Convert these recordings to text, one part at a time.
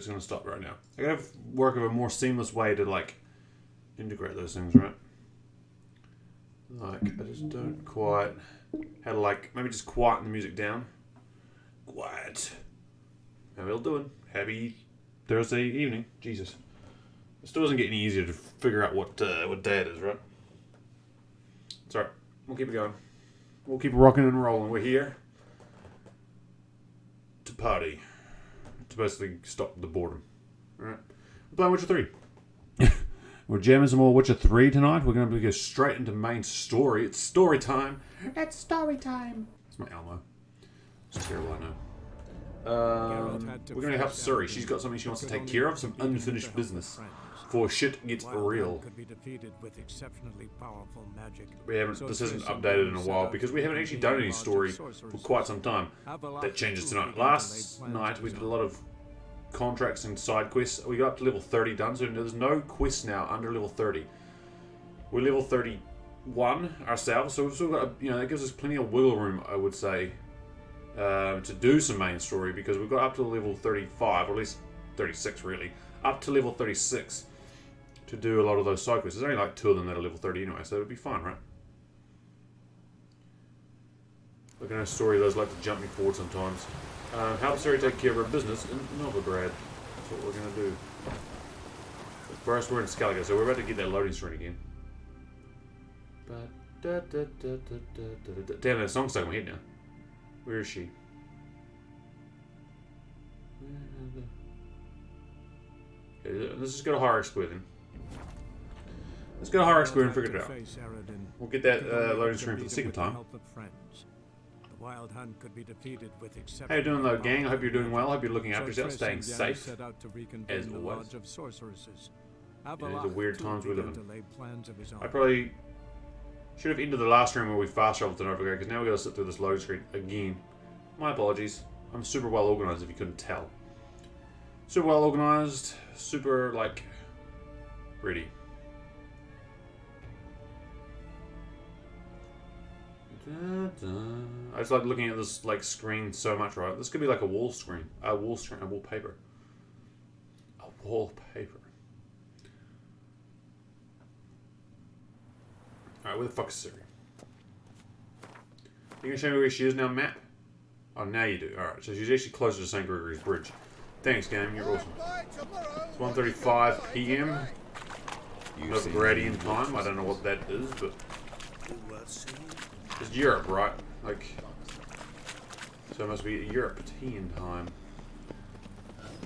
it's going to stop right now. I gotta work of a more seamless way to like integrate those things, right? Like I just don't quite how to like maybe just quieten the music down. Quiet. How we all doing? Happy Thursday evening. Jesus. It still doesn't get any easier to figure out what day it is, right? It's alright. We'll keep it going. We'll keep rocking and rolling. We're here to party. To basically stop the boredom. Alright. We're playing Witcher 3. We're jamming some more Witcher 3 tonight. We're going to go straight into main story. It's story time. It's story time. It's my Elmo. It's terrible, I know. We're going to help Suri. She's got something she wants to take care of. Some unfinished business. Before shit gets real. We haven't. This hasn't updated in a while because we haven't actually done any story for quite some time. That changes tonight. Last night we did a lot of contracts and side quests. We got up to level 30 done, so there's no quests now under level 30. We're level 31 ourselves, so we've still got, that gives us plenty of wiggle room, I would say, to do some main story because we've got up to level 35, or at least 36 really, up to level 36 to do a lot of those side quests. There's only like 2 of them that are level 30 anyway, so it'll be fun, right? Looking at a story, those like to jump me forward sometimes. Help Suri take care of her business in Novigrad. That's what we're going to do. But first, we're in Skellige, so we're about to get that loading screen again. Damn, that song's stuck in my head now. Where is she? Okay, let's just go to Horror Square then. Let's go to Horror Square and figure it out. We'll get that loading screen for the second time. Wild Hunt could be defeated with How you doing though, gang? I hope you're doing well. I hope you're looking after yourself, staying safe. As always. These are weird times we live in. I probably should have ended the last room where we fast traveled to Novigrad, because now we got to sit through this loading screen again. My apologies. I'm super well organized if you couldn't tell. Super well organized, super like ready. I just like looking at this like screen so much, right? This could be like a wall screen, a wallpaper. Alright, where the fuck is Suri? You can show me where she is now, Matt? Oh, now you do. Alright, so she's actually closer to St. Gregory's Bridge. Thanks, game. You're awesome. It's 1:35 p.m. Novigradian time. I don't know what that is, but it's Europe, right? Like, so it must be European time.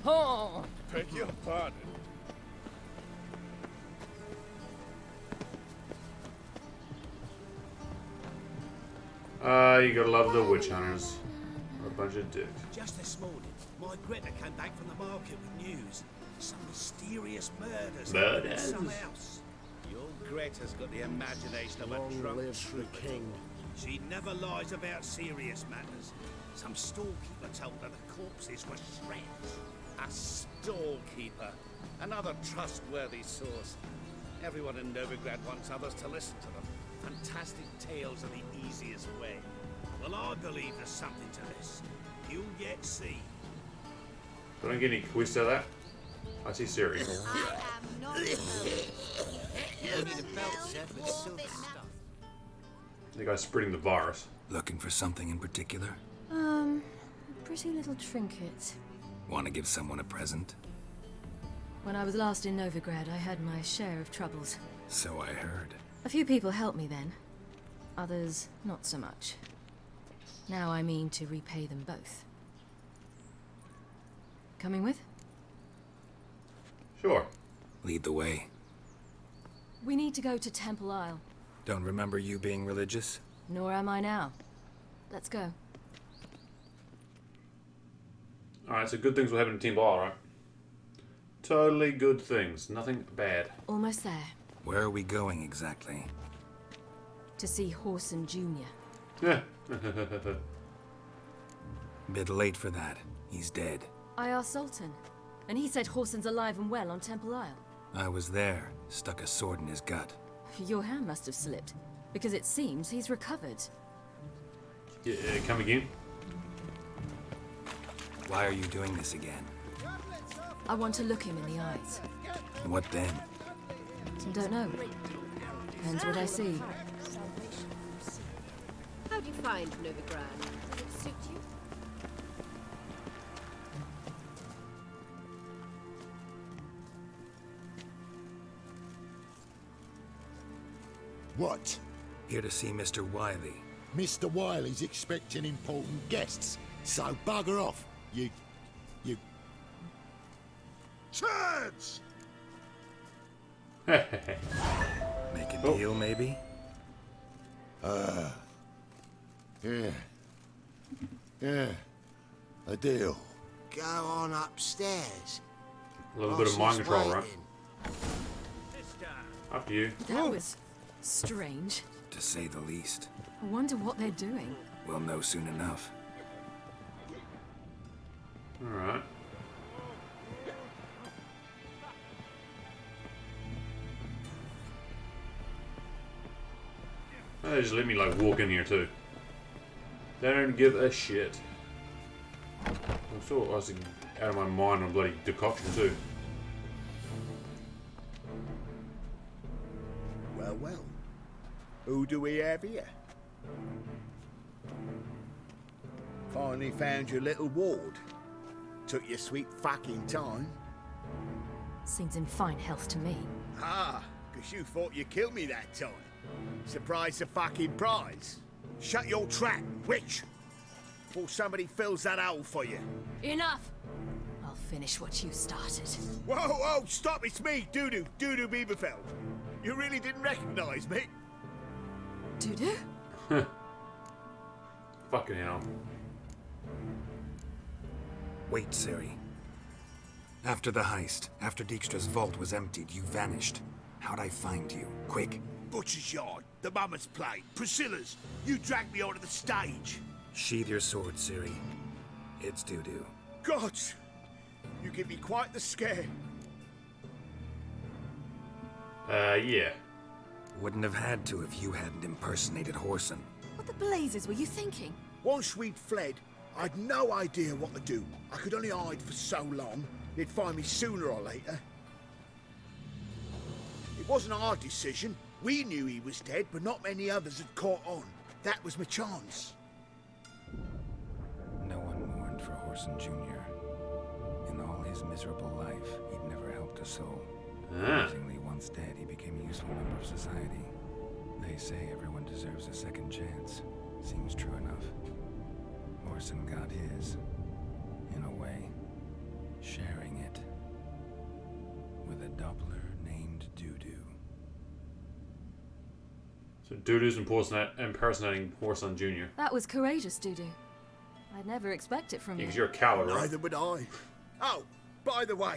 Oh, beg your pardon. You gotta love the witch hunters. What a bunch of dicks. Just this morning, my Greta came back from the market with news. Some mysterious murders in some house. Your Greta's got the imagination of a drunk king. She never lies about serious matters. Some storekeeper told her the corpses were shreds. A storekeeper. Another trustworthy source. Everyone in Novigrad wants others to listen to them. Fantastic tales are the easiest way. Well, I believe there's something to this. You'll yet see. Don't I get any quests out of that? I see Siri. I am not The guy's spreading the virus. Looking for something in particular? a pretty little trinket. Want to give someone a present? When I was last in Novigrad, I had my share of troubles. So I heard. A few people helped me then. Others, not so much. Now I mean to repay them both. Coming with? Sure. Lead the way. We need to go to Temple Isle. Don't remember you being religious? Nor am I now. Let's go. Alright, so good things will happen in Temple Isle, right? Totally good things. Nothing bad. Almost there. Where are we going exactly? To see Whoreson Jr. Yeah. Bit late for that. He's dead. I asked Sultan, and he said Whoreson's alive and well on Temple Isle. I was there. Stuck a sword in his gut. Your hand must have slipped, because it seems he's recovered. Yeah, come again? Why are you doing this again? I want to look him in the eyes. What then? Don't know. Depends what I see. How do you find Novigrad? Does it suit you? What? Here to see Mr. Wiley. Mr. Wiley's expecting important guests, so bugger off, you... Turds! Make a deal, maybe? Yeah, a deal. Go on upstairs. A little bit of mind Boss is control, right? waiting. Up to you. That was strange. To say the least. I wonder what they're doing. We'll know soon enough. Alright. They just let me like walk in here too. They don't give a shit. I'm so I was out of my mind on bloody decoction too. Well, well. Who do we have here? Finally found your little ward. Took your sweet fucking time. Seems in fine health to me. Ah, because you thought you killed me that time. Surprise the fucking prize. Shut your trap, witch! Before somebody fills that hole for you. Enough! I'll finish what you started. Whoa, whoa, stop, it's me, Dudu Bieberfeld. You really didn't recognize me? Dudu? Fucking hell. Wait, Ciri. After the heist, after Dijkstra's vault was emptied, you vanished. How'd I find you? Quick. Butcher's Yard, the Mama's Plate, Priscilla's. You dragged me onto the stage. Sheathe your sword, Ciri. It's Dudu. God, you give me quite the scare. Yeah. Wouldn't have had to if you hadn't impersonated Whoreson. What the blazes were you thinking? Once we'd fled, I'd no idea what to do. I could only hide for so long. They'd find me sooner or later. It wasn't our decision. We knew he was dead, but not many others had caught on. That was my chance. No one mourned for Whoreson Jr. In all his miserable life, he'd never helped a soul. Amazingly, once dead, he became a useful member of society. They say everyone deserves a second chance. Seems true enough. Whoreson got his, in a way, sharing it with a Doppler named Dudu. So Dudu's impersonating Whoreson Jr. That was courageous, Dudu. I'd never expect it from you. Because you're a coward, right? Neither would I. Oh, by the way,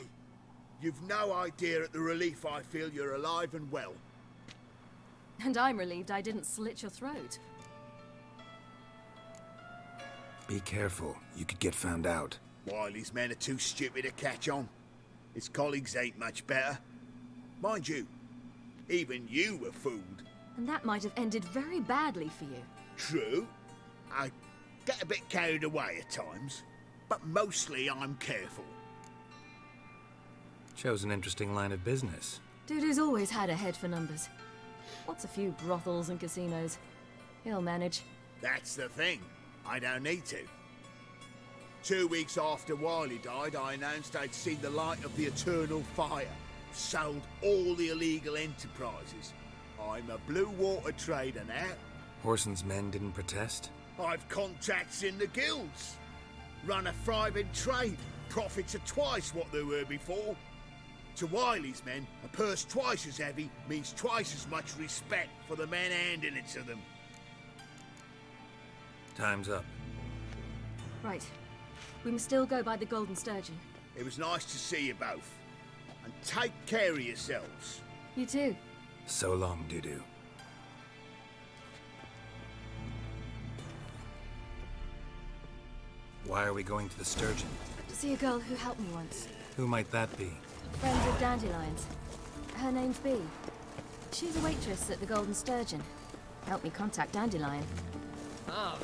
you've no idea at the relief I feel you're alive and well. And I'm relieved I didn't slit your throat. Be careful. You could get found out. Wiley's men are too stupid to catch on. His colleagues ain't much better. Mind you, even you were fooled. And that might have ended very badly for you. True. I get a bit carried away at times, but mostly I'm careful. Shows an interesting line of business. Dudu's always had a head for numbers. What's a few brothels and casinos? He'll manage. That's the thing. I don't need to. 2 weeks after Wiley died, I announced I'd seen the light of the eternal fire. Sold all the illegal enterprises. I'm a blue water trader now. Whoreson's men didn't protest? I've contacts in the guilds. Run a thriving trade. Profits are twice what they were before. To Wiley's men, a purse twice as heavy means twice as much respect for the men handing it to them. Time's up. Right. We must still go by the Golden Sturgeon. It was nice to see you both. And take care of yourselves. You too. So long, Dudu. Why are we going to the Sturgeon? To see a girl who helped me once. Who might that be? Friends of Dandelions. Her name's Bee. She's a waitress at the Golden Sturgeon. Helped me contact Dandelion.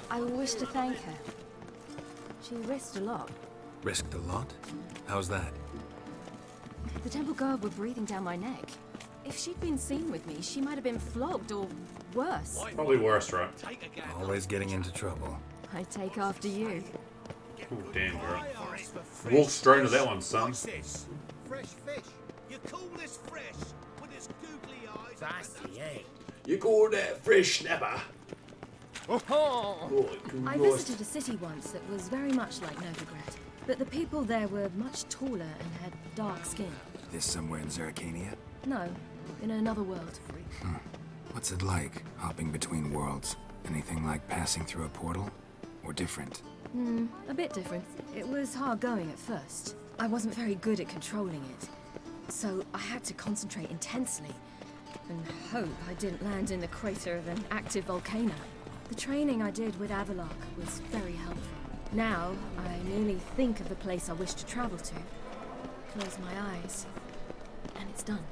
I wish to thank her. She risked a lot. Risked a lot? How's that? The temple guard were breathing down my neck. If she'd been seen with me, she might have been flogged or worse. Probably worse, right? Always getting into trouble. I take after you. Oh, damn, girl. Walk straight into that one, son. What's this? Fresh fish. You call this fresh with its googly eyes? That's the egg. You call that fresh snapper? Oh, I visited a city once that was very much like Novigrad, but the people there were much taller and had dark skin. This somewhere in Zeracania? No, in another world. What's it like, hopping between worlds? Anything like passing through a portal? Or different? A bit different. It was hard going at first. I wasn't very good at controlling it, so I had to concentrate intensely and hope I didn't land in the crater of an active volcano. The training I did with Avalok was very helpful. Now, I merely think of the place I wish to travel to, close my eyes, and it's done.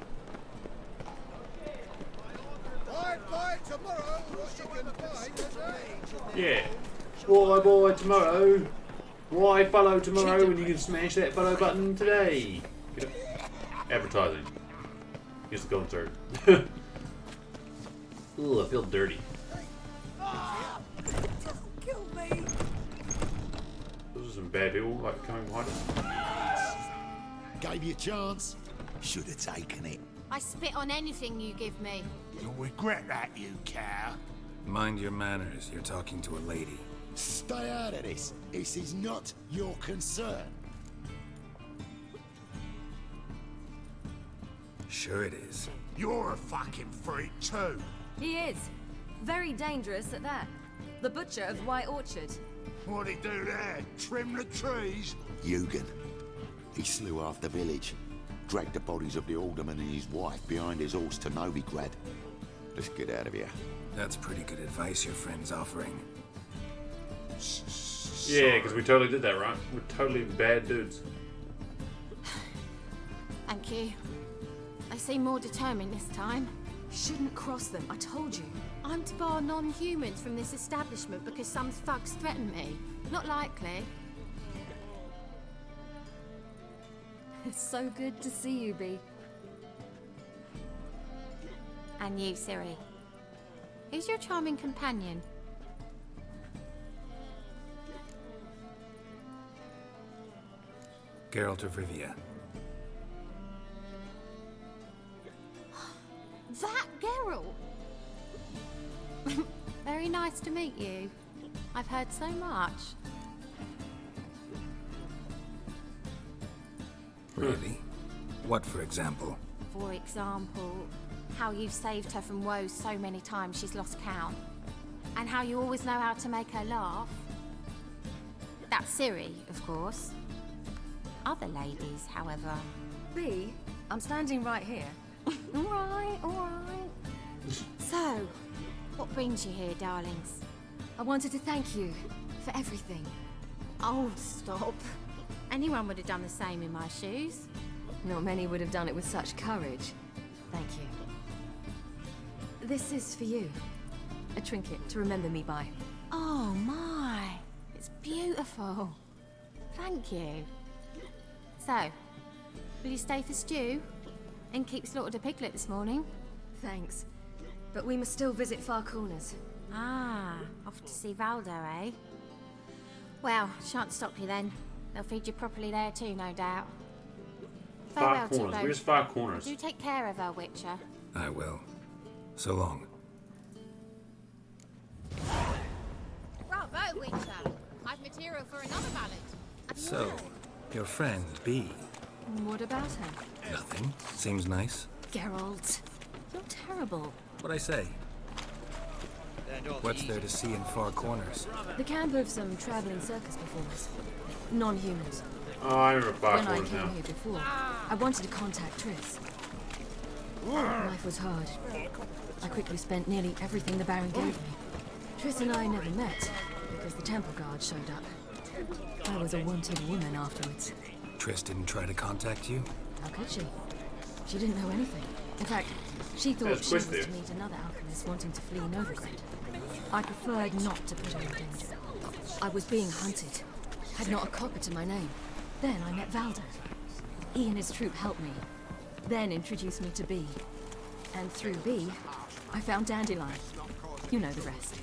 Bye tomorrow, what you can find today. Yeah. Boy tomorrow. Why follow tomorrow when you can smash that follow button today? Get it? Advertising. Here's the Golden Sturgeon. Ooh, I feel dirty. Kill me! Those are some bad people like coming behind us. Gave you a chance. Should have taken it. I spit on anything you give me. You'll regret that, you cow. Mind your manners, you're talking to a lady. Stay out of this. This is not your concern. Sure it is. You're a fucking freak too. He is. Very dangerous at that. The butcher of White Orchard. What'd he do there? Trim the trees? Eugen. He slew half the village. Dragged the bodies of the alderman and his wife behind his horse to Novigrad. Let's get out of here. That's pretty good advice your friend's offering. Yeah, because we totally did that, right? We're totally bad dudes. Thank you. They seem more determined this time. Shouldn't cross them, I told you. I'm to bar non-humans from this establishment because some thugs threaten me. Not likely. It's so good to see you, Bee. And you, Ciri. Who's your charming companion? Geralt of Rivia. That Geralt! Very nice to meet you. I've heard so much. Really? What, for example? For example, how you've saved her from woes so many times she's lost count. And how you always know how to make her laugh. That's Ciri, of course. Other ladies, however. Bee, I'm standing right here. All right. So, what brings you here, darlings? I wanted to thank you for everything. Oh, stop. Anyone would have done the same in my shoes. Not many would have done it with such courage. Thank you. This is for you. A trinket to remember me by. Oh my, it's beautiful. Thank you. So, will you stay for stew? And keep slaughtered a piglet this morning? Thanks. But we must still visit Far Corners. Ah, off to see Valdo, eh? Well, shan't stop you then. They'll feed you properly there too, no doubt. Far Farewell to you Corners. both. Where's Far Corners? Do take care of her, Witcher. I will. So long. Bravo, Witcher! I've material for another ballad. So, your friend, Bee. What about her? Nothing. Seems nice. Geralt, you're terrible. What'd I say? What's there to see in Far Corners? The camp of some traveling circus performers. Non-humans. Oh, I remember Far When I Corners came now. here before, I wanted to contact Triss. Life was hard. I quickly spent nearly everything the Baron gave me. Triss and I never met, because the temple guard showed up. I was a wanted woman afterwards. Triss didn't try to contact you? How could she? She didn't know anything. In fact, she thought That's she was twisted. to meet another alchemist wanting to flee Novigrad. I preferred not to put her in danger. I was being hunted. Had not a copper to my name. Then I met Valdo. He and his troop helped me, then introduced me to B. And through B, I found Dandelion. You know the rest.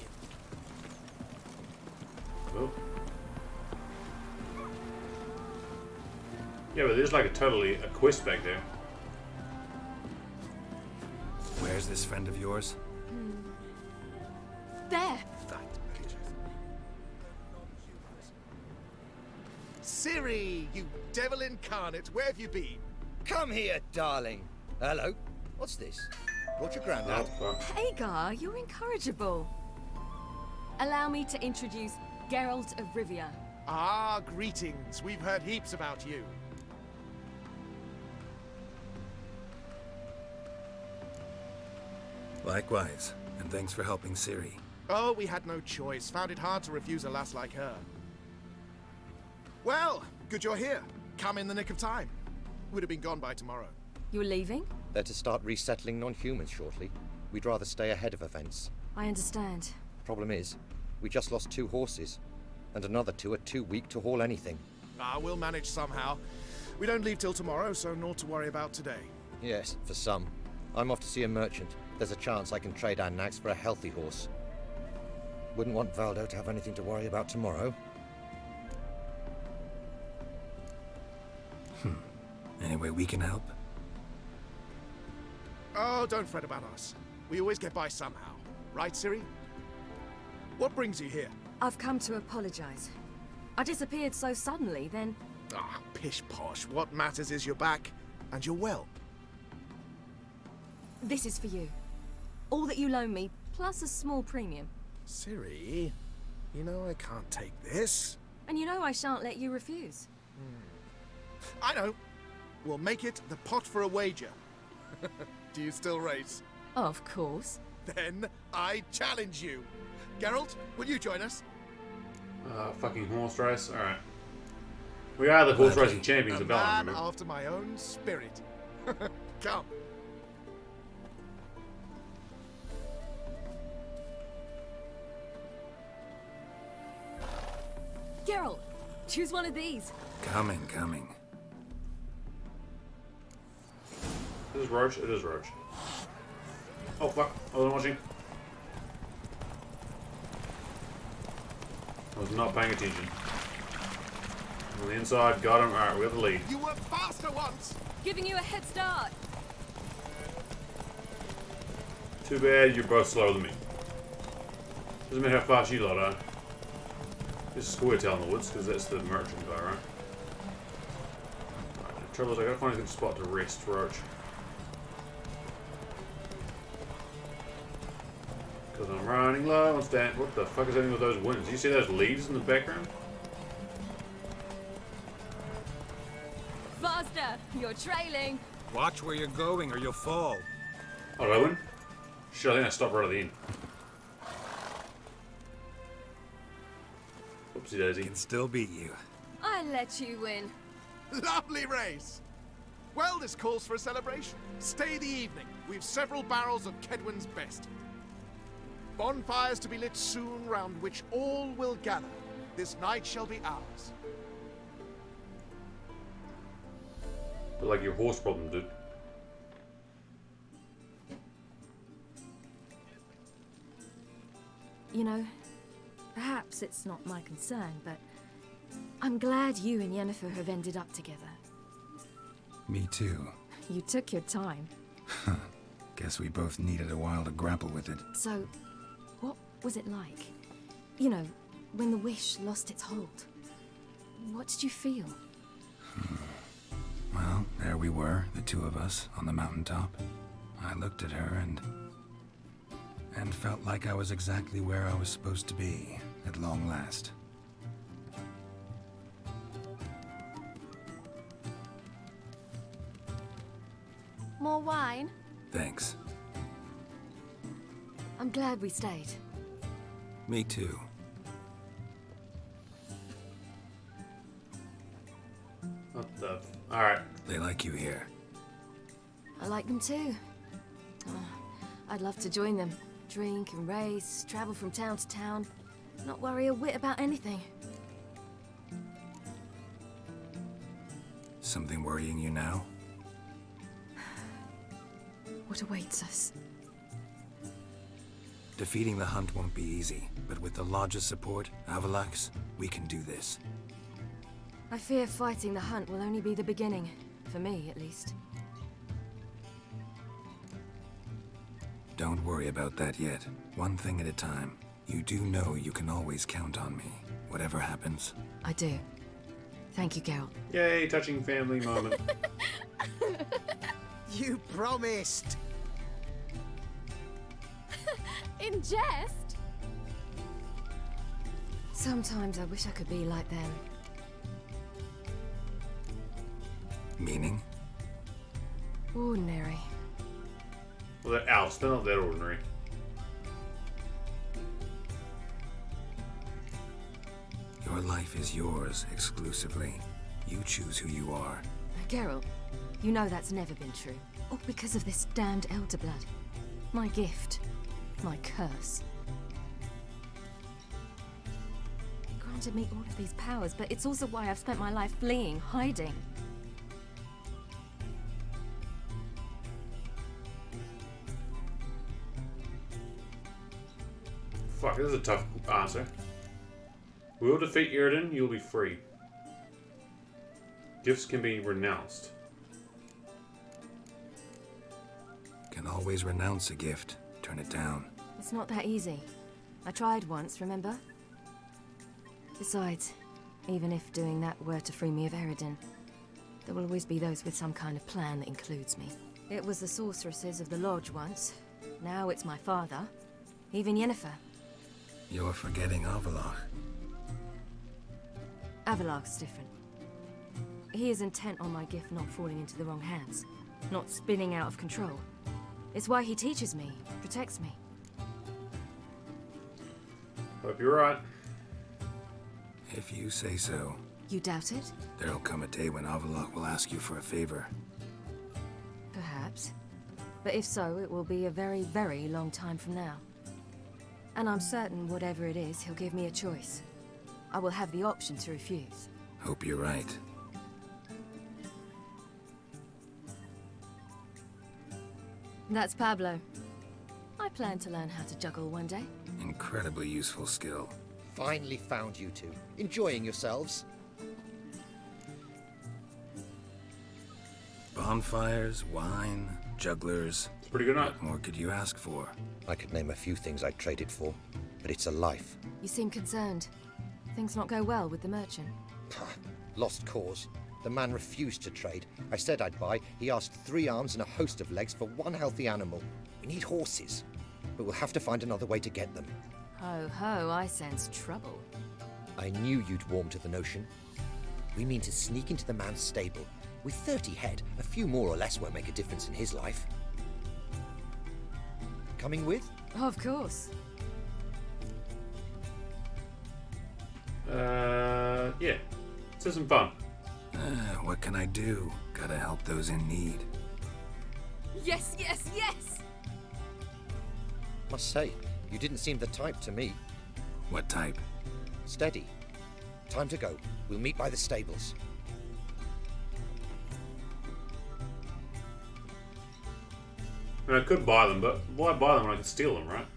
Oh. Yeah, but there's like a quest back there. Where's this friend of yours? There! Ciri, you devil incarnate, where have you been? Come here, darling. Hello. What's this? Brought your granddad? Oh, fuck. Hagar, you're incorrigible. Allow me to introduce Geralt of Rivia. Ah, greetings. We've heard heaps about you. Likewise, and thanks for helping Ciri. Oh, we had no choice. Found it hard to refuse a lass like her. Well, good you're here. Come in the nick of time. Would have been gone by tomorrow. You're leaving? They're to start resettling non-humans shortly. We'd rather stay ahead of events. I understand. Problem is, we just lost 2 horses, and another 2 are too weak to haul anything. Ah, we'll manage somehow. We don't leave till tomorrow, so naught to worry about today. Yes, for some. I'm off to see a merchant. There's a chance I can trade our nags for a healthy horse. Wouldn't want Valdo to have anything to worry about tomorrow. Any way we can help? Oh, don't fret about us. We always get by somehow. Right, Ciri? What brings you here? I've come to apologize. I disappeared so suddenly, then... Ah, pish-posh. What matters is you're back, and you're well. This is for you. All that you loan me, plus a small premium. Ciri, you know I can't take this. And you know I shan't let you refuse. I know. We'll make it the pot for a wager. Do you still race? Of course. Then I challenge you. Geralt, will you join us? Fucking horse race. Alright. We are the horse racing champions A of Valor, man remember? after my own spirit. Come. Geralt, choose one of these. Coming. Is this Roach? It is Roach. Oh fuck, I wasn't watching. I was not paying attention. On the inside, got him. Alright, we got the lead. You were faster once. Giving you a head start. Too bad you're both slower than me. Doesn't matter how fast you lot are. This is Square Tail in the woods, because that's the merchant guy, right? Alright, the trouble is I gotta find a good spot to rest, Roach. Because I'm running low on stamina. What the fuck is happening with those winds? You see those leaves in the background? Faster! You're trailing. Watch where you're going or you'll fall. Oh, did I win? Shit, I think I stopped right at the end. Whoopsie daisy. Can still beat you. I let you win. Lovely race. Well, this calls for a celebration. Stay the evening. We've several barrels of Kedwin's best. Bonfires to be lit soon, round which all will gather. This night shall be ours. But like your horse problem, dude. You know, perhaps it's not my concern, but I'm glad you and Yennefer have ended up together. Me too. You took your time. Guess we both needed a while to grapple with it. So, what was it like? You know, when the wish lost its hold. What did you feel? Well, there we were, the two of us, on the mountaintop. I looked at her and felt like I was exactly where I was supposed to be, at long last. More wine? Thanks. I'm glad we stayed. Me too. What the... Alright. They like you here. I like them too. I'd love to join them. Drink and race, travel from town to town. Not worry a whit about anything. Something worrying you now? what awaits us. Defeating the Hunt won't be easy, but with the Lodge's support, Avalax, we can do this. I fear fighting the Hunt will only be the beginning. For me, at least. Don't worry about that yet. One thing at a time. You do know you can always count on me, whatever happens. I do. Thank you, Geralt. Yay, touching family moment. You promised! In jest? Sometimes I wish I could be like them. Meaning? Ordinary. Well, they're elves. They're not that ordinary. Your life is yours exclusively. You choose who you are. Geralt, you know that's never been true. All because of this damned Elder Blood. My gift. My curse. It granted me all of these powers, but it's also why I've spent my life fleeing, hiding. Fuck, this is a tough answer. We will defeat Iriden, you'll be free. Gifts can be renounced. Can always renounce a gift. Turn it down. It's not that easy. I tried once, remember? Besides, even if doing that were to free me of Eredin, there will always be those with some kind of plan that includes me. It was the sorceresses of the Lodge once. Now it's my father. Even Yennefer. You're forgetting Avalach. Avalach's different. He is intent on my gift not falling into the wrong hands, not spinning out of control. It's why he teaches me, protects me. Hope you're right. If you say so. You doubt it? There'll come a day when Avalach will ask you for a favor. Perhaps. But if so, it will be a very, very long time from now. And I'm certain whatever it is, he'll give me a choice. I will have the option to refuse. Hope you're right. That's Pablo. I plan to learn how to juggle one day. Incredibly useful skill. Finally found you two. Enjoying yourselves? Bonfires, wine, jugglers. It's a pretty good night. What more could you ask for? I could name a few things I'd trade it for, but it's a life. You seem concerned. Things not go well with the merchant. Lost cause. The man refused to trade. I said I'd buy. He asked 3 arms and a host of legs for one healthy animal. We need horses, but we'll have to find another way to get them. Ho ho, I sense trouble. I knew you'd warm to the notion. We mean to sneak into the man's stable. With 30 head, a few more or less won't make a difference in his life. Coming with? Of course. Yeah. Let's have some fun. What can I do? Gotta help those in need. Yes, yes, yes! Must say, you didn't seem the type to me. What type? Steady. Time to go. We'll meet by the stables. I mean, I could buy them, but why buy them when I can steal them, right?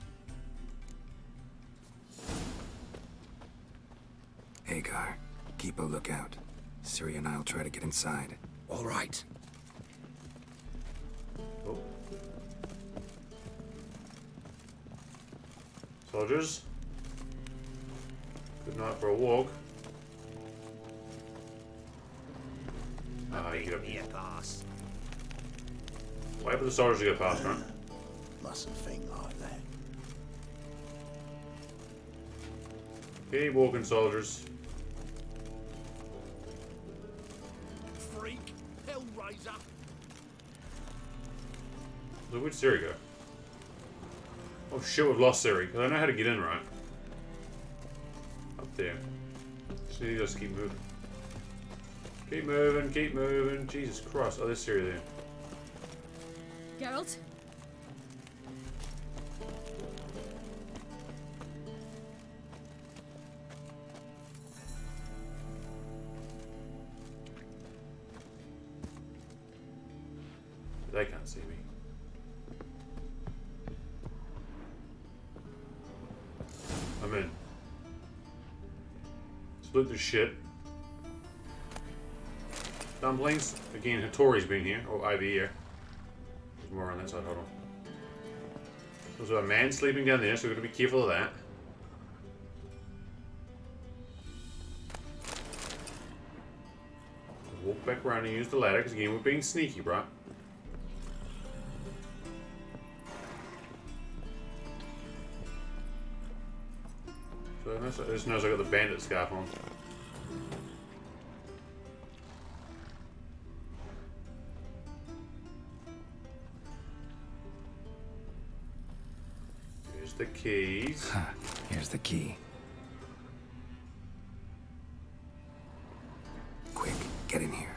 Hagar, keep a lookout. Ciri and I'll try to get inside. All right. Oh. Soldiers. Good night for a walk. Ah, you get up here. Pass. Wait for the soldiers to go past, right? Mustn't think like that. Keep walking, soldiers. Freak. Hellraiser. So where'd Ciri go? Oh shit, we've lost Ciri. I know how to get in, right? Up there. Just need to just keep moving. Keep moving, keep moving. Jesus Christ. Oh, there's Ciri there. Geralt? They can't see me. loot this shit. Dumplings. Again, Hattori's been here. Or over here. There's more on that side. Hold on. There's a man sleeping down there, so we've got to be careful of that. Walk back around and use the ladder, because again, we're being sneaky, bro. So I just noticed I got the bandit scarf on. Here's the keys. Huh, here's the key. Quick, get in here.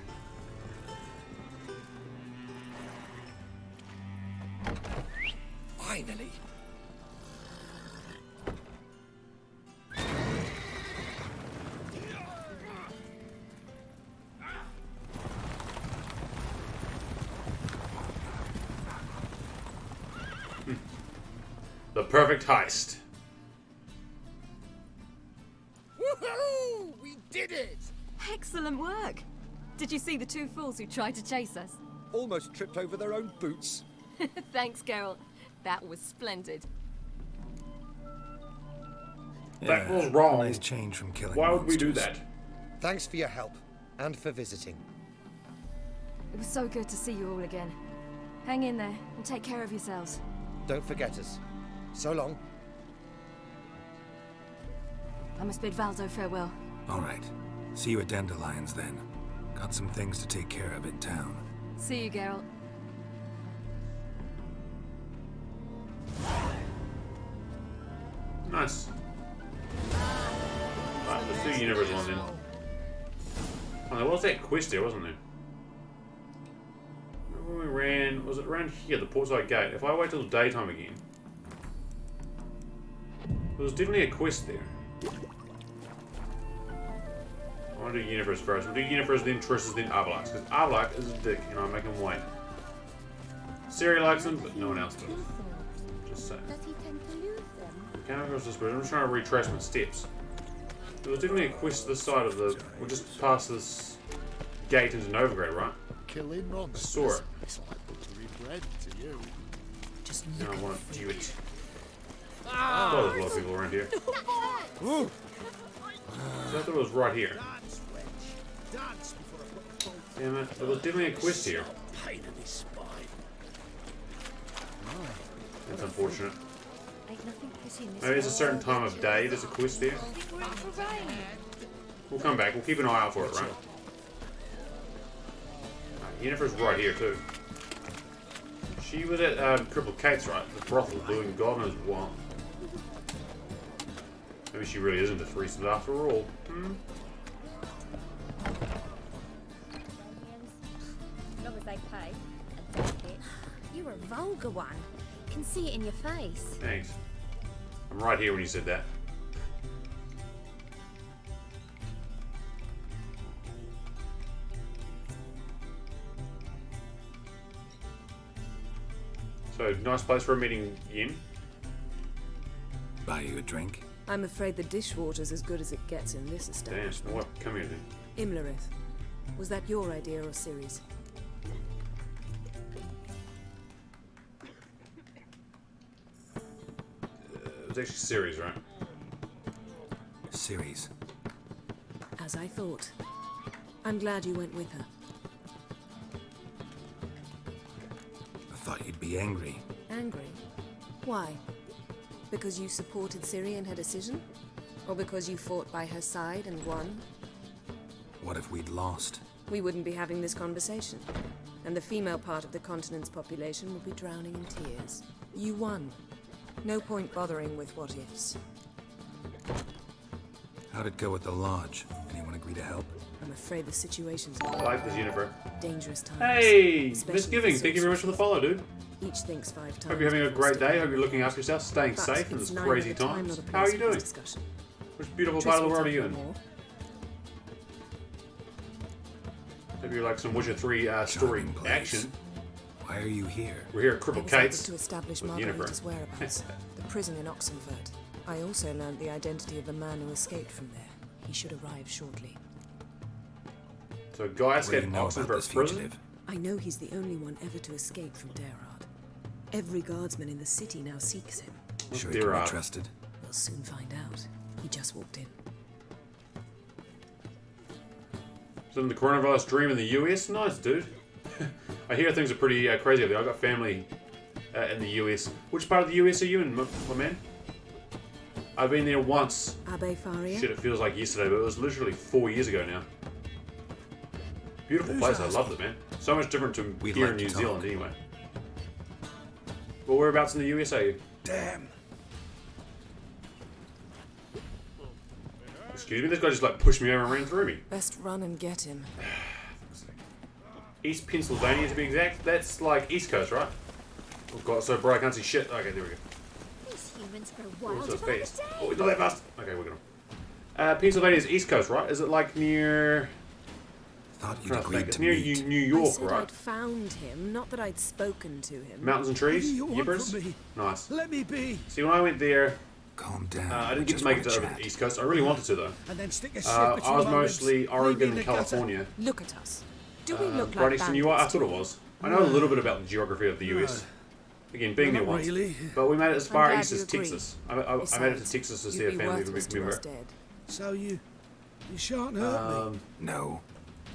Finally. The perfect heist. Woohoo! We did it! Excellent work. Did you see the two fools who tried to chase us? Almost tripped over their own boots. Thanks, Geralt. That was splendid. That was wrong. Nice change from killing Why would we do monsters. that? Thanks for your help and for visiting. It was so good to see you all again. Hang in there and take care of yourselves. Don't forget us. So long. I must bid Valdo farewell. All right. See you at Dandelions then. Got some things to take care of in town. See you, Geralt. Nice. Right, let's do Universe one then. Oh, there was that quest there, wasn't there? Remember when we ran... Was it around here, the Portside Gate? If I wait till daytime again... There was definitely a quest there. I want to do Universe first. We'll do Universe, then Triss's, then Arvalak. Because Arvalak is a dick, and I make him wait. Siri likes him, but no one else does. Just saying. Does he tend to lose them? Can't across this bridge. I'm just trying to retrace my steps. There was definitely a quest this side of the... We'll just pass this gate into Novigrad, right? Killing monsters. I saw it. It's like buttery bread to you. Just Now look I want at to the do it. Oh, there's a lot of people around here. Ooh. So I thought it was right here. Dance, wench. Dance before I put the bolt. Damn it. There was definitely a quest here. Pain in his spine. That's unfortunate. Ain't nothing pretty in this Maybe it's a world. certain time of day there's a quest there. We're in for rain. We'll come back. We'll keep an eye out for it, right? Yennefer's right here, too. She was at Cripple Kate's, right? The brothel, doing God knows what. Maybe she really isn't a threesome after all. Hmm? As long as they pay and take it. You're a vulgar one. Can see it in your face. Thanks. I'm right here when you said that. So, nice place for a meeting, Yin. Buy you a drink? I'm afraid the dishwater's as good as it gets in this Damn, establishment. what? Come here then. Imlerith, was that your idea or Ciri's? It was actually Ceres, right? Series. As I thought. I'm glad you went with her. I thought you'd be angry. Angry? Why? Because you supported Ciri in her decision? Or because you fought by her side and won? What if we'd lost? We wouldn't be having this conversation. And the female part of the continent's population would be drowning in tears. You won. No point bothering with what ifs. How'd it go at the lodge? Anyone agree to help? I'm afraid the situation's I like this universe. dangerous times. Hey! especially Misgivings. for Thank you very much for the follow, dude. Each thinks 5 times. Hope you're having a before great day. stepping Hope you're looking after yourself, staying But safe in it's this neither crazy the time times. nor the How are place you for this doing? discussion. Which beautiful Triss part of the will world are tell you you in? more. Hope you like some Witcher 3 story Charming place. action. Why are you here? We're here at I Cripple was able Kate's to establish with Margarita's Yennefer. whereabouts. The prison in Oxenfurt. I also learned the identity of the man who escaped from there. He should arrive shortly. So a guy escaped Oxenford prison? I know he's the only one ever to escape from Gerard. Every guardsman in the city now seeks him. Sure he can be trusted? We'll soon find out. He just walked in. So the coronavirus dream in the US? Nice, dude. I hear things are pretty crazy over there. I've got family in the US. Which part of the US are you in, my man? I've been there once. Abe Faria? Shit, it feels like yesterday, but it was literally 4 years ago now. Beautiful place, I loved it, man. So much different to here in New Zealand, anyway. Well, whereabouts in the US are you? Damn. Excuse me, this guy just like pushed me over and ran through me. Best run and get him. East Pennsylvania to be exact. That's like East Coast, right? Oh god, so bright I can't see shit. Okay, there we go. These humans grow wild So by the fast. day. Oh, not that fast. Okay, we're good. Pennsylvania's East Coast, right? Is it like near... Thought you'd agreed It's to near meet. New I York, said right? I'd found him, not that I'd spoken to him. Mountains and trees? What do you want Yippers? from me? Nice. Let me be. See, when I went there, Calm down. I didn't get to make it to the East Coast. I really wanted to, though. And then stick a shit I between was my mostly ribs. Oregon Leave me in and the gutter. California. Look at us. Do we look Right like next to New York? I bandits thought it to you? was. I know a little bit about the geography of the US. Again, being there Not once. really. But we made it as far glad east you as agree. Texas. I made it to Besides, Texas to see you'd a be family worthless to us member. dead. So you shan't hurt me. No.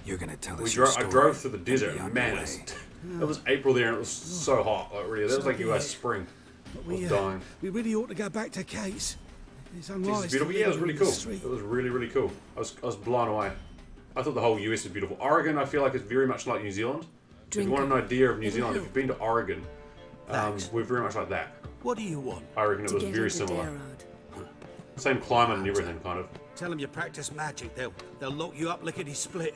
You're gonna tell us I your story. drove through the desert, and be on and man, your way. it was April there, and it was so hot. Like, really, that was like US spring. But I was dying. we really ought to go back to Kate's. It's Texas unwise is beautiful. to Yeah, it was linger really in the cool. street. It was really, really cool. I was blown away. I thought the whole US was beautiful. Oregon, I feel like it's very much like New Zealand. If you want an idea of New Zealand, if you've been to Oregon, we're very much like that. What do you want? I reckon it To was get very into similar. Gerard. Same climate and everything, kind of. Tell them you practice magic. They'll lock you up lickety split.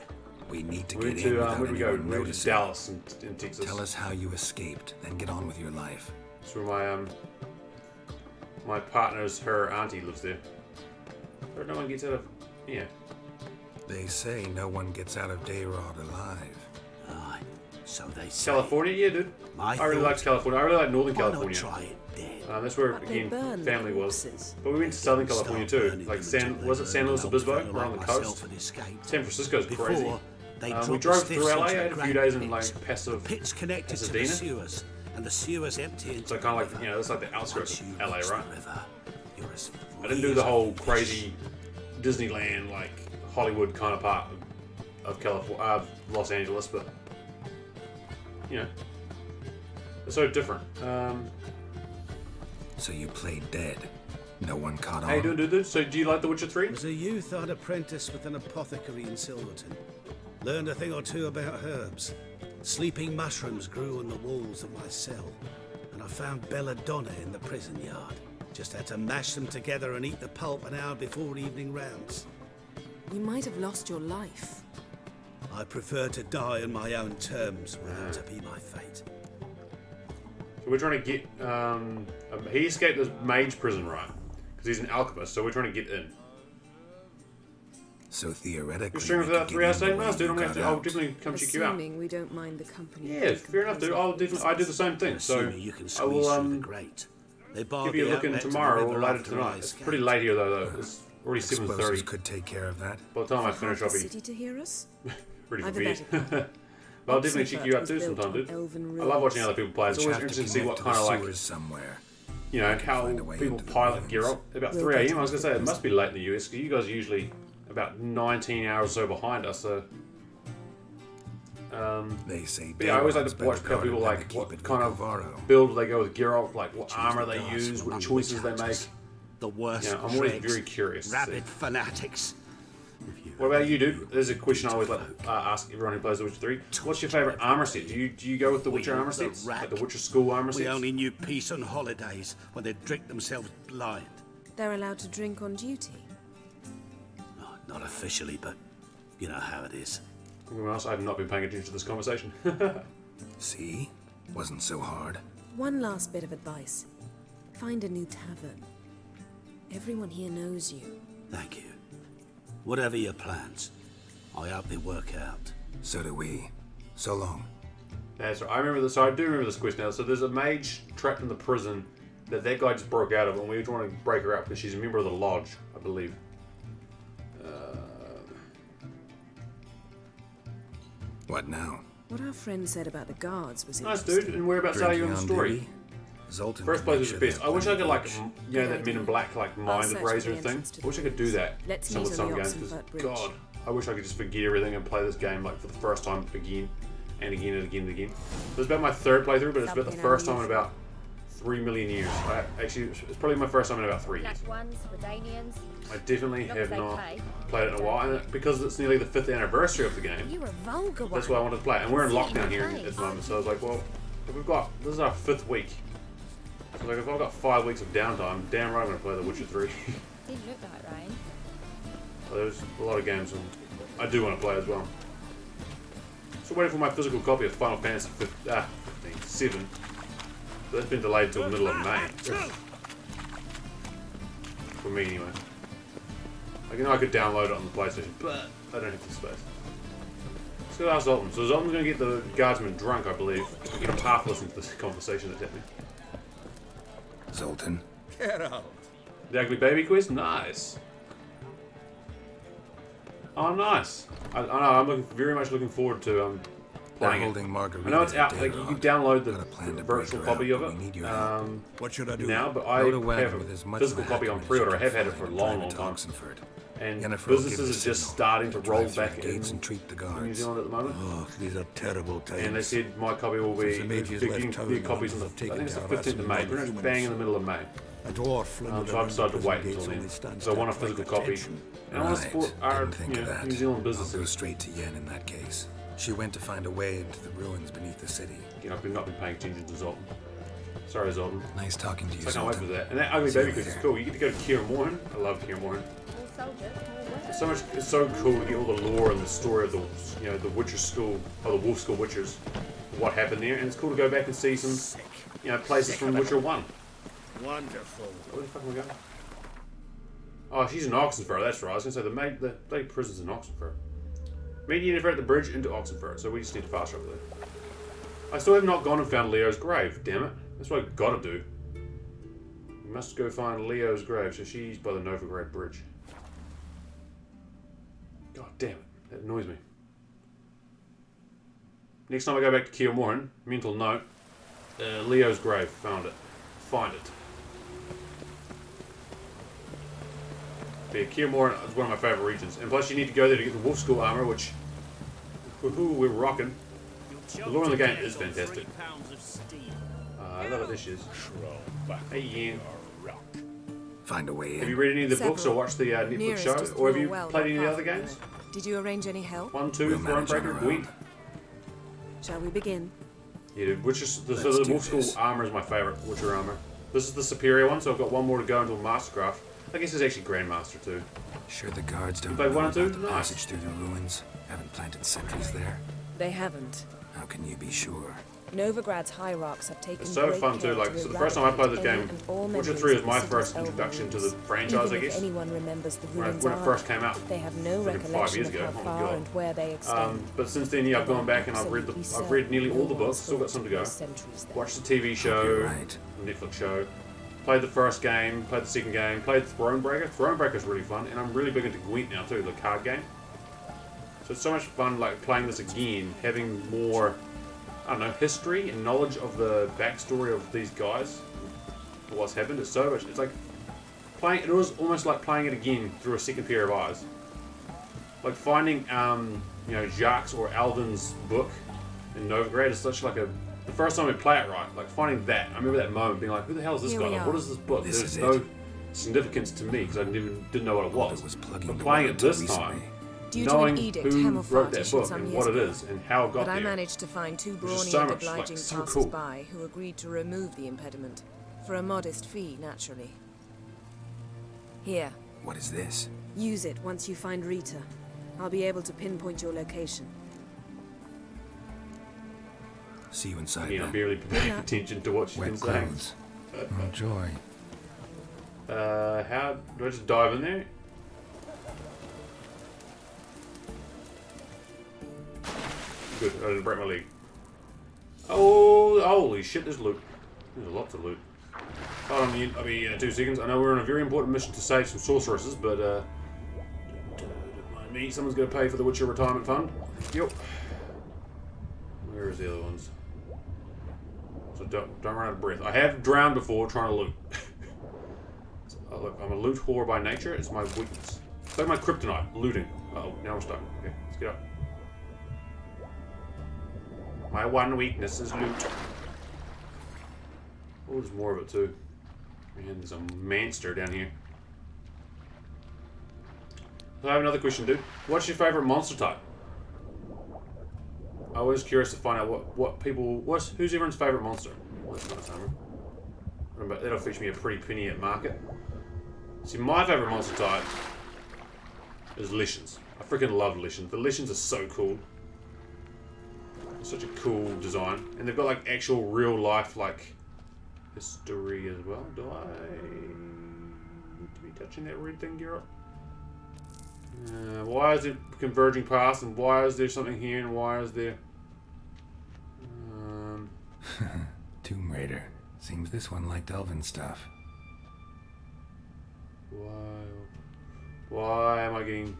We need to We get went in to, without where did we go? anyone We went to noticing. Dallas in Texas. Tell us how you escaped, then get on with your life. That's where my partner's, her auntie lives there. But no one gets out of... Yeah. They say no one gets out of Dayrod alive. Aye, so they say. California? Yeah, dude. My I really thought- like California. I really like Northern Why not California. try it dead? That's where, But they again, burn family the was. corpses. But we went to Southern Start California too. burning Like them until was it they San burn Luis an Obispo? old fella We're on the like myself coast. had escaped. San Francisco's Before, crazy. they We drop the drove stiffs through LA. I into had a few great days in pits. like passive Pits connected to the Pasadena. sewers, and the sewers empty into So the kind of like, river. you know, it's like the outskirts Once of you LA, reach the right? river, you're as I didn't do free the as a whole fish. crazy Disneyland, like Hollywood kind of part of California, Los Angeles, but you know, it's so different. So you played dead. No one caught on. How you doing, dude? So do you like The Witcher 3? As a youth, I'd apprenticed with an apothecary in Silverton. Learned a thing or two about herbs. Sleeping mushrooms grew on the walls of my cell, and I found belladonna in the prison yard. Just had to mash them together and eat the pulp an hour before evening rounds. You might have lost your life. I prefer to die on my own terms were that to be my fate. So we're trying to get. He escaped the mage prison, right? Because he's an alchemist, so we're trying to get in. So theoretically, You're streaming for we that could 3 get hours in the day? way Nice, dude. you got I'll out. definitely come check you out. Assuming we don't mind the company. Yeah, fair enough, dude. I'll definitely. I do the same thing. So Assuming you can I squeeze will through the grate. They barred give you a the look in outlet to the tomorrow or river later after tonight. I It's escaped. pretty late here though. It's already 7:30. Explosives could take care of that. By the time I For finish, half I'll the be city to hear us? pretty I've a confused. better But I'll definitely check you out Oxenfurt too was built sometime, on dude. elven I love watching ruins. other people play. It's Which always have to interesting to see connect what to kind the of like, sewers somewhere. you know, how find a way people into the pilot ruins. Geralt. About We'll 3 go a.m. to I was gonna the say it must be late in the US because you guys are usually about 19 hours or so behind us. So, They say. but yeah, I always like Dayrod's to watch better how people guarded like than what to keep it kind of Vicovaro. build they go with Geralt, like what Choose armor the they guards use, from what under choices they make. witch-hunters. The worst Yeah, I'm always dregs, very curious to see. rabid fanatics. What about you, dude? There's a question I always like ask everyone who plays The Witcher 3. What's your favourite armor set? Do you go with the Witcher armor sets? Like the Witcher school armor We sets? only knew peace on holidays when they'd drink themselves blind. They're allowed to drink on duty. No, not officially, but you know how it is. Anyone else? I have not been paying attention to this conversation. See? Wasn't so hard. One last bit of advice. Find a new tavern. Everyone here knows you. Thank you. Whatever your plans, I hope they work out. So do we. So long. That's right. I remember this. So I do remember this question now. So there's a mage trapped in the prison that guy just broke out of, and we were trying to break her out because she's a member of the lodge, I believe. What now? What our friend said about the guards was Nice, interesting. dude. And whereabouts are you in the story? Zoltan First place was the best. I wish I could, like, you know, that Men in Black, like, mind search abraser for the thing. entrance to I wish I could do that Let's some meet with on some the games, because, Oxenford Bridge. God, I wish I could just forget everything and play this game, like, for the first time again and again and again and again. It was about my third playthrough, but it's about the first time in about 3 million years. Actually, it's probably my first time in about 3 years. I definitely have not played it in a while, and because it's nearly the 5th anniversary of the game, You were a vulgar one. that's why I wanted to play it. And we're in lockdown here at the moment, so I was like, well, if we've got, this is our 5th week. So like, if I've got 5 weeks of downtime, damn right I'm going to play The Witcher 3. Didn't look like rain. There's a lot of games I do want to play as well. Still waiting for my physical copy of Final Fantasy 7. But that's been delayed until the middle of May. For me, anyway. I know I could download it on the PlayStation, but I don't have the space. Let's go ask Zoltan. So Zoltan's going to get the guardsman drunk, I believe. Get him half listen to this conversation that's happening. Zoltan. Geralt. The Ugly Baby quiz? Nice. Oh, nice. I know, I'm very much looking forward to playing it. Margarita I know it's out, like, you can download the plan to virtual break her copy out, of but we need it your help. What should I do now, but I Load a wagon have with as a much physical of copy on as you pre-order. I can have had it find for a and long, drive long it to time. Oxenford. And Yennefer will give businesses us are just signal. starting to We'll roll drive through back the gates in and treat the New guards. Zealand at the moment. Oh, these are terrible times. And they said my copy will be, Since the mages they're left getting town, the copies on the the, I hunters have think it's the taken 15th of May, pretty much bang in the middle of May. A dwarf flooded So I've decided to wait until gates then. only stands So I want a to physical attract copy. attention. And I want to support our Didn't think of that. New Zealand I'll go businesses. straight to Yen in that case. She went to find a way into the ruins beneath the city. You know, I've not been paying attention to Zoltan. Sorry, Zoltan. Nice talking to you, So I can't wait Zoltan. for that. And that Ugly See you Baby quiz is later. cool. You get to go to Kier Morhen. I love Kier Morhen. It's so cool to get all the lore and the story of the the Witcher school, or the Wolf School Witchers, what happened there, and it's cool to go back and see some, places from Witcher 1. Wonderful. Where the fuck am I going? Oh, she's in Oxenford, that's right. I was going to say, the bloody prison's in Oxenford. Meet Yennefer at the bridge into Oxenford, so we just need to fast travel there. I still have not gone and found Leo's grave, damn it. That's what I've got to do. We must go find Leo's grave, so she's by the Novigrad Bridge. God damn it, that annoys me. Next time I go back to Kier Morhen, mental note, Leo's grave, found it. Find it. But yeah, Kier Morhen is one of my favourite regions. And plus you need to go there to get the Wolf School armour, which, woohoo, we're rocking. The lore in the game is fantastic. I love it, this is. Hey, Ian. Find a way in. Have you read any of the books or watched the Netflix Nearest show? is Or have through you a well played not any of the far other from games? here. Did you arrange any help? 1, 2, We'll manage on Thronebreaker, our Gwent. own. Shall we begin? Yeah, which is the Let's do Wolf School this. armor is my favourite Witcher armor. This is the superior one, so I've got one more to go until Mastercraft. I guess it's actually Grandmaster too. Sure the guards don't played know 1 and 2? about the Nice. passage through the ruins? Haven't planted sentries there? They haven't. How can you be sure? Novigrad's hierarchs have taken It's so great fun too. care Like, to so the first time I played this eradicate game, any and all Witcher memories 3 was of my the first city's introduction to elven the ruins. franchise, I Even if guess. anyone remembers the When ruins it are, first came out. they have no freaking 5 recollection years of ago. how Oh my far God. and where they extend. But since then, yeah, I've gone back and I've read nearly all the books. Still got some to go. Watched the TV show, You're right. Netflix show. Played the first game, played the second game, played Thronebreaker. Thronebreaker's really fun, and I'm really big into Gwent now too, the card game. So it's so much fun, like playing this again, having more, I don't know, history and knowledge of the backstory of these guys, what's happened. It's so much. It's like playing. It was almost like playing it again through a second pair of eyes. Like finding, Jacques or Alvin's book in Novigrad is such like a. The first time we play it right, like finding that, I remember that moment being like, who the hell is this Here guy? we Like, are. what is this book? This There's is no it. significance to me because I didn't know what it was. was plugging But the playing well it this until time, recently. Due to knowing an edict who Hamilfart wrote that issued book some and years what it ago. is and how it got But I there. managed to find two is brawny so and much, like, obliging so passers-by who agreed to remove the impediment. For a modest fee, naturally. Here, What is this? use it once you find Rita. I'll be able to pinpoint your location. See you inside. Again, I'm then. barely paying attention to what she's been Wet saying. clothes. Enjoy. How do I just dive in there? Good, I didn't break my leg. Oh, holy shit, there's loot. There's lots of loot. Hold on, I'll be in 2 seconds. I know we're on a very important mission to save some sorceresses, but don't mind me. Someone's going to pay for the Witcher retirement fund. Yep. Where's the other ones? So don't run out of breath. I have drowned before trying to loot. So, look, I'm a loot whore by nature. It's my weakness. It's like my kryptonite, looting. Uh-oh, now we're stuck. Okay, let's get up. My one weakness is loot. Oh, there's more of it too. Man, there's a monster down here. So I have another question, dude. What's your favorite monster type? I was curious to find out who's everyone's favorite monster. Well, that's nice armor. Remember, that'll fetch me a pretty penny at market. See, my favorite monster type is Lichens. I freaking love Lichens. The Lichens are so cool. Such a cool design. And they've got like actual real life like history as well. Do I need to be touching that red thing, Geralt? Why is it converging past, and why is there something here, and why is there... Tomb Raider. Seems this one liked elven stuff. Why am I getting...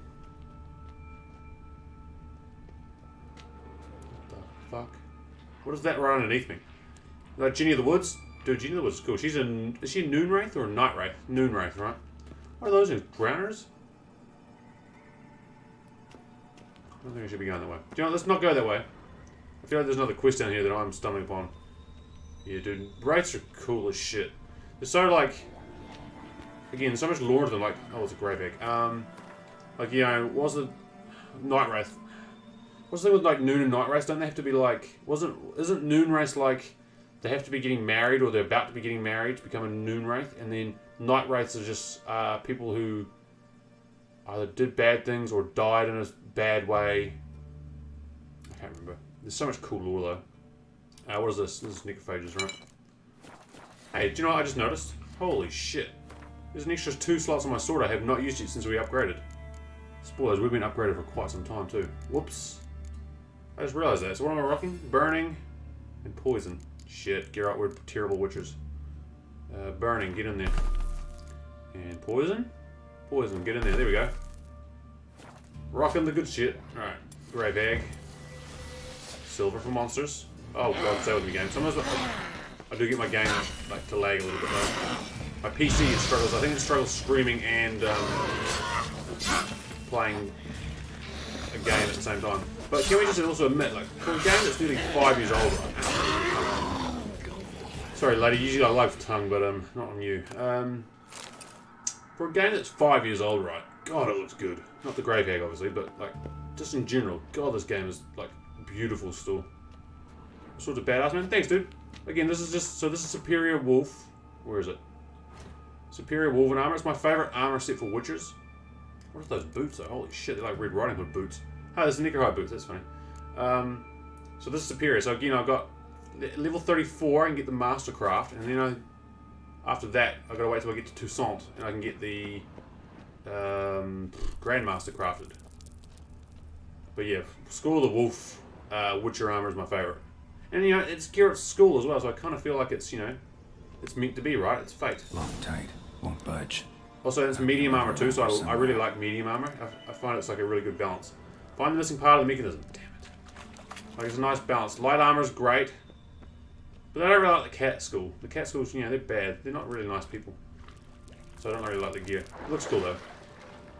What the fuck? What is that right underneath me? Is that Ginny of the Woods? Dude, Ginny of the Woods is cool. Is she a Noon Wraith or a Night Wraith? Noon Wraith, right? What are those things? Drowners? I don't think I should be going that way. Do you know what? Let's not go that way. I feel like there's another quest down here that I'm stumbling upon. Yeah, dude. Wraiths are cool as shit. They're so, like... Again, there's so much lore to them. Like, oh, it's a grave egg. Like, you know, was the Night Wraith... What's the thing with, like, Noon and Night Wraiths? Don't they have to be, like... Isn't Noon Wraiths, like... They have to be getting married, or they're about to be getting married to become a Noon Wraith? And then Night Wraiths are just people who... either did bad things or died in a bad way. I can't remember. There's so much cool lore though. What is this? This is necrophages, right? Hey, do you know what I just noticed? Holy shit. There's an extra 2 slots on my sword I have not used it since we upgraded. Spoilers, we've been upgraded for quite some time too. Whoops. I just realized that. So what am I rocking? Burning and poison. Shit, Geralt, we're terrible witchers. Burning, get in there. And poison? Poison, get in there. There we go. Rocking the good shit. Alright. Grave egg. Silver for monsters. Oh god, stay with me, game. Sometimes I do get my game like to lag a little bit though. My PC it struggles. I think it struggles streaming and playing a game at the same time. But can we just also admit, like, for a game that's nearly 5 years old right now. Sorry, lady. Usually I like tongue, but not on you. For a game that's 5 years old, right? God, it looks good. Not the grave egg, obviously, but like, just in general. God, this game is like beautiful still. Sorts of badass, man. Thanks, dude. Again, this is just this is Superior Wolf. Where is it? Superior Wolven armor. It's my favorite armor set for witchers. What are those boots though? Holy shit, they're like Red Riding Hood boots. Oh, there's Necrohide boots. That's funny. So this is Superior. So again, I've got level 34. I can get the Mastercraft, and then after that, I've got to wait till I get to Toussaint, and I can get the Grandmaster crafted. But yeah, School of the Wolf Witcher armor is my favorite. And you know, it's Geralt's school as well, so I kind of feel like it's, you know, it's meant to be, right? It's fate. Lock tight, won't budge. Also, it's medium armor too, so I really like medium armor. I find it's like a really good balance. Find the missing part of the mechanism. Damn it. Like, it's a nice balance. Light armor is great. But I don't really like the cat school. The cat schools, you know, they're bad. They're not really nice people. So I don't really like the gear. It looks cool though.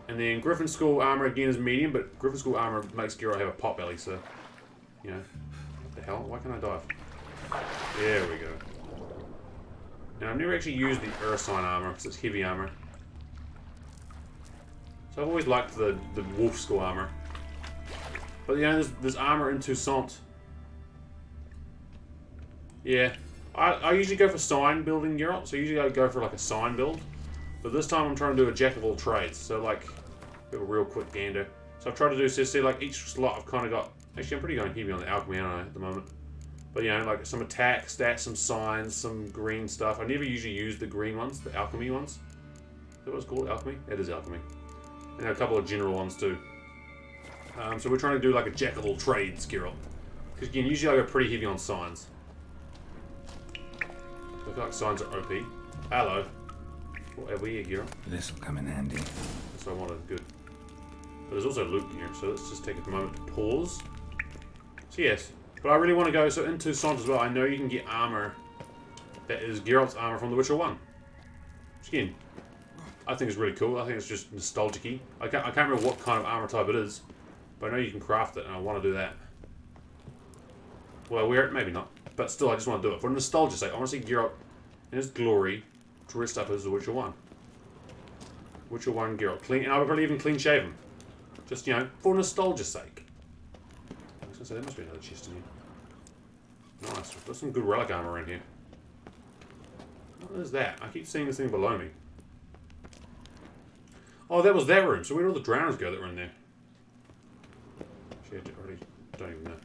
And then Griffin School armor again is medium, but Griffin School armor makes Geralt have a pot belly, so, you know. What the hell? Why can't I dive? There we go. Now I've never actually used the Ursine armor, because it's heavy armor. So I've always liked the Wolf School armor. But you know, there's armor in Toussaint. Yeah. I usually go for sign building Geralt, so usually I go for like a sign build. But this time I'm trying to do a jack of all trades, so like, have a real quick gander. So I've tried to do, see like each slot I've kind of got, actually I'm pretty going heavy on the alchemy, aren't I, at the moment. But you know, like some attack stats, some signs, some green stuff. I never usually use the green ones, the alchemy ones. Is that what it's called, alchemy? It is alchemy. And a couple of general ones too. So we're trying to do like a jack of all trades, Geralt. Because again, usually I go pretty heavy on signs. I feel like signs are OP. Hello. What have we here, Geralt? This'll come in handy. That's what I wanted, good. But there's also loot here, so let's just take a moment to pause. So yes, But I really want to go, so in Toussaint as well, I know you can get armor that is Geralt's armor from The Witcher 1. Which again, I think it's really cool. I think it's just nostalgic-y. I can't remember what kind of armor type it is, but I know you can craft it, and I want to do that. Will I wear it? Maybe not. But still, I just want to do it. For nostalgia's sake, I want to see Geralt in his glory, dressed up as The Witcher 1. Witcher 1 Geralt. Clean, and I would probably even clean shave him. Just, you know, for nostalgia's sake. I was going to say, there must be another chest in here. Nice. There's some good relic armor around here. What is that? I keep seeing this thing below me. Oh, that was that room. So where did all the drowners go that were in there? Actually, I already don't even know.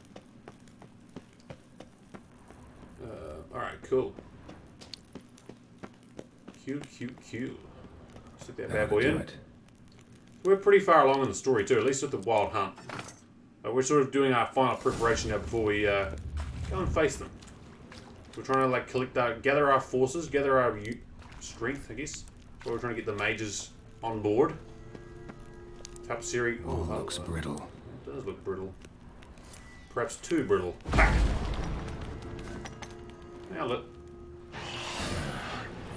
Alright, cool. Cute. Stick that bad boy in. We're pretty far along in the story too, at least with the wild hunt. We're sort of doing our final preparation now before we go and face them. We're trying to like gather our forces, gather our strength, I guess. We're trying to get the mages on board. Tap Siri. Oh, looks brittle. It does look brittle. Perhaps too brittle. Nailed it.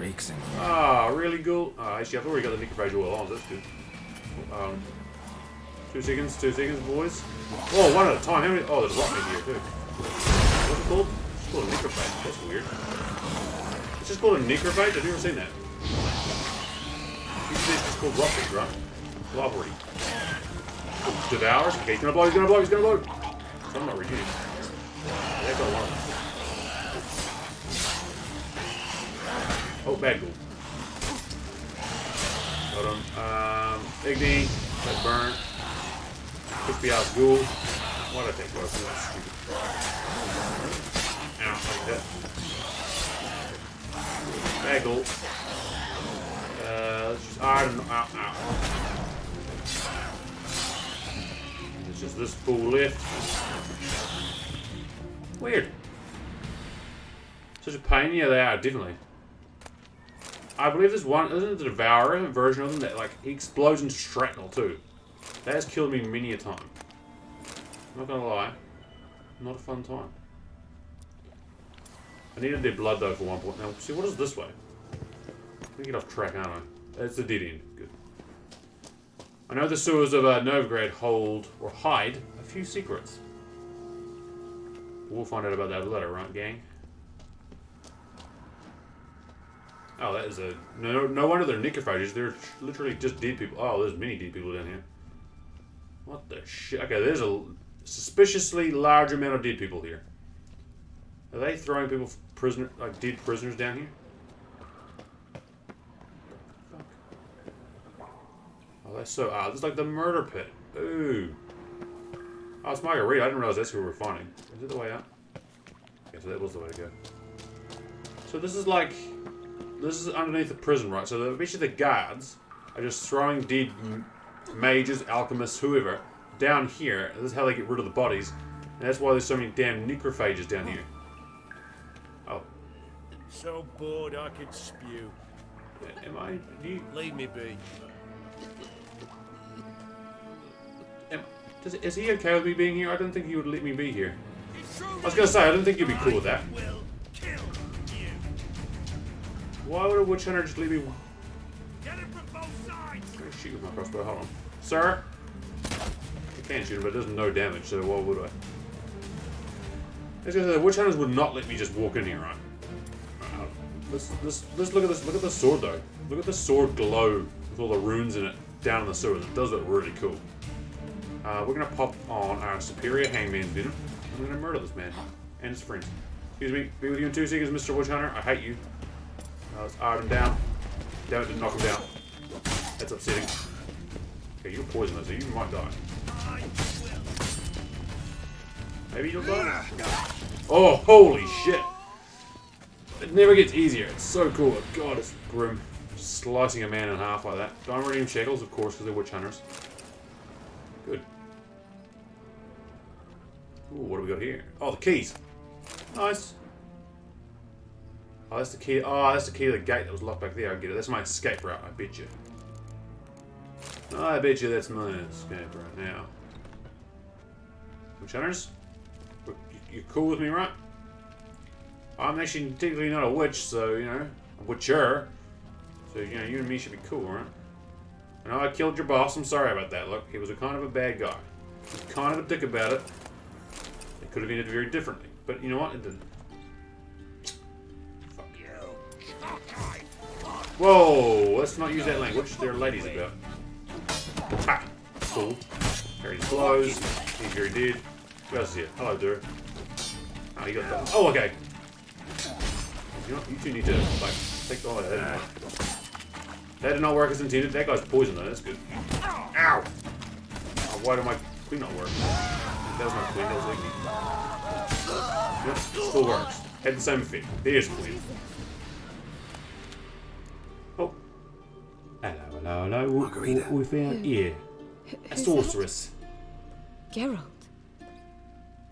Reeks in here. Ah, really cool. Actually, I've already got the necrophage oil on, so that's good. 2 seconds, boys. Oh, one at a time. How many? Oh, there's rock in here too. What's it called? It's called a necrophage. That's weird. It's just called a necrophage? I've never seen that. Usually it's just called rockage, right? Lobbery. Devours. Okay, he's gonna blow. So I'm not reduced. They've got one. Oh, bad ghoul. Got him. Igni. That burnt. Crispy ass ghoul. Why did I take those? That's stupid. Ow, like that. Bad ghoul. Let's just iron. Ow. It's just this fool left. Weird. Such a pain. Yeah, they are, definitely. I believe there's one, isn't it the Devourer version of them that like he explodes into shrapnel too. That has killed me many a time. Not gonna lie. Not a fun time. I needed their blood though for one point. Now, see what is this way? I'm gonna get off track, aren't I? It's the dead end. Good. I know the sewers of Novigrad hold, or hide, a few secrets. We'll find out about that later, right, gang? Oh, that is a... No wonder they're necrophages. They're literally just dead people. Oh, there's many dead people down here. What the shit? Okay, there's a suspiciously large amount of dead people here. Are they throwing people like dead prisoners down here? Fuck. Oh, that's so odd. This is like the murder pit. Ooh. Oh, it's Margarita. I didn't realize that's who we were finding. Is it the way out? Okay, so that was the way to go. So this is like... This is underneath the prison, right? So basically the guards are just throwing dead mages, alchemists, whoever, down here. This is how they get rid of the bodies. And that's why there's so many damn necrophages down here. Oh. So bored I could spew. Am I... Leave me be. Is he okay with me being here? I don't think he would let me be here. I was going to say, I don't think you'd be cool with that. Why would a witch hunter just leave me? Get it from both sides. I'm gonna shoot with my crossbow. Hold on, sir. I can shoot him, but it does no damage. So why would I? I was gonna say the witch hunters would not let me just walk in here, right? Let's look at this. Look at the sword though. Look at the sword glow with all the runes in it down in the sewers. It does look really cool. We're gonna pop on our superior hangman's venom. I'm gonna murder this man and his friends. Excuse me. Be with you in 2 seconds, Mr. Witch Hunter. I hate you. Let's iron him down. Damn it, didn't knock him down. That's upsetting. Okay, you're poisonous, so you might die. Maybe you'll die? Oh, holy shit! It never gets easier. It's so cool. God, it's grim. Just slicing a man in half like that. Don't redeem shackles, of course, because they're witch hunters. Good. Ooh, what do we got here? Oh, the keys. Nice. Oh, that's the key. Oh, that's the key to the gate that was locked back there. I get it. That's my escape route. I bet you. I bet you that's my escape route now. Witch hunters, you're cool with me, right? I'm actually technically not a witch, so, you know, a witcher. So, you know, you and me should be cool, right? I know I killed your boss. I'm sorry about that. Look, he was a kind of a bad guy. He was kind of a dick about it. It could have ended very differently. But you know what? It didn't. Fuck you. Whoa! Let's not use that language. There are ladies about. Ha! Cool. Very close. He's very dead. Who else is here? Hello, dude. Oh, you got that. Oh, okay. You know, you two need to, like, take... Oh, that didn't work. That did not work as intended. That guy's poisoned, though. That's good. Ow! Oh, why did my queen not work? That was not queen. That was Iggy. Yep, still works. Had the same effect. There's queen. Oh. Hello. What we found here? A sorceress. Geralt.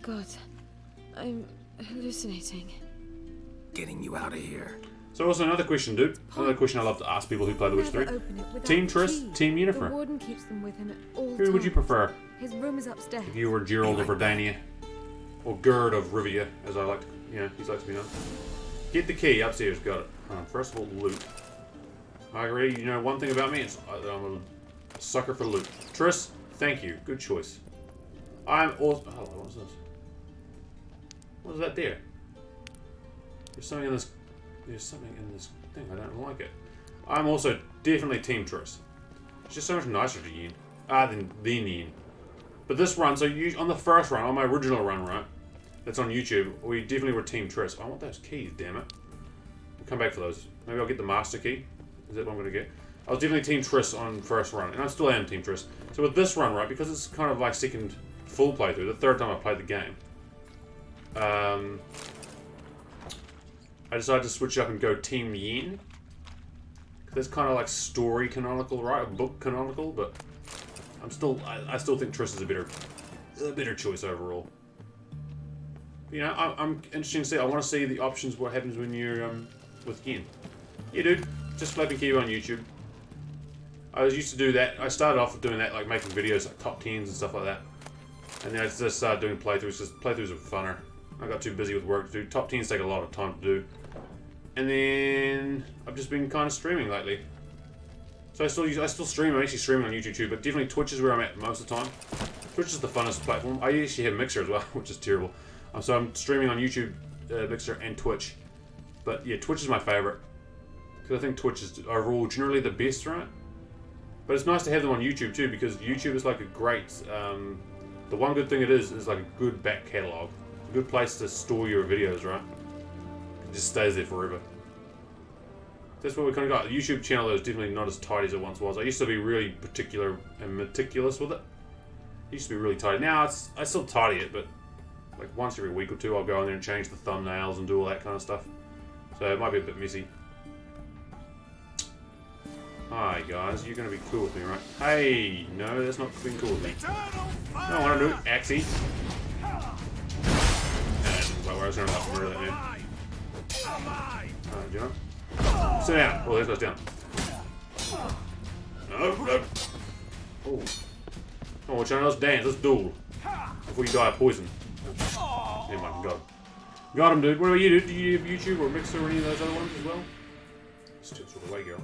God, I'm hallucinating. Getting you out of here. So also another question, dude. Another question I love to ask people who play The Witcher 3. Team Triss, Team Yennefer. The warden keeps them with him at all Who would you prefer? His room is upstairs. If you were Geralt of Rivia, or Geralt of Rivia, as I like to, he likes to be known. Get the key upstairs. Got it. First of all, loot. I agree. You know one thing about me, it's I'm a sucker for loot. Triss, thank you. Good choice. I'm also. Oh, what was this? What was that there? There's something in this. There's something in this thing. I don't like it. I'm also definitely Team Triss. It's just so much nicer to Yen. Than Yen. But this run, so on the first run, on my original run, right? That's on YouTube. We definitely were Team Triss. I want those keys, damn it. We'll come back for those. Maybe I'll get the Master Key. Is that what I'm going to get? I was definitely Team Triss on first run, and I still am Team Triss. So with this run, right, because it's kind of like second full playthrough, the third time I played the game, I decided to switch up and go Team Yen. That's kind of like story canonical, right? Book canonical, but I still think Triss is a better choice overall. You know, I'm interested to see. I want to see the options. What happens when you're with Yen? Yeah, dude, just flipping key on YouTube. I used to do that. I started off with doing that, like making videos like top 10s and stuff like that. And then I just started doing playthroughs. Just playthroughs are funner. I got too busy with work to do. Top 10s take a lot of time to do. And then I've just been kind of streaming lately. So I still stream. I'm actually streaming on YouTube too, but definitely Twitch is where I'm at most of the time. Twitch is the funnest platform. I actually have Mixer as well, which is terrible. So I'm streaming on YouTube, Mixer, and Twitch. But yeah, Twitch is my favorite because I think Twitch is overall generally the best, right? But it's nice to have them on YouTube too because YouTube is like a great. The one good thing it is like a good back catalog, a good place to store your videos, right? It just stays there forever. That's what we kind of got. The YouTube channel is definitely not as tight as it once was. I used to be really particular and meticulous with it. It used to be really tight. Now I still tidy it, but like once every week or two I'll go in there and change the thumbnails and do all that kind of stuff. So it might be a bit messy. Hi guys, you're going to be cool with me, right? Hey, no, that's not being cool with me. No, I want to do it, Axie. And where I was going to murder that man. Do you know? Sit down. Oh, there goes down. No. Oh. Oh, we're trying to dance. Let's duel. Before you die of poison. Never mind, got him. Got him, dude. What about you, dude? Do you have YouTube or Mixer or any of those other ones as well? Still sort of way, girl.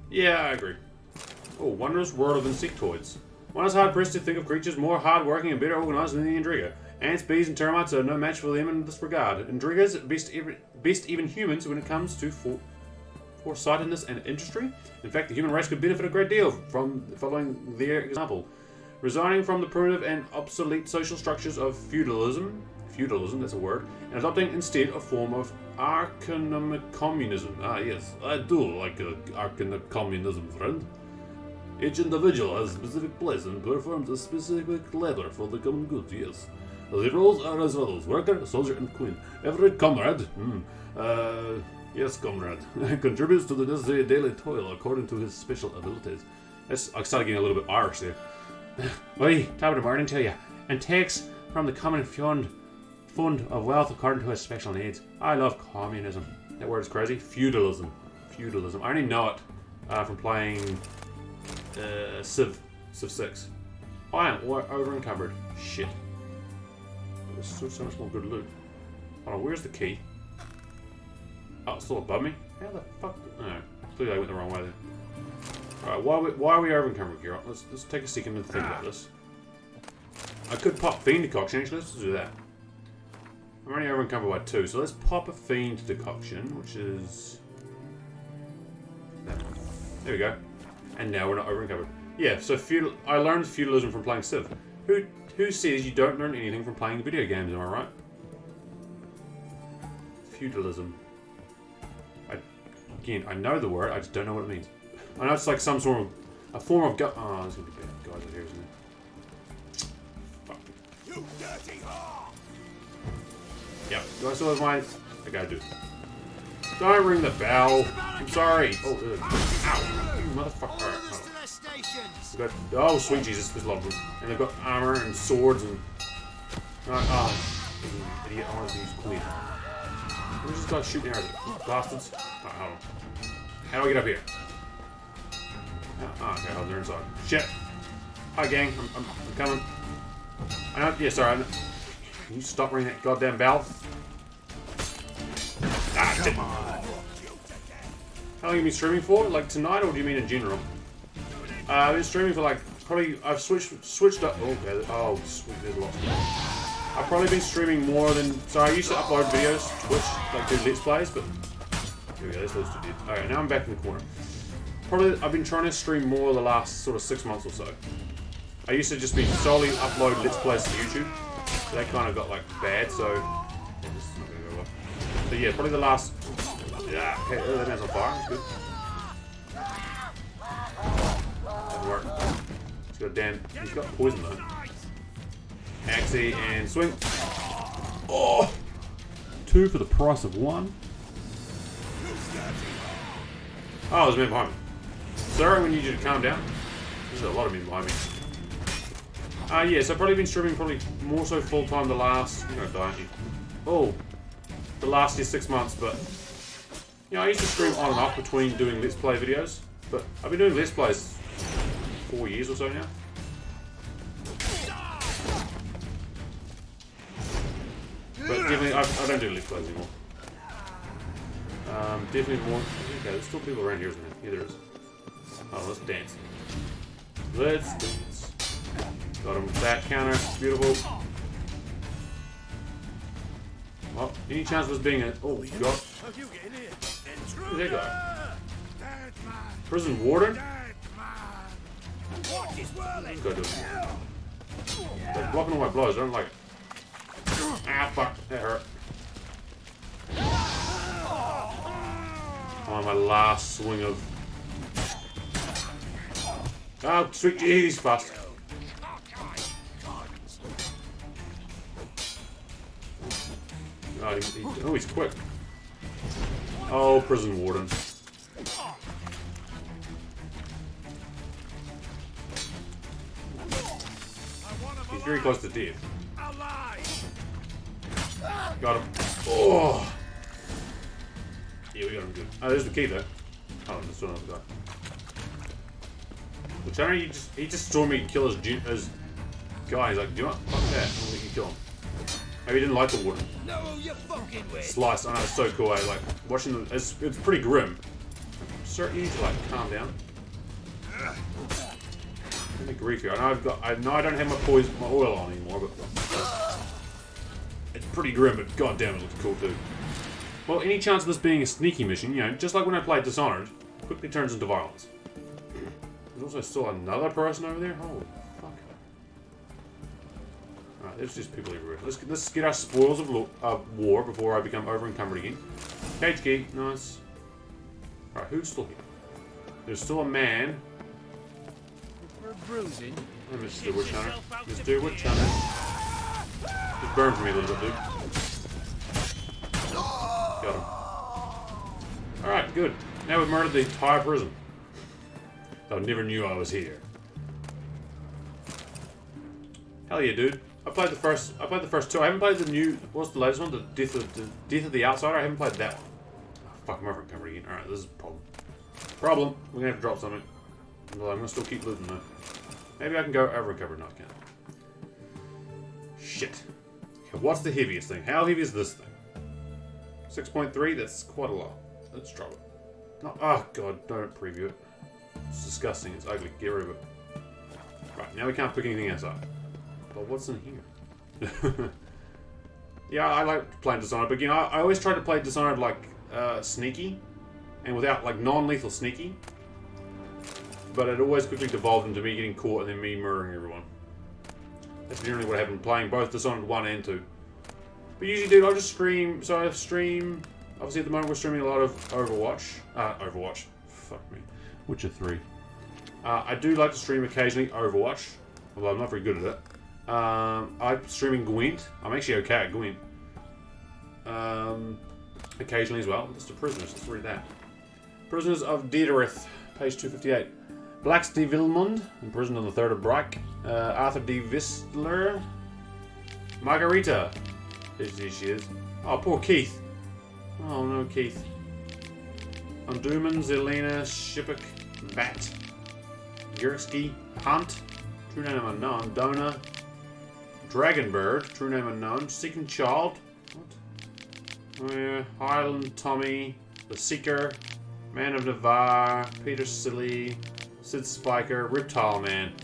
Yeah, I agree. Oh, wondrous world of insectoids. One is hard-pressed to think of creatures more hard-working and better organized than the Endriga. Ants, bees, and termites are no match for them in this regard. Endrigas best even humans when it comes to foresightedness and industry. In fact, the human race could benefit a great deal from following their example. Resigning from the primitive and obsolete social structures of feudalism, that's a word, and adopting instead a form of economic communism. Ah, yes, I do like economic communism, friend. Each individual has a specific place and performs a specific labor for the common good, yes. The roles are as follows: worker, soldier, and queen. Every comrade, yes, comrade, contributes to the necessary daily toil according to his special abilities. I started getting a little bit Irish there. Oi, top of the morning to you, and takes from the common fund of wealth according to his special needs. I love communism. That word is crazy. Feudalism. I only know it from playing Civ 6. Oh, I am over encumbered. Shit. There's still so much more good loot. Hold on, where's the key? Oh, it's still above me? How the fuck? No, clearly I went the wrong way then. Alright, why are we over encumbered, Geralt? Let's take a second and think about this. I could pop Fiend Decoction, actually, let's do that. I'm only over encumbered by 2, so let's pop a Fiend Decoction, which is... that. There we go. And now we're not over encumbered. Yeah, so I learned feudalism from playing Civ. Who says you don't learn anything from playing video games, am I right? Feudalism. Again, I know the word, I just don't know what it means. I know it's like some sort of... a form of oh, there's gonna be bad guys out here, isn't there? Fuck. You dirty whore! Yep, do I still have my... I gotta do it. Don't ring the bell! I'm sorry! Oh, ow! You motherfucker. Alright, hold on. We've got... oh, sweet Jesus, there's a lot of them. And they've got armor and swords and... idiot, I want to use clean. Where's this guy shooting arrows? Bastards. Alright, hold on. How do I get up here? Okay, oh, they're inside. Shit! Hi, gang. I'm coming. I know, yeah, sorry. Can you stop ringing that goddamn bell? Ah, shit. How long have you been streaming for? Like tonight, or do you mean in general? I've been streaming for like, probably, I've switched up. Okay, oh, sweet, there's lots. I've probably been streaming more than, so I used to upload videos to Twitch, like do Let's Plays, but, here we go, those two did. Okay, now I'm back in the corner. Probably, I've been trying to stream more the last sort of 6 months or so. I used to just be solely upload Let's Plays to YouTube. So that kind of got like bad, so... yeah, this is not going to go well. So yeah, probably the last... yeah, okay, oh, that man's on fire, that's good. Doesn't work. He's got damn... he's got poison though. Axie and swing. Oh! 2 for the price of 1. Oh, there's a man behind me. Sir, we need you to calm down. There's a lot of men behind me. Yeah, so I've probably been streaming probably more so full time the last... you're gonna die, aren't you? Oh. The last 6 months, but... you know, I used to stream on and off between doing Let's Play videos. But I've been doing Let's Plays 4 years or so now. But definitely, I don't do Let's Plays anymore. Definitely more... okay, there's still people around here, isn't there? Yeah, there is. Oh, let's dance. Let's dance. Got him with that counter. Beautiful. Well, any chance of us being a... oh, God. Who's that guy? Prison warden? What's this guy doing? They're blocking all my blows. I don't like it. Ah, fuck. That hurt. On my last swing of... oh, sweet Jesus, he's fast. Oh, he's quick. Oh, prison warden. He's very close to death. Got him. Oh! Yeah, we got him good. Oh, there's the key though. Oh, there's still another guy. Which I know he just saw me kill his guy. He's like, do you want fuck that? I don't think you kill him. Maybe he didn't like the warden. Know who you're fucking with. Slice. I know, it's so cool. Like watching the, it's pretty grim. Sir, you need to like calm down. Let me grief here. I know I don't have my oil on anymore, but it's pretty grim. But goddamn, it looks cool too. Well, any chance of this being a sneaky mission, you know, just like when I played Dishonored, quickly turns into violence. There's also still another person over there. Holy fuck! Alright, there's just people everywhere. Let's get our spoils of war before I become over encumbered again. Cage key, nice. Alright, who's still here? There's still a man. Bruising. Hey, Mr. Witch Hunter. Mr. Witch Hunter. Just burn for me a little bit, dude. Got him. Alright, good. Now we've murdered the entire prison. I never knew I was here. Hell yeah, dude. I played the first 2. I haven't played the new, what's the latest one? The Death of the Outsider. I haven't played that one. Oh, fuck, I'm over encumbered again. Alright, this is a problem. We're gonna have to drop something. Well, I'm gonna still keep looting though. Maybe I can go over and cover. No, I can't. Shit. Okay, what's the heaviest thing? How heavy is this thing? 6.3? That's quite a lot. Let's drop it. No, oh, God. Don't preview it. It's disgusting. It's ugly. Get rid of it. Right, now we can't pick anything else up. But what's in here? Yeah, I like playing Dishonored, but you know, I always try to play Dishonored like sneaky, and without like non-lethal sneaky. But it always quickly devolved into me getting caught and then me murdering everyone. That's generally what happened playing both Dishonored 1 and 2. But usually, dude, I'll just stream. So I stream. Obviously, at the moment, we're streaming a lot of Overwatch. Fuck me. Witcher 3. I do like to stream occasionally Overwatch, although I'm not very good at it. I'm streaming Gwent. I'm actually okay at Gwent. Occasionally as well. It's the Prisoners. Let's read that. Prisoners of Diederith, page 258. Blacks de Vilmund, imprisoned on the 3rd of Brack. Arthur de Vistler. Margarita. There she is. Oh, poor Keith. Oh no, Keith. Unduman, Zelena, Shipik, Bat. Yerksky, Hunt. True name unknown. Dona. Dragonbird, true name unknown. Seeking Child. What? Oh yeah. Highland Tommy. The Seeker. Man of Navarre. Peter Silly. Sid Spiker. Reptile Man.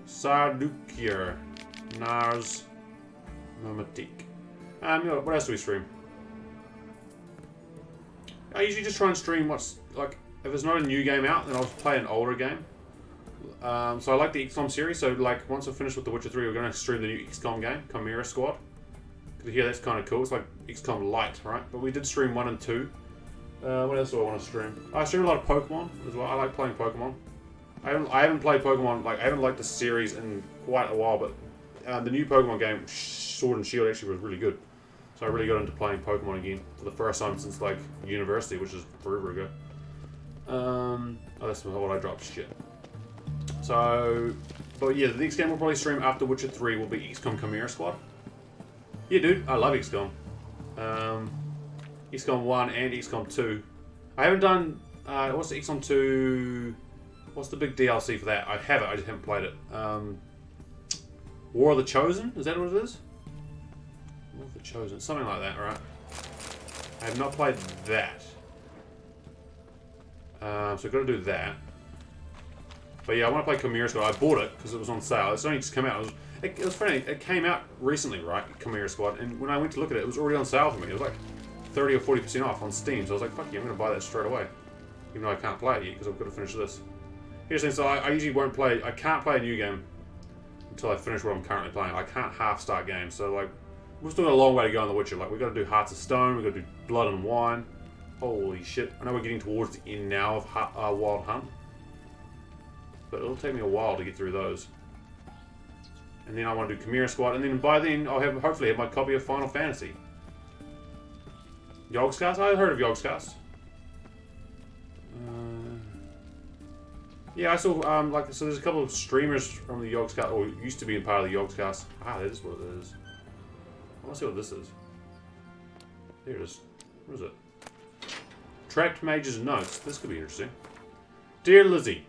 Sardukier. Nars. Nomatique. What else do we stream? I usually just try and stream what's, like, if there's not a new game out, then I'll play an older game. So I like the XCOM series, so like once I finish with The Witcher 3, we're going to stream the new XCOM game, Chimera Squad. Because here that's kind of cool, it's like XCOM Lite, right? But we did stream 1 and 2. What else do I want to stream? I stream a lot of Pokemon as well. I like playing Pokemon. I haven't played Pokemon, like I haven't liked the series in quite a while, but the new Pokemon game, Sword and Shield, actually was really good. So I really got into playing Pokemon again for the first time since like university, which is forever ago. Oh, that's what I dropped. Shit. So, but yeah, the next game we'll probably stream after Witcher 3 will be XCOM Chimera Squad. Yeah, dude, I love XCOM. XCOM 1 and XCOM 2. I haven't done, what's the XCOM 2, what's the big DLC for that? I have it, I just haven't played it. War of the Chosen, is that what it is? War of the Chosen, something like that, right? I have not played that. So I've got to do that. But yeah, I want to play Chimera Squad. I bought it because it was on sale. It's only just come out. It was funny. It came out recently, right? Chimera Squad. And when I went to look at it, it was already on sale for me. It was like 30 or 40% off on Steam. So I was like, fuck you, I'm going to buy that straight away. Even though I can't play it yet because I've got to finish this. Here's the thing. So I usually won't play. I can't play a new game until I finish what I'm currently playing. I can't half start games. So like, we've still got a long way to go on The Witcher. Like, we've got to do Hearts of Stone. We've got to do Blood and Wine. Holy shit. I know we're getting towards the end now of Wild Hunt. But it'll take me a while to get through those. And then I want to do Chimera Squad. And then by then, I'll hopefully have my copy of Final Fantasy. Yogscast? I heard of Yogscast. Yeah, I saw, so there's a couple of streamers from the Yogscast, or used to be a part of the Yogscast. Ah, that is what it is. I want to see what this is. There it is. What is it? Trapped Mage's Notes. This could be interesting. Dear Lizzie,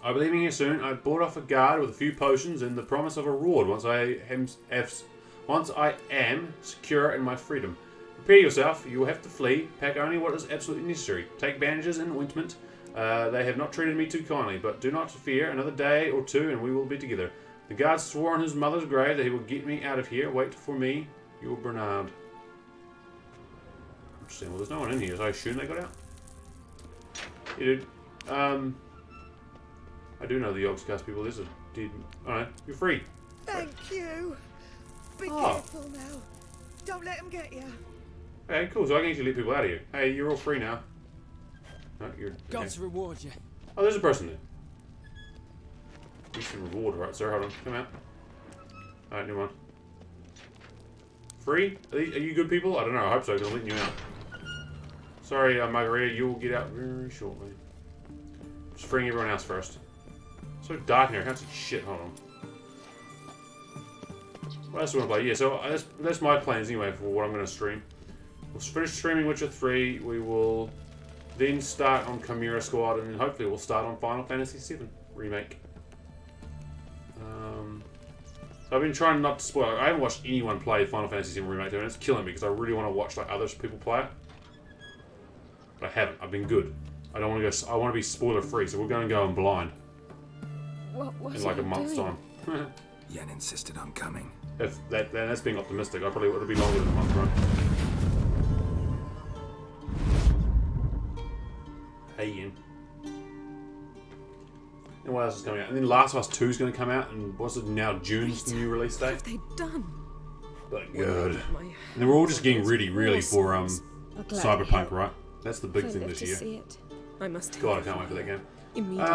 I'll be leaving here soon. I bought off a guard with a few potions and the promise of a reward once I am secure in my freedom. Prepare yourself. You will have to flee. Pack only what is absolutely necessary. Take bandages and ointment. They have not treated me too kindly, but do not fear. Another day or two and we will be together. The guard swore on his mother's grave that he will get me out of here. Wait for me, your Bernard. Interesting. Well, there's no one in here, so I assume they got out. Yeah, dude. I do know the Yogscast people. This is dude. Alright, you're free. Thank you. Be careful now. Don't let them get you. Okay, cool. So I can actually let people out of here. Hey, you're all free now. No, you're. Okay. God's reward you. Oh, there's a person there. Decent reward, right, sir? Hold on. Come out. Alright, never mind. Free? Are you good people? I don't know. I hope so, because I'm letting you out. Sorry, Margarita, you will get out very shortly. Just freeing everyone else first. So dark in here. I can't see shit. Hold on. What else do we want to play? Yeah, so that's my plans anyway for what I'm going to stream. We'll finish streaming Witcher 3. We will then start on Chimera Squad, and then hopefully we'll start on Final Fantasy VII Remake. So I've been trying not to spoil. I haven't watched anyone play Final Fantasy VII Remake 2, and it's killing me because I really want to watch like other people play it. But I haven't. I've been good. I don't want to go. I want to be spoiler free, so we're going to go in blind What in like a month's time. Yen insisted on coming. If that's being optimistic. I probably would be longer than a month, right? Hey, Yen. And what else is coming out? And then Last of Us 2 is going to come out, and what's it now? June's the new release date. What have they done? But good. And then we're all just getting ready, really, for Cyberpunk, right? That's the big thing this year. I must. God, I can't wait for that game. Immediately.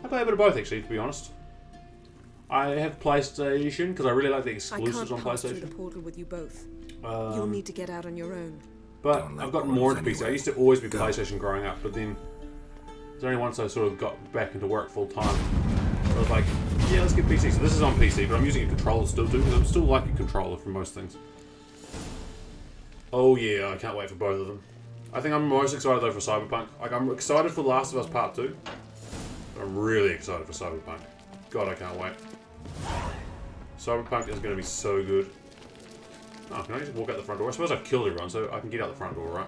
I play a bit of both, actually, to be honest. I have PlayStation because I really like the exclusives on I can't pass through PlayStation. the portal with you both. You'll need to get out on your own. But I've gotten more into PC. I used to always be PlayStation growing up, but then it's only once I sort of got back into work full time. I was like, yeah, let's get PC. So this is on PC, but I'm using a controller still too, because I'm still like a controller for most things. Oh yeah, I can't wait for both of them. I think I'm most excited though for Cyberpunk. Like I'm excited for Last of Us Part 2. But I'm really excited for Cyberpunk. God, I can't wait. Cyberpunk is going to be so good. Oh, can I just walk out the front door? I suppose I've killed everyone, so I can get out the front door, right?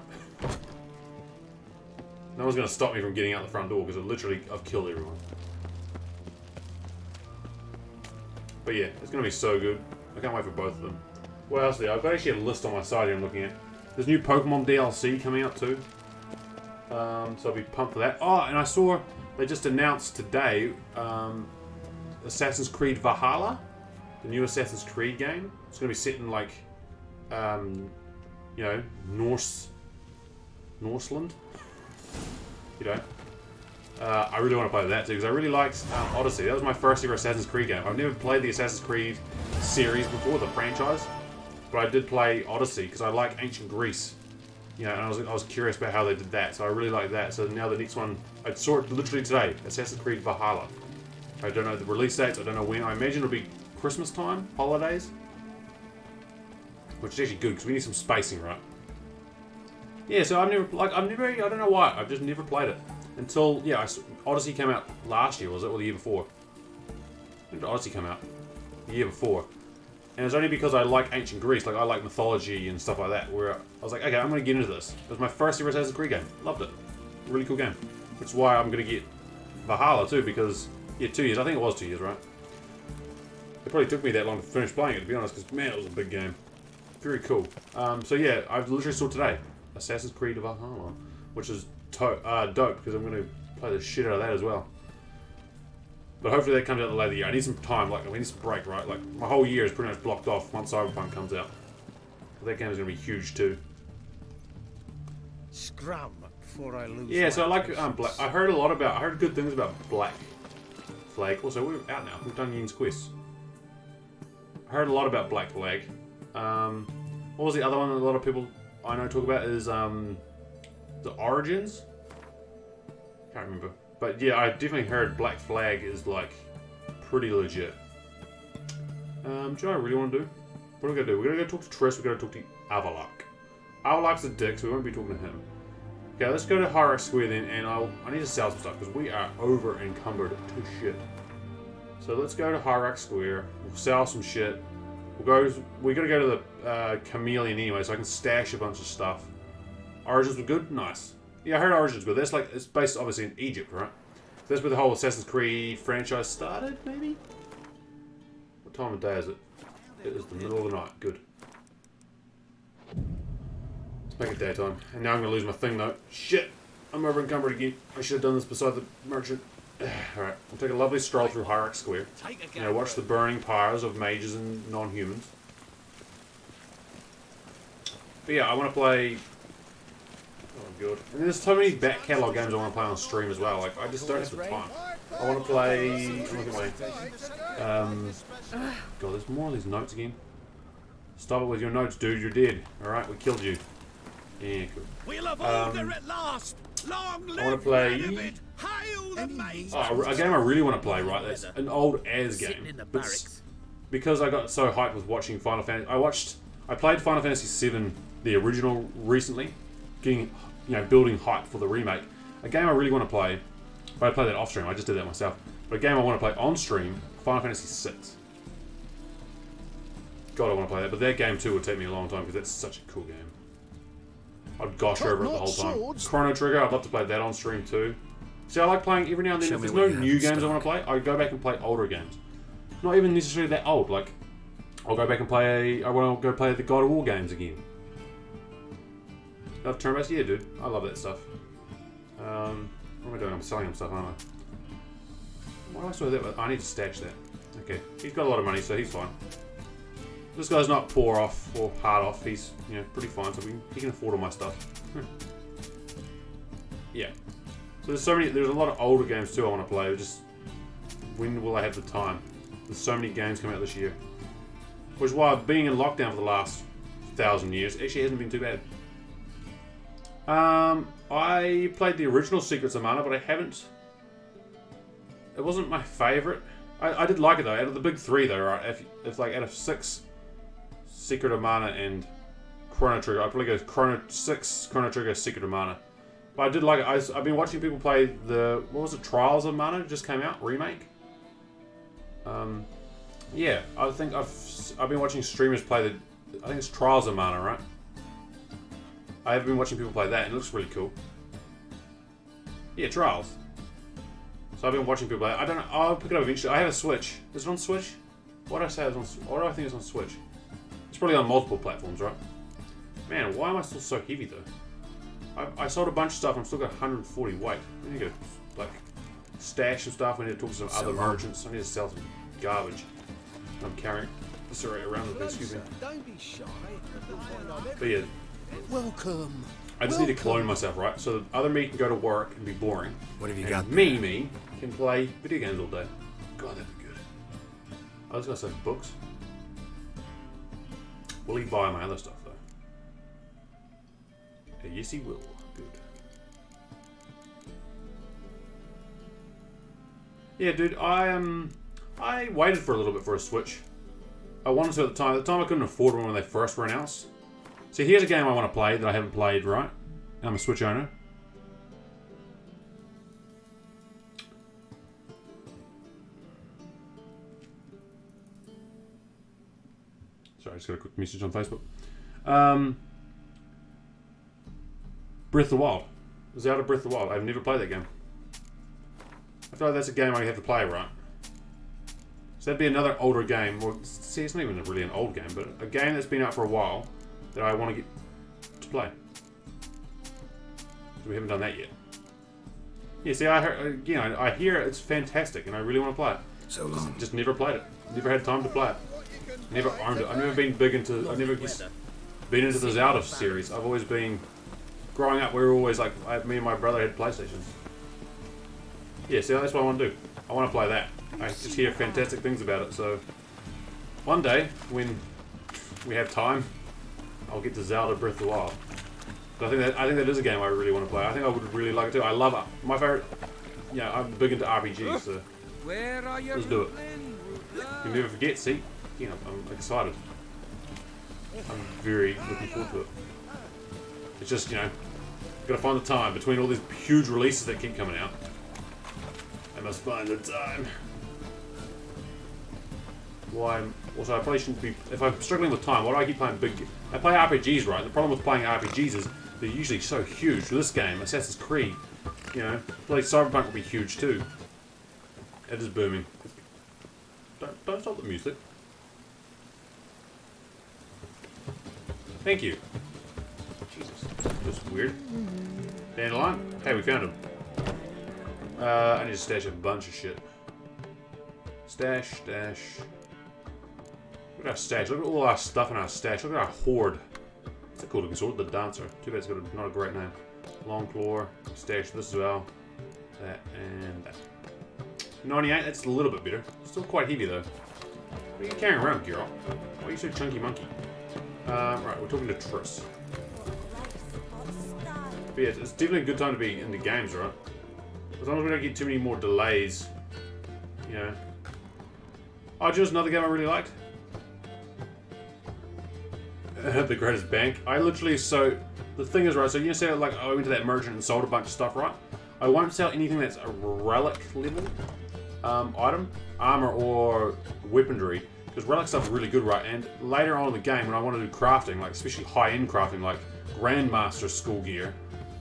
No one's going to stop me from getting out the front door, because I've killed everyone. But yeah, it's going to be so good. I can't wait for both of them. What else there? I've got actually a list on my side here I'm looking at. There's new Pokemon DLC coming out too. So I'll be pumped for that. Oh, and I saw they just announced today Assassin's Creed Valhalla, the new Assassin's Creed game. It's going to be set in like, you know, Norseland. You know. I really want to play that too because I really liked Odyssey. That was my first ever Assassin's Creed game. I've never played the Assassin's Creed series before, the franchise, but I did play Odyssey because I like ancient Greece. You know, and I was curious about how they did that, so I really like that. So now the next one, I saw it literally today, Assassin's Creed Valhalla. I don't know the release dates. I don't know when. I imagine it'll be Christmas time, holidays, which is actually good because we need some spacing, right? Yeah. So I don't know why. I've just never played it until Odyssey came out last year, was it, or the year before? When did Odyssey come out? The year before. And it's only because I like ancient Greece, like I like mythology and stuff like that, where I was like, okay, I'm going to get into this. It was my first ever Assassin's Creed game. Loved it. Really cool game. Which is why I'm going to get Valhalla too, because, 2 years. I think it was 2 years, right? It probably took me that long to finish playing it, to be honest, because, man, it was a big game. Very cool. So yeah, I've literally saw today Assassin's Creed Valhalla, which is dope, because I'm going to play the shit out of that as well. But hopefully that comes out later year. I need some time, like, I need some break, right? Like, my whole year is pretty much blocked off once Cyberpunk comes out. But that game is going to be huge too. Scrum before I lose. Yeah, so I like Black. I heard good things about Black Flag. Also, we're out now. We've done Yen's quest. I heard a lot about Black Flag. What was the other one that a lot of people I know talk about is the Origins? Can't remember. But yeah, I definitely heard Black Flag is like pretty legit. Do you know what I really want to do? What are we going to do? We're going to go talk to Triss, we're going to talk to Avalok. Avalok's a dick, so we won't be talking to him. Okay, let's go to Hyrax Square then, and I need to sell some stuff because we are over encumbered to shit. So let's go to Hyrax Square, we'll sell some shit. We're going to go to the Chameleon anyway, so I can stash a bunch of stuff. Origins were good? Nice. Yeah, I heard Origins were. That's like, it's based obviously in Egypt, right? So that's where the whole Assassin's Creed franchise started, maybe? What time of day is it? It is the middle of the night. Good. Let's make it daytime. And now I'm going to lose my thing though. Shit! I'm over encumbered again. I should have done this beside the merchant. Alright, we'll take a lovely stroll through Hyrax Square. Now watch the burning pyres of mages and non-humans. But yeah, I want to play... Oh god. And there's so many back catalogue games I want to play on stream as well. Like, I just don't have the time. I want to play... Look at my... God, there's more of these notes again. Stop it with your notes, dude. You're dead. Alright, we killed you. Yeah, cool. We'll have order at last. Long live I want to play... Hail the maze. Oh, a game I really want to play, right? That's an old as game. But because I got so hyped with watching Final Fantasy... I played Final Fantasy VII, the original, recently. Getting, building hype for the remake. A game I really want to play, but I play that off stream. I just did that myself. But a game I want to play on stream, Final Fantasy VI. God, I want to play that. But that game too would take me a long time because that's such a cool game. I'd gosh over it the whole time. Chrono Trigger, I'd love to play that on stream too. See, I like playing every now and then. If there's no new games I want to play, I go back and play older games. Not even necessarily that old. Like, I'll go back and play. I want to go play the God of War games again. Love turn-based? Yeah, dude. I love that stuff. What am I doing? I'm selling him stuff, aren't I? Why do I still do that? I need to stash that. Okay, he's got a lot of money, so he's fine. This guy's not poor off or hard off. He's, you know, pretty fine, so he can afford all my stuff. Yeah. So there's a lot of older games too I want to play. Just when will I have the time? There's so many games coming out this year. Which is why being in lockdown for the last 1,000 years actually hasn't been too bad. I played the original Secrets of Mana, but I haven't. It wasn't my favourite. I did like it though. Out of the big three though, right? If like out of 6, Secret of Mana and Chrono Trigger, I'd probably go Chrono Trigger, Secret of Mana. But I did like it. I've been watching people play the, what was it, Trials of Mana? It just came out, remake. Yeah, I think I've been watching streamers play the, I think it's Trials of Mana, right? I have been watching people play that and it looks really cool. Yeah, Trials. So I've been watching people play it. I don't know, I'll pick it up eventually. I have a Switch. Is it on Switch? Why did I say it was on, why do I think it's on Switch? It's probably on multiple platforms, right? Man, why am I still so heavy though? I sold a bunch of stuff and I've still got 140 weight. I need to like stash some stuff. I need to talk to some other merchants. I need to sell some garbage. I'm carrying this around with me, excuse me. Don't be shy. But yeah. Welcome. I just need to clone myself, right? So the other me can go to work and be boring. What have you and got? Me can play video games all day. God, that'd be good. I was gonna say books. Will he buy my other stuff though? Yes, he will. Good. Yeah, dude. I waited for a little bit for a Switch. I wanted to at the time. At the time, I couldn't afford one when they first were announced. So here's a game I want to play that I haven't played, right? I'm a Switch owner. Sorry, I just got a quick message on Facebook. Breath of the Wild. Zelda Breath of the Wild. I've never played that game. I feel like that's a game I have to play, right? So that'd be another older game. Well, see, it's not even really an old game, but a game that's been out for a while that I want to get to play. We haven't done that yet. Yeah, see, I hear it's fantastic, and I really want to play it. So long. Just never played it. Never had time to play it. Never owned it. I've never been big into. I've never been into the Zelda series. I've always been. Growing up, we were always like, me and my brother had PlayStations. Yeah, see, that's what I want to do. I want to play that. I just hear fantastic things about it, so one day, when we have time, I'll get to Zelda Breath of the Wild. But I think that is a game I really want to play. I think I would really like it too. I love it. My favorite, yeah, I'm big into RPGs, so let's do it. You never forget, see? You know, I'm excited. I'm very looking forward to it. It's just, you know, gotta find the time between all these huge releases that keep coming out. I must find the time. Why? Also, I probably shouldn't be. If I'm struggling with time, why do I keep playing big? I play RPGs, right? The problem with playing RPGs is they're usually so huge. For this game, Assassin's Creed, you know, like Cyberpunk will be huge too. It is booming. Don't stop the music. Thank you. Jesus, that's weird. Dandelion? Hey, we found him. I need to stash a bunch of shit. Stash. Look at our stash. Look at all our stuff in our stash. Look at our hoard. It's a cool looking sword. The Dancer. Too bad it's got not a great name. Long claw. Stash this as well. That and that. 98. That's a little bit better. Still quite heavy though. What are you carrying around, Geralt? Why are you so chunky monkey? Right, we're talking to Triss. But yeah, it's definitely a good time to be into games, right? As long as we don't get too many more delays, you know. Oh, just another game I really liked. The Greatest Bank. I literally, so the thing is, right, so you say like I went to that merchant and sold a bunch of stuff, right? I won't sell anything that's a relic level. item, armor or weaponry, because relic stuff is really good, right? And later on in the game, when I want to do crafting, like especially high-end crafting, like Grandmaster school gear,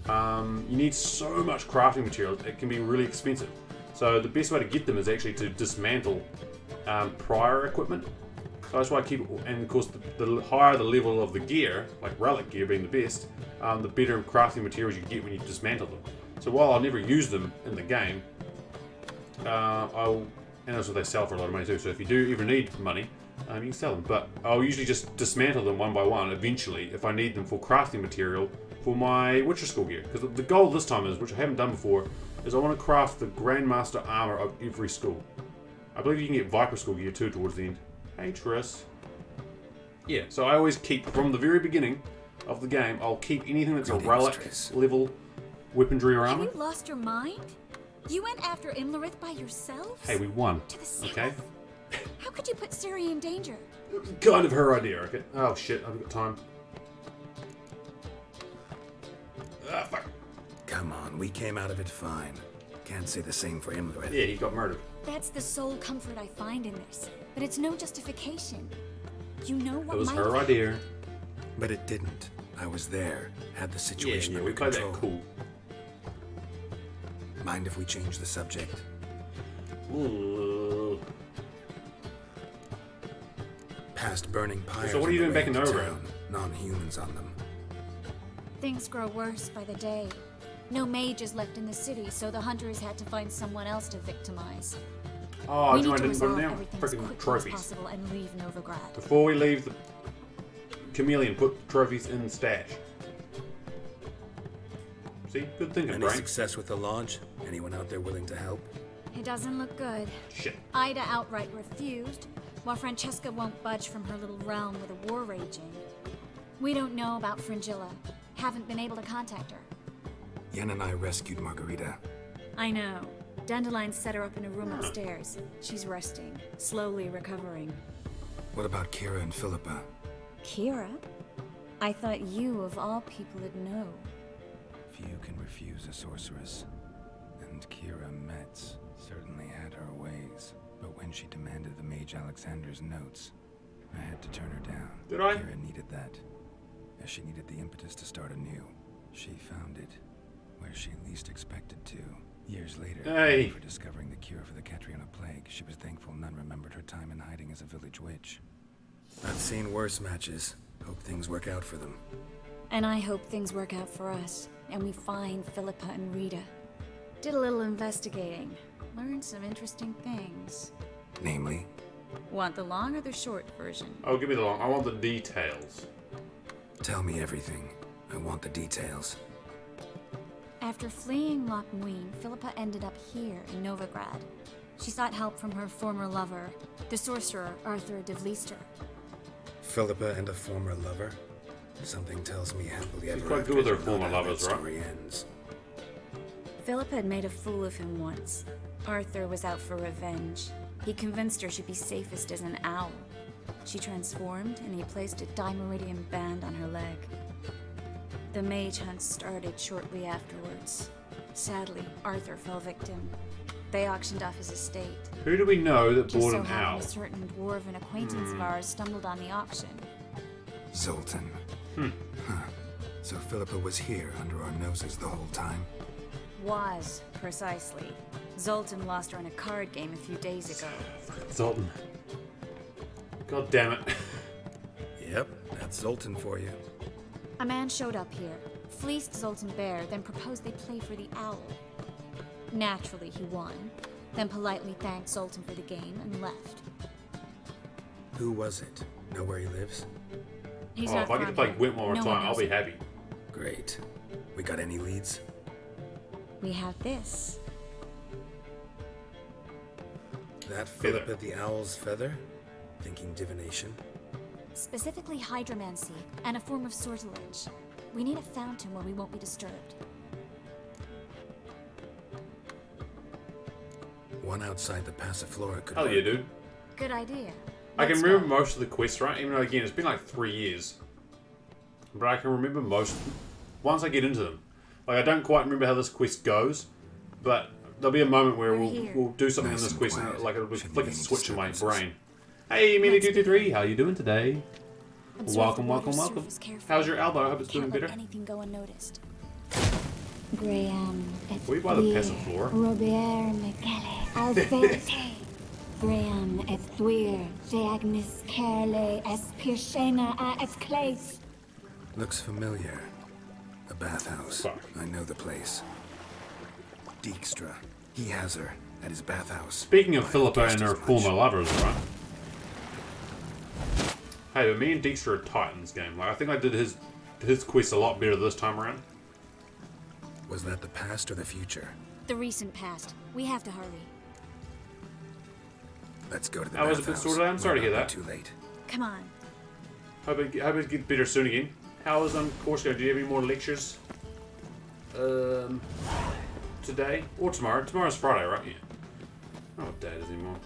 you need so much crafting materials, it can be really expensive. So the best way to get them is actually to dismantle prior equipment. So that's why I keep, and of course the higher the level of the gear, like relic gear being the best, the better crafting materials you get when you dismantle them. So while I'll never use them in the game, and also they sell for a lot of money too, so if you do ever need money, you can sell them. But I'll usually just dismantle them one by one eventually if I need them for crafting material for my Witcher school gear. Because the goal this time is, which I haven't done before, is I want to craft the Grandmaster armor of every school. I believe you can get Viper school gear too towards the end. Hey Triss. Yeah, so I always keep, from the very beginning of the game, I'll keep anything that's a relic level weaponry or armor. Have you lost your mind? You went after Imlerith by yourself? Hey, we won. To the south? Okay. How could you put Ciri in danger? Kind of her idea, okay? Oh shit, I've got time. Ah, fuck. Come on, we came out of it fine. Can't say the same for Imlerith. Yeah, he got murdered. That's the sole comfort I find in this. But it's no justification. You know what It was might her have idea. But it didn't. I was there. Had the situation Yeah, under we played control. that cool. Mind if we change the subject? Ooh. Past burning pyres. So what are you doing back in Novigrad? Novigrad? Non-humans on them. Things grow worse by the day. No mages left in the city, so the hunters had to find someone else to victimize. Oh, we do need I to didn't put resolve them down? everything as Freaking quickly trophies. as possible and leave Novigrad. Before we leave the chameleon, put the trophies in the stash. See? Good thinking, Any brain. success with the launch? Anyone out there willing to help? It doesn't look good. Shit. Ida outright refused, while Francesca won't budge from her little realm with a war raging. We don't know about Fringilla. Haven't been able to contact her. Yen and I rescued Margarita. I know. Dandelion set her up in a room upstairs. She's resting, slowly recovering. What about Kira and Philippa? Kira? I thought you, of all people, would know. Few can refuse a sorceress. And Kira Metz certainly had her ways. But when she demanded the Mage Alexander's notes, I had to turn her down. Did I? Kira needed that, as she needed the impetus to start anew. She found it where she least expected to. Years later, for discovering the cure for the Catriona plague, she was thankful none remembered her time in hiding as a village witch. I've seen worse matches. Hope things work out for them. And I hope things work out for us, and we find Philippa and Rita. Did a little investigating. Learned some interesting things. Namely? Want the long or the short version? Oh, give me the long. I want the details. Tell me everything. I want the details. After fleeing Loch Muin, Philippa ended up here in Novigrad. She sought help from her former lover, the sorcerer Arthur de Vlister. Philippa and a former lover? Something tells me happily ever She's quite after good with her is not former how lovers, that right? story ends. Philippa had made a fool of him once. Arthur was out for revenge. He convinced her she'd be safest as an owl. She transformed, and he placed a Dimeridian band on her leg. The mage hunt started shortly afterwards. Sadly, Arthur fell victim. They auctioned off his estate. Who do we know that Just bought so an happened owl? a certain dwarven acquaintance of ours stumbled on the auction. Zoltan. Huh. So Philippa was here under our noses the whole time? Was, precisely. Zoltan lost her in a card game a few days ago. Zoltan. God damn it. Yep, that's Zoltan for you. A man showed up here, fleeced Zoltan bare, then proposed they play for the owl. Naturally, he won, then politely thanked Zoltan for the game and left. Who was it? Know where he lives? He's Oh, not if I get to from play here. Gwent one more No time, one I'll knows be him. happy. Great. We got any leads? We have this. That Philippa the Owl's feather? Thinking divination? Specifically hydromancy and a form of sortilege. We need a fountain where we won't be disturbed. One outside the Passiflora could Hell work. yeah, dude. Good idea. I can Let's remember go. most of the quests, right? Even though, again, it's been like 3 years. But I can remember most, once I get into them. Like, I don't quite remember how this quest goes, but there'll be a moment where we'll do something in this quest, and like it'll flick a switch in my brain. Hey, Meanie223, how you doing today? Welcome. How's your elbow? I hope it's doing better. Anything go unnoticed. Graham, Were you by the peasant floor? Robert Michele, Alverte. Graham, et thuir, de agnis kerle, es pirshena a et clays. Looks familiar. A bathhouse. Fuck. I know the place. Dijkstra. He has her at his bathhouse. Speaking of Philippa and her former lovers, right? Hey, but me and Dijkstra are tight in this game. Like, I think I did his quest a lot better this time around. Was that the past or the future? The recent past. We have to hurry. Let's go to the That was a bathhouse. good sort of. I'm sorry to hear that. Too late. Come on. Hope it gets better soon again. How was Corsica? Do you have any more lectures? Today or tomorrow? Tomorrow's Friday, right? Yeah. I don't know what day it is anymore.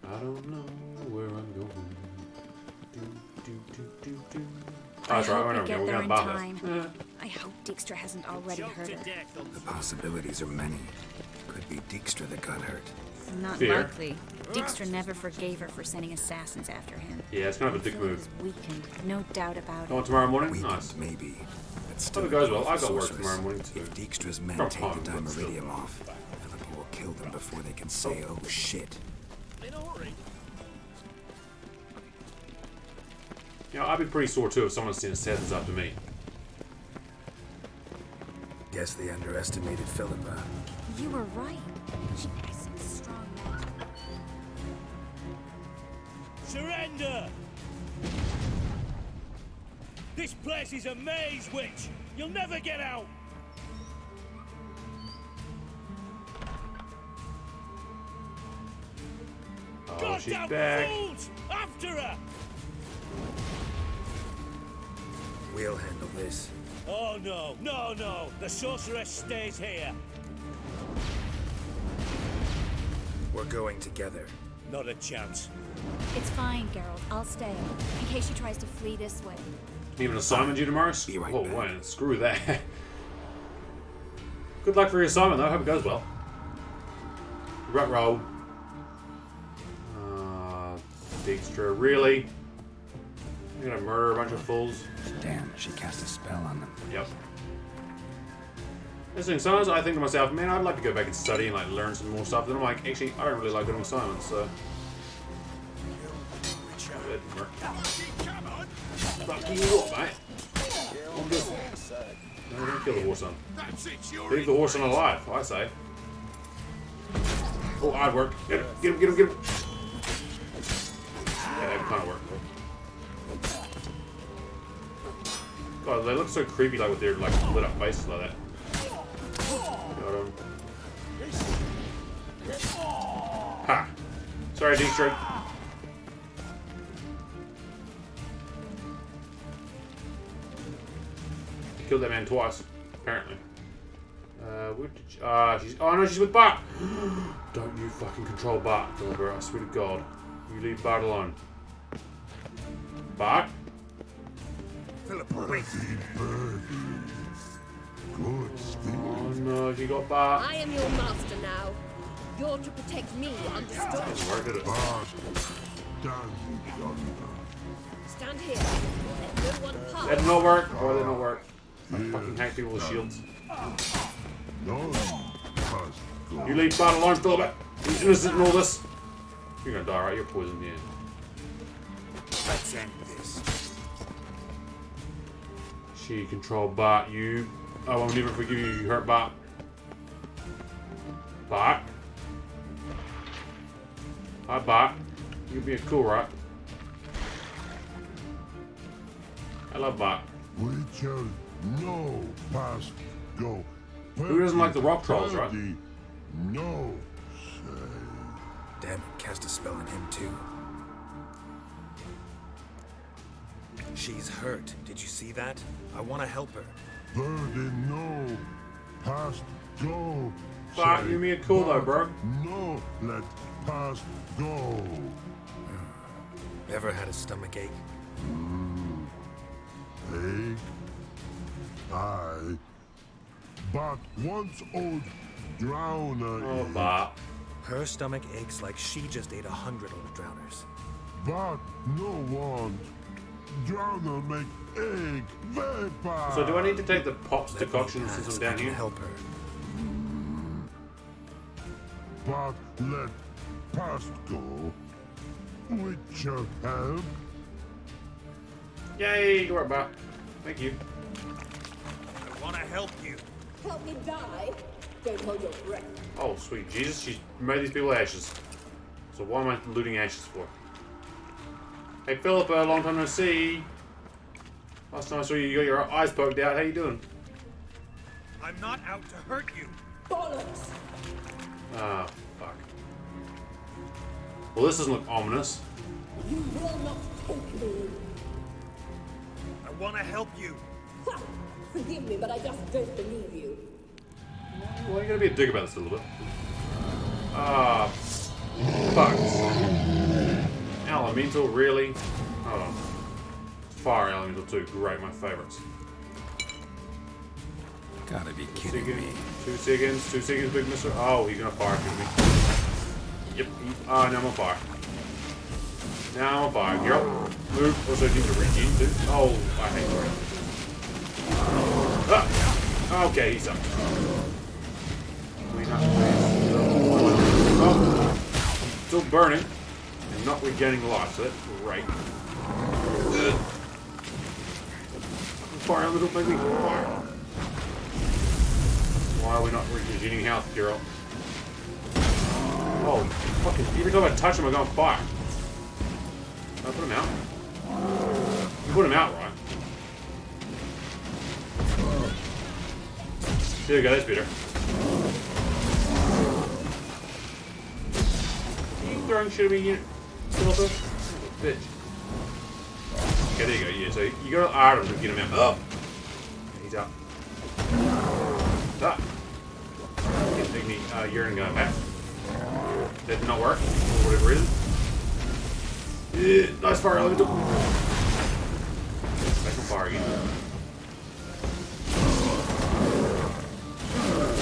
I don't know where I'm going. Oh, that's right. We're going to bathhouse. I hope Dijkstra hasn't already hurt her. The possibilities are many. Could be Dijkstra that got hurt. Not Fear. likely. Dijkstra never forgave her for sending assassins after him. Yeah, it's kind of a dick move. Weakened, no doubt about Going it. tomorrow morning? Weakened, Nice. maybe. But Hope it goes well. I got work sorceress. tomorrow morning too. If Dijkstra's men From take home, the but still. Dimeridium off, Philippa will kill them before they can say, oh shit. You know, I'd be pretty sore too if someone sent assassins after me. Guess they underestimated Philippa. You were right. She has some strong magic. Surrender! This place is a maze, witch! You'll never get out! Oh, she's Goddamn back. fools! After her! We'll handle this. Oh no, no, no! The sorceress stays here! We're going together. Not a chance. It's fine, Geralt. I'll stay. In case she tries to flee this way. Even assignment due tomorrow? Be right Oh, back. wait, screw that. Good luck for your assignment, though. Hope it goes well. Rut roll. Dijkstra, really? You're gonna murder a bunch of fools? Damn, she cast a spell on them. Yep. Listen, sometimes I think to myself, man, I'd like to go back and study and like learn some more stuff. Then I'm like, actually, I don't really like doing assignments, so. Fuck you what, mate? I'm good. No, don't kill the horse son. Leave the horse son alive, I say. Oh, hard work. Get him, get him, get him, get him. Yeah, that kind of worked. God, they look so creepy, like with their like lit up faces like that. Got him. Ha! Sorry, Dijkstra. Killed that man twice, apparently. Where did she, she's. Oh no, she's with Bart! Don't you fucking control Bart, Philippa, I swear to God. You leave Bart alone. Bart? Philippa, wait. Oh no, she got Bart. I am your master now. You're to protect me, understood? Where did it? Stand here. Let no one pass. That did not work. Oh, that did not work. I fucking hack people with shields. You leave Bart alone, Philippa. He's innocent in all this. You're gonna die, right? You're poisoned, yeah. Let's end this. She controlled Bart. You. I will never forgive you. You hurt Bart. Bart. Hi, Bart. You're being cool, right? I love Bart. We shall no past go. Who doesn't like the rock trolls, right? No. Damn it, cast a spell on him too. She's hurt. Did you see that? I want to help her. Birdie, no. Past go. Bart, you mean cool though, bro. No, let past go. Ever had a stomach ache? Ache. I but once old drowner. Oh, bah. Her stomach aches like she just ate 100 old drowners. But no one. Drowner make egg vapor. So do I need to take the Pop's decoction since I'm down here? Help her. But let past go. With your help. Yay, go right back. Thank you. I want to help you. Help me die? Don't hold your breath. Oh, sweet Jesus, she made these people ashes. So what am I looting ashes for? Hey, Philippa, long time no see. Last time I saw you, you got your eyes poked out. How you doing? I'm not out to hurt you. Bollocks! Ah, fuck. Well, this doesn't look ominous. You will not take me. I want to help you. Ha! Forgive me, but I just don't believe you. Well, you gotta be a dick about this a little bit. Ah, fuck. Elemental, really? Oh. Fire Elemental too. Great, my favorites. Gotta be kidding me. 2 seconds, 2 seconds, big mister. Oh, he's gonna fire at me. Yep. Ah, now I'm on fire. Now I'm on fire. Geralt, move. Also, need to regen too. Oh, I hate that. Ah! Okay, he's up. Oh, still burning and not regaining life, so that's great. Fire a little baby. Fire. Why are we not regaining health, Geralt? Oh, fucking every time I touch him I go on fire. Can I put him out? You put him out, right? There we go, that's better. You throwing shit at me, you Philippa? Bitch. Okay, there you go, yeah, so you gotta iron him to get him out. Oh! He's up. Up! Get Igni, urine going back. That did not work, for whatever reason. Yeah, nice fire elemental. Back on fire again.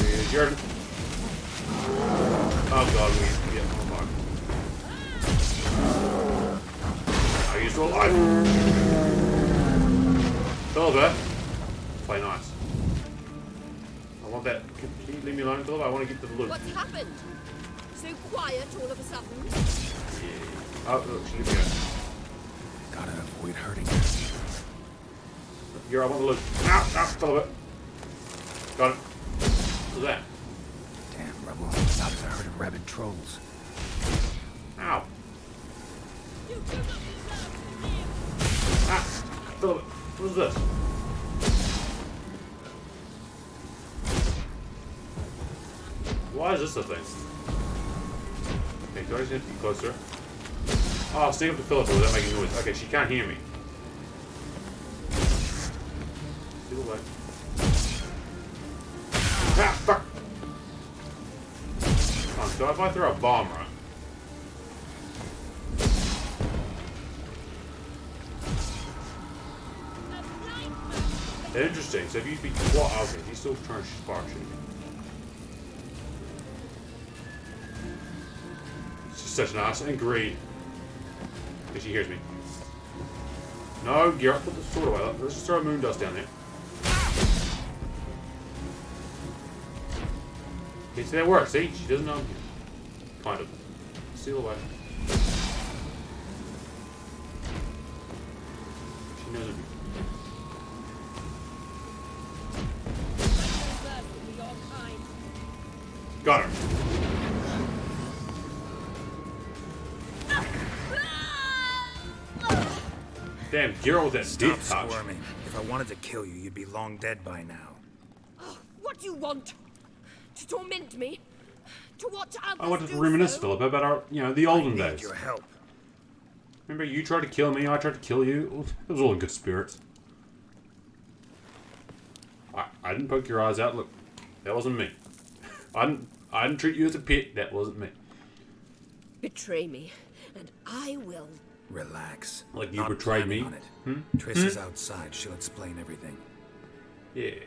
Here's Jordan. Oh god, we get oh fuck. I used to alive. Philippa, play nice. I want that. Can you leave me alone, Philippa? I want to get to the loot. What's happened? So quiet all of a sudden? Yeah. Oh, look, she leaves me go. Gotta avoid hurting her. Here, I want the loot. Ah, Philippa. Got it. What's that? Damn, rebel. Not as I heard of rabid trolls. Ow. Ah, Philippa. What is this? Why is this a thing? Okay, do I just need to be closer? Oh, sneak up to Philippa without making noise. Okay, she can't hear me. See the light. Ah, fuck! So if I throw a bomb, right? Interesting. So if you be what? Okay, he's still trying to spark shit. She's such an ass and greed. If she hears me. No, Geralt, put the sword away. Let's just throw moon dust down there. Okay, so that works. See, she doesn't know I'm here. Kind of. Steal away. She knows I'm here. Got her. Damn, Geralt with that Stop deep touch. squirming. If I wanted to kill you, you'd be long dead by now. Oh, what do you want? To torment me? To watch others I wanted to do reminisce, so? Philippa, about our, the olden I need days. your help. Remember, you tried to kill me, I tried to kill you. It was all in good spirits. I didn't poke your eyes out. Look, that wasn't me. I didn't treat you as a pet. That wasn't me. Betray me, and I will. Relax. Like you Not betrayed me. planning on it. Triss is outside. She'll explain everything. Yeah.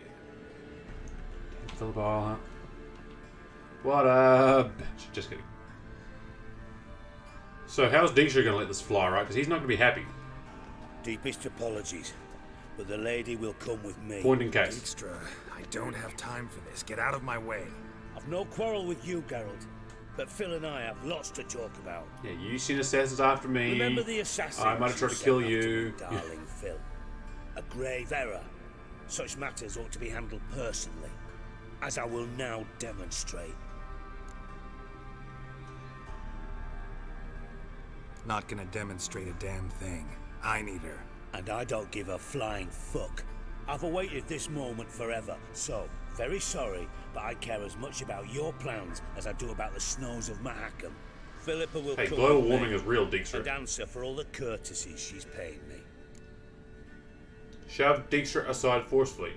Philip Isle, huh? What a bitch. Just kidding. So how's Dijkstra going to let this fly, right? Because he's not going to be happy. Deepest apologies, but the lady will come with me. Point in case. Dijkstra, I don't have time for this. Get out of my way. I've no quarrel with you, Geralt, but Phil and I have lots to talk about. Yeah, you seen assassins after me. Remember the assassin? I might have tried to kill you. Darling Phil. A grave error. Such matters ought to be handled personally, as I will now demonstrate. Not gonna demonstrate a damn thing. I need her. And I don't give a flying fuck. I've awaited this moment forever, so, very sorry, but I care as much about your plans as I do about the snows of Mahakam. Philippa will hey, come global with warming me is real, Dijkstra. and answer for all the courtesies she's paid me. Shove Dijkstra aside forcefully.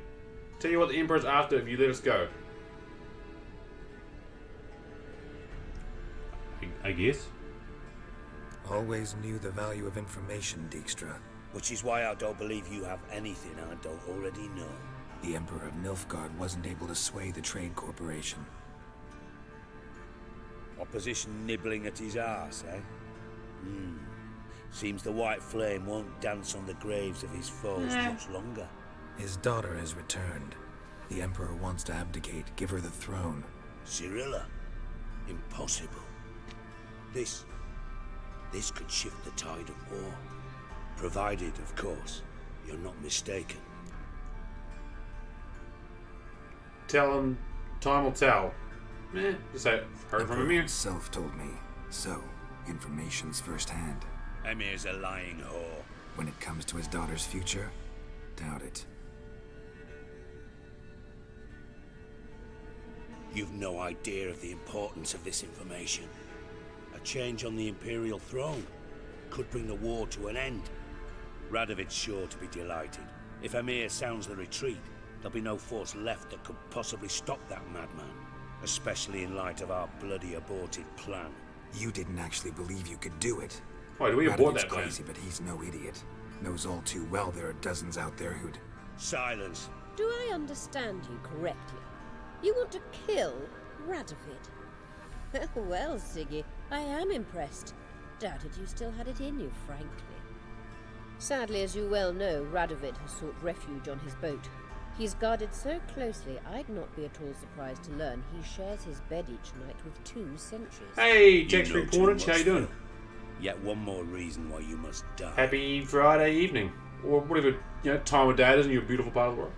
Tell you what the Emperor's after if you let us go. I guess. Always knew the value of information, Dijkstra. Which is why I don't believe you have anything I don't already know. The Emperor of Nilfgaard wasn't able to sway the Trade Corporation. Opposition nibbling at his arse, eh? Seems the white flame won't dance on the graves of his foes much longer. His daughter has returned. The Emperor wants to abdicate, give her the throne. Cirilla? Impossible. This could shift the tide of war. Provided, of course, you're not mistaken. Tell him time will tell. Just say heard from Emir. Himself told me. So, information's firsthand. Emir's a lying whore. When it comes to his daughter's future, doubt it. You've no idea of the importance of this information. A change on the Imperial throne could bring the war to an end. Radovid's sure to be delighted. If Emir sounds the retreat, there'll be no force left that could possibly stop that madman. Especially in light of our bloody aborted plan. You didn't actually believe you could do it. Why do we abort Radovid's that plan? crazy, but he's no idiot. Knows all too well there are dozens out there who'd... Silence. Do I understand you correctly? You want to kill Radovid? Well, Siggy, I am impressed. Doubted you still had it in you, frankly. Sadly, as you well know, Radovid has sought refuge on his boat. He's guarded so closely, I'd not be at all surprised to learn he shares his bed each night with 2 sentries. Hey, Jack Street Portage, how you doing? Yet one more reason why you must die. Happy Friday evening. Or whatever time of day it is in your beautiful part of the world.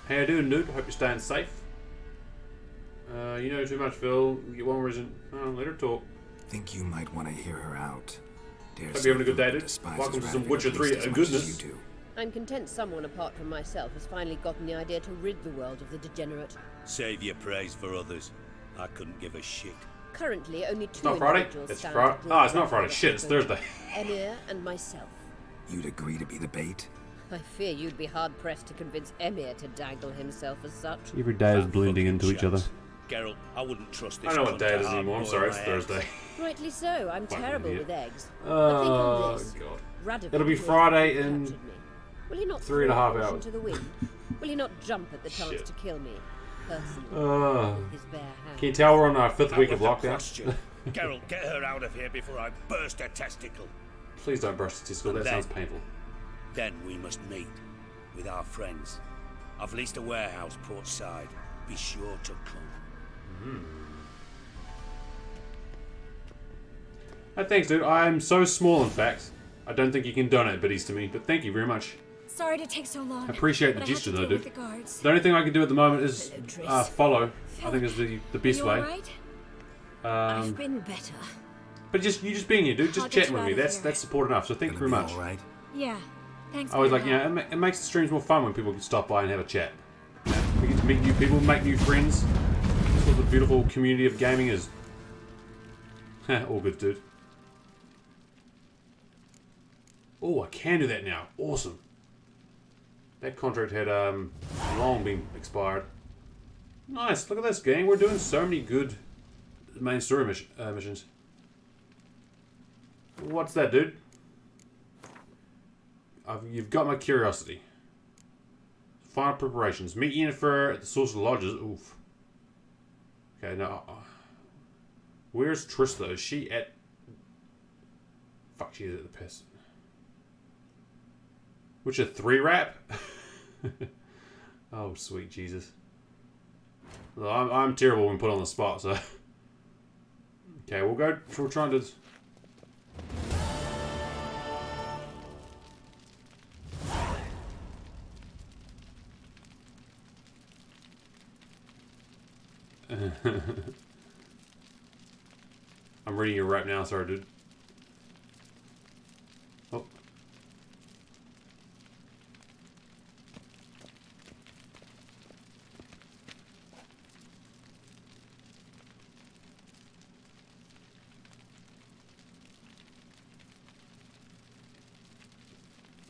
How you doing, dude? Hope you're staying safe. You know too much, Phil. You get one reason. Let her talk. Think you might want to hear her out. Hope you're having a good day, dude. Welcome to some Witcher 3 goodness. I'm content someone apart from myself has finally gotten the idea to rid the world of the degenerate. Save your praise for others. I couldn't give a shit. Currently, only 2 It's not Friday. individuals It's stand Friday. to draw Ah, it's not Friday. Shit, it's Thursday. Emir and myself. You'd agree to be the bait? I fear you'd be hard-pressed to convince Emir to dangle himself as such. Every day is blending into each other. Geralt, I wouldn't trust this. I don't know what day it is anymore. I'm sorry, it's Thursday. Rightly so. I'm Fucking terrible idiot. with eggs. Oh, God. It'll be Friday in Will he not 3.5 throw hours. into the wind? Will he not jump at the chance to kill me personally with his bare hands? Can you tell we're on our 5th week of Out with the lockdown? question. Geralt, get her out of here before I burst her testicle. Please don't burst the testicle. That sounds painful. Then we must meet with our friends. I've leased a warehouse port side. Be sure to come. Hey, thanks, dude. I'm so small, in fact. I don't think you can donate biddies to me, but thank you very much. Sorry to take so long. I appreciate the but I have gesture, to though, deal dude. with the guards. The only thing I can do at the moment is Trace. follow. I think is the best you way. Alright? Um, I've been better. but you just being here, dude. Just I'll get chatting you with me. out of That's support enough. So thank you very much. Alright. Yeah. Thanks. I always for like, your help. it makes the streams more fun when people can stop by and have a chat. We get to meet new people, make new friends. That's what the beautiful community of gaming is. All good, dude. Oh, I can do that now. Awesome. That contract had long been expired. Nice. Look at this, gang. We're doing so many good main story missions. What's that, dude? You've got my curiosity. Final preparations. Meet Yennefer at the Source of Lodges. Oof. Okay, no. Where's Triss though? Is she at... Fuck, she is at the piss. Which a 3 wrap? Oh, sweet Jesus. Well, I'm terrible when put on the spot, so... Okay, we'll go... We're trying to... I'm reading your rap now, sorry, dude. Oh.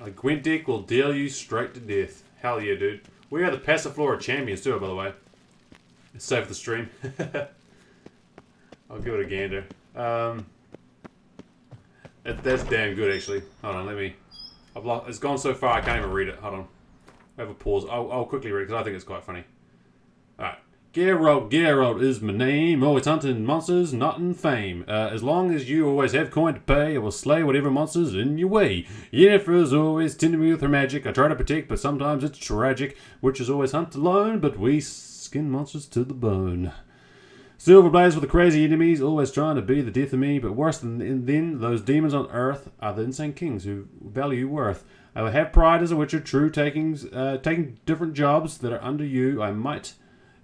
A Gwent will deal you straight to death. Hell yeah, dude. We are the Passiflora champions too, by the way. Save the stream. I'll give it a gander. That's damn good, actually. Hold on, let me... It's gone so far I can't even read it. Hold on. I have a pause. I'll quickly read it because I think it's quite funny. Alright. Geralt is my name. Always hunting monsters, not in fame. As long as you always have coin to pay, I will slay whatever monsters in your way. Yennefer's always tending me with her magic. I try to protect, but sometimes it's tragic. Witches always hunt alone, but we skin monsters to the bone. Silverblades with the crazy enemies, always trying to be the death of me, but worse than those demons on earth are the insane kings who value worth. I will have pride as a witcher, true, taking different jobs that are under you. I might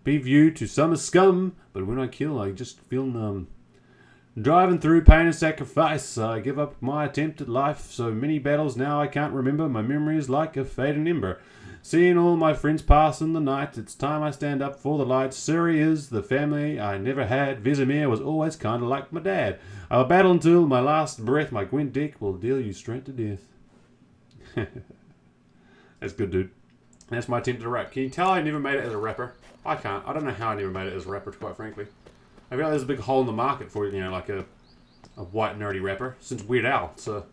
be viewed to some as scum, but when I kill, I just feel numb. Driving through pain and sacrifice, I give up my attempt at life. So many battles now I can't remember. My memory is like a fading ember. Seeing all my friends pass in the night, it's time I stand up for the light. Ciri is the family I never had. Vesemir was always kind of like my dad. I'll battle until my last breath. My Gwent will deal you straight to death. That's good, dude. That's my attempt at a rap. Can you tell I never made it as a rapper? I can't. I don't know how I never made it as a rapper, quite frankly. I feel like there's a big hole in the market for, you know, like a white nerdy rapper. Since Weird Al, so...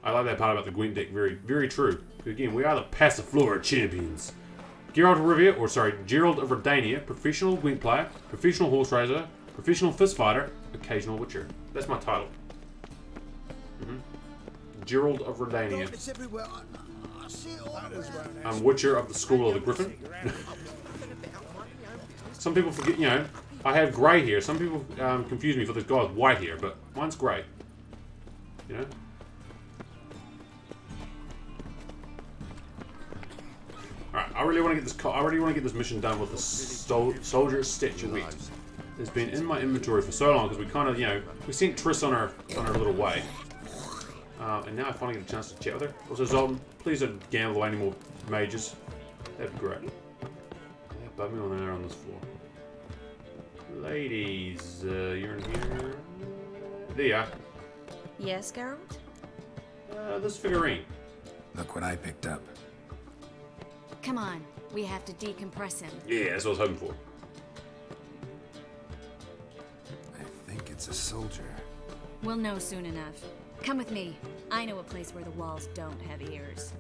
I like that part about the Gwent deck. Very, very true. Again, we are the Passiflora champions. Geralt of Rivia, Geralt of Rivia, professional Gwent player, professional horse racer, professional fist fighter, occasional witcher. That's my title. Geralt of Rivia. I'm Witcher of the School of the Griffin. Some people forget, you know, I have grey hair. Some people confuse me for this guy with white hair, but mine's grey. You know? Alright, I really want to get this mission done with the soldier statuette. It's been in my inventory for so long because we kind of, you know, we sent Triss on her little way. And now I finally get a chance to chat with her. Also, Zoltan, please don't gamble away any more mages. That'd be great. Yeah, bug me on there on this floor. Ladies, you're in here. There you are. Yes, Geralt? This figurine. Look what I picked up. Come on, we have to decompress him. Yeah, that's what I was hoping for. I think it's a soldier. We'll know soon enough. Come with me. I know a place where the walls don't have ears.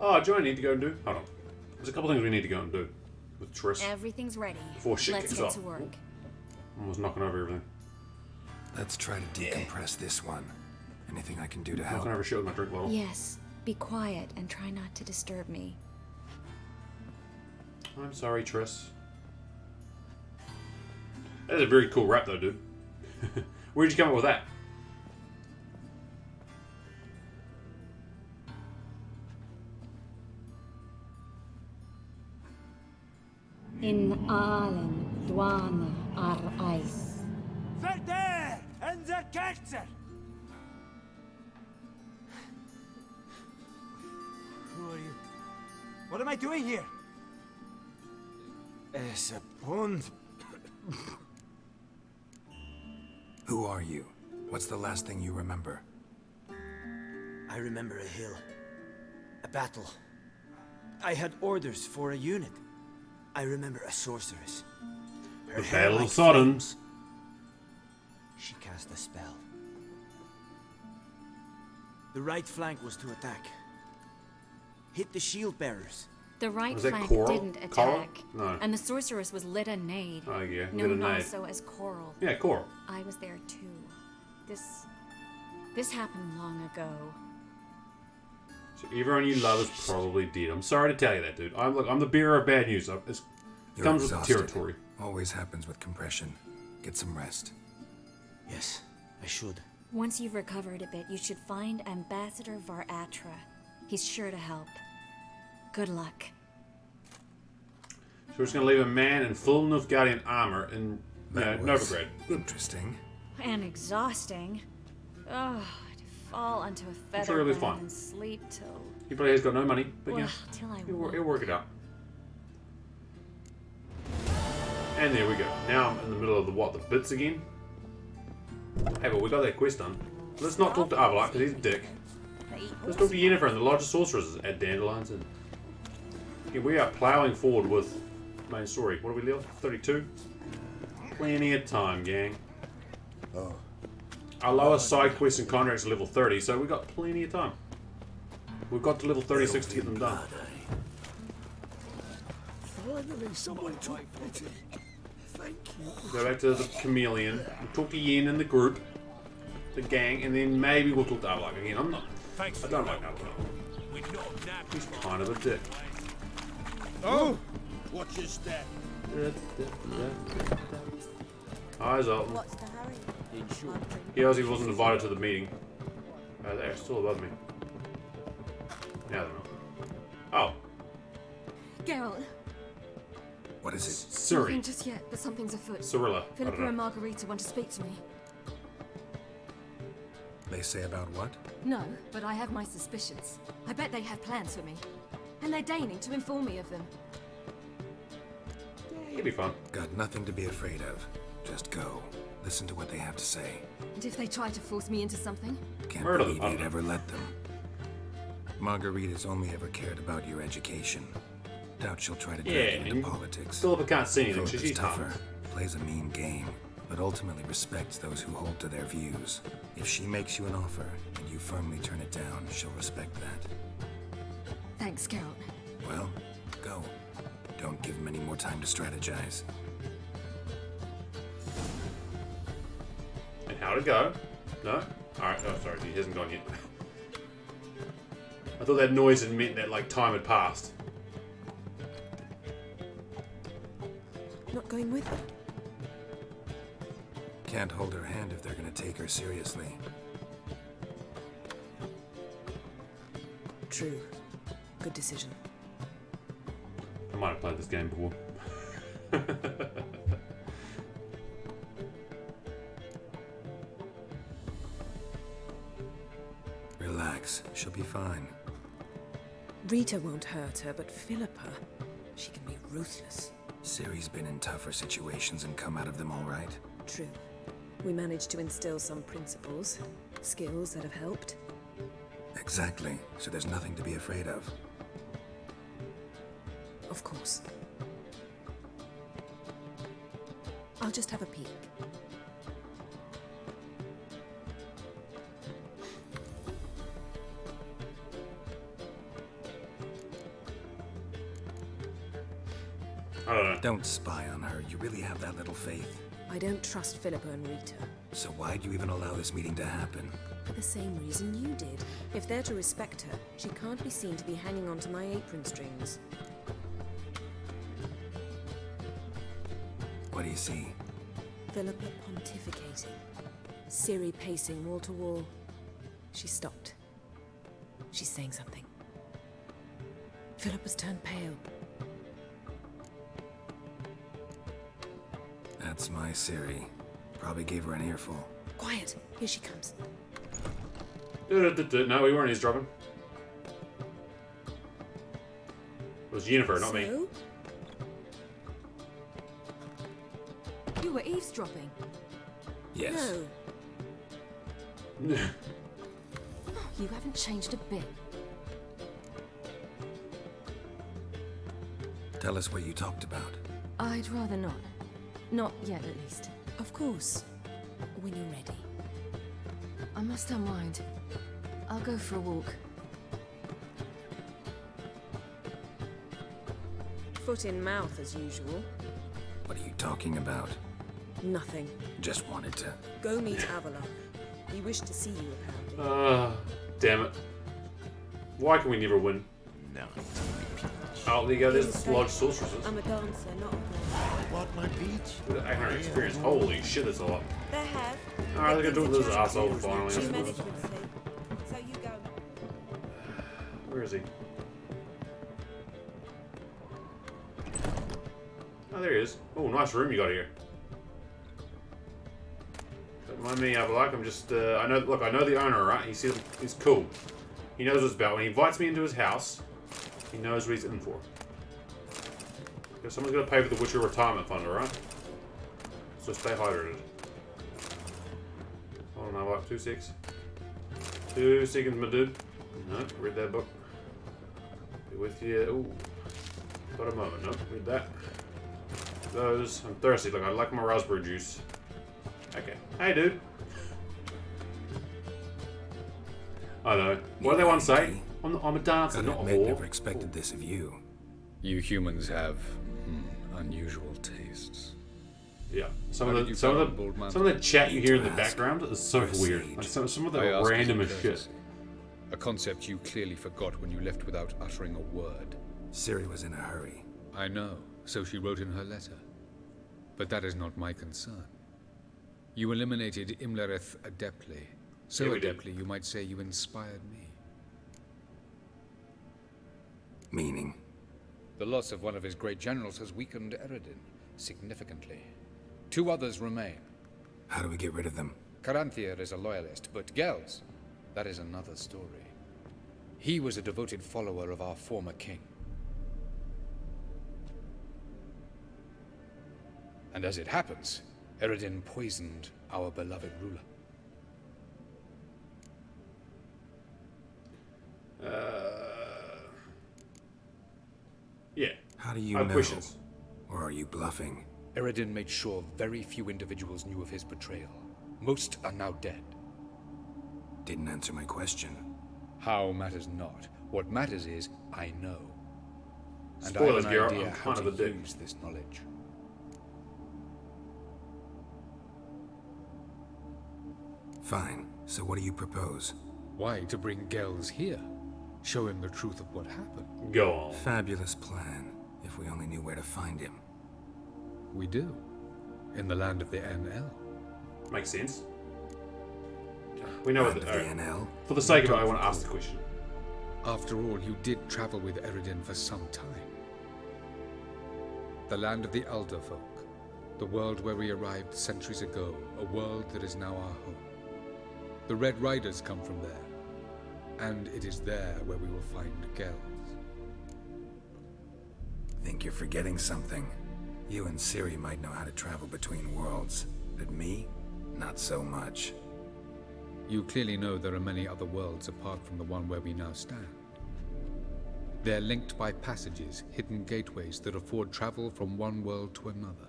Oh, do I need to go and do? Hold on. There's a couple things we need to go and do with Triss. Everything's ready. Before shit Let's kicks get off. to work. Almost knocking over everything. Let's try to decompress this one. Anything I can do to help? Knocking over shit with my drink bottle. Yes. Be quiet and try not to disturb me. I'm sorry, Triss. That is a very cool rap, though, dude. Where'd you come up with that? In allen dwana ar eis. Verder and the Kerzer! Who are you? What am I doing here? Es a pond. Who are you? What's the last thing you remember? I remember a hill. A battle. I had orders for a unit. I remember a sorceress. Her The hair Battle like of Sodom. flames. She cast a spell. The right flank was to attack. Hit the shield bearers. The right Was that flank Coral? didn't attack. Coral? No. And the sorceress was lit a nade. Oh yeah, Known lit a nade. also as Coral. Yeah, Coral. I was there too. This happened long ago. So everyone you love is probably dead. I'm sorry to tell you that, dude. I'm the bearer of bad news. It comes with the territory. Always happens with compression. Get some rest. Yes, I should. Once you've recovered a bit, you should find Ambassador Varatra. He's sure to help. Good luck. So we're just gonna leave a man in full Nilfgaardian armor in Novigrad. Interesting. And exhausting. Oh, to fall onto a feather sure it'll be bed fun. and sleep till... He probably has got no money, but well, yeah, till I he'll work it out. And there we go. Now I'm in the middle of the bits again. Hey, but we got that quest done. Let's not talk to Avalok because he's a dick. Let's talk to Yennefer and the largest sorceress at Dandelions. And yeah, we are ploughing forward with main story. What are we level? 32? Plenty of time, gang. Oh. Our lowest side quests and contracts are level 30, so we've got plenty of time. We've got to level 36 to get them done. Finally, someone took pity. Thank you. Go back to the chameleon. We'll talk to Yen and the group, the gang, and then maybe we'll talk to Avalok again. I don't like Avalok. He's kind of a dick. Oh! Watch your step. Hi, Zoltan. What's the hurry? He obviously wasn't invited to the meeting. They're still above me. Now they're not. Oh. Geralt. What is it? Ciri. Nothing just yet, but something's afoot. Cirilla. I don't Philippa know. and Margarita want to speak to me. They say about what? No, but I have my suspicions. I bet they have plans for me. And they're deigning to inform me of them. It'll be fun. Got nothing to be afraid of. Just go. Listen to what they have to say. And if they try to force me into something? Can't Murder believe them. you'd ever let them. Margarita's only ever cared about your education. Doubt she'll try to drag Yeah, you into politics. Philippa can't see anything, so Philippa's she's tougher, tougher. plays a mean game, but ultimately respects those who hold to their views. If she makes you an offer and you firmly turn it down, she'll respect that. Thanks, Geralt. Well, go. Don't give him any more time to strategize. And how'd it go? No? Alright, oh sorry, he hasn't gone yet. I thought that noise had meant that like time had passed. Not going with her? Can't hold her hand if they're gonna take her seriously. True. Good decision. I might have played this game before. Relax, she'll be fine. Rita won't hurt her, but Philippa, she can be ruthless. Ciri's been in tougher situations and come out of them all right. True. We managed to instill some principles, skills that have helped. Exactly, so there's nothing to be afraid of. Of course. I'll just have a peek. I don't know. Don't spy on her. You really have that little faith. I don't trust Philippa and Rita. So why'd you even allow this meeting to happen? For the same reason you did. If they're to respect her, she can't be seen to be hanging onto my apron strings. What do you see? Philippa pontificating. Ciri pacing wall to wall. She stopped. She's saying something. Philippa's turned pale. That's my Ciri. Probably gave her an earful. Quiet! Here she comes. No, we weren't eavesdropping. It was Yennefer, not me. You were eavesdropping? Yes. No. You haven't changed a bit. Tell us what you talked about. I'd rather not. Not yet, at least. Of course. When you're ready. I must unwind. I'll go for a walk. Foot in mouth, as usual. What are you talking about? Nothing. Just wanted to... Go meet Avalon. He wished to see you, apparently. Damn it. Why can we never win? No. Oh, there you go, there's the lodge sorceresses. I'm a dancer, not a player. What my beach? With 800 experience. Holy shit, that's a lot. They have. Alright, they're gonna do this asshole finally, I Two suppose. management fee. So you go. Where is he? Oh, there he is. Oh, nice room you got here. Don't mind me, Avalak. I'm just, I know the owner, right? He's cool. He knows what it's about. When he invites me into his house, he knows what he's in for. Okay, someone's gonna pay for the Witcher retirement fund, alright? So stay hydrated. Hold on, Avalak. 2 seconds. 2 seconds, my dude. No, read that book. Be with you. Ooh. Got a moment. No, read that. Those. I'm thirsty. Look, I like my raspberry juice. Okay. Hey, dude. I know. What do they want to say? I'm a dancer, not a whore. Never expected this of you. You humans have unusual tastes. Yeah. Some of the chat you hear in the background is so weird. Like some of the randomest shit. A concept you clearly forgot when you left without uttering a word. Ciri was in a hurry. I know, so she wrote in her letter. But that is not my concern. You eliminated Imlerith adeptly. So Yeah, adeptly, you might say you inspired me. Meaning? The loss of one of his great generals has weakened Eredin significantly. 2 others remain. How do we get rid of them? Caranthier is a loyalist, but Gels, that is another story. He was a devoted follower of our former king. And as it happens, Eredin poisoned our beloved ruler. Yeah. How do you know? Questions. Or are you bluffing? Eredin made sure very few individuals knew of his betrayal. Most are now dead. Didn't answer my question. How matters not. What matters is, I know. And Spoilers, I have an Geralt, idea I'm how kind to of a dick. use this knowledge. Fine. So what do you propose? Why, to bring Gels here. Show him the truth of what happened. Go on. Fabulous plan. If we only knew where to find him. We do. In the land of the NL. Makes sense. We know what Land of the NL? For the sake of it, I want to ask the question. After all, you did travel with Eredin for some time. The land of the Elder Folk. The world where we arrived centuries ago. A world that is now our home. The Red Riders come from there. And it is there where we will find Gels. Think you're forgetting something. You and Ciri might know how to travel between worlds, but me, not so much. You clearly know there are many other worlds apart from the one where we now stand. They're linked by passages, hidden gateways that afford travel from one world to another.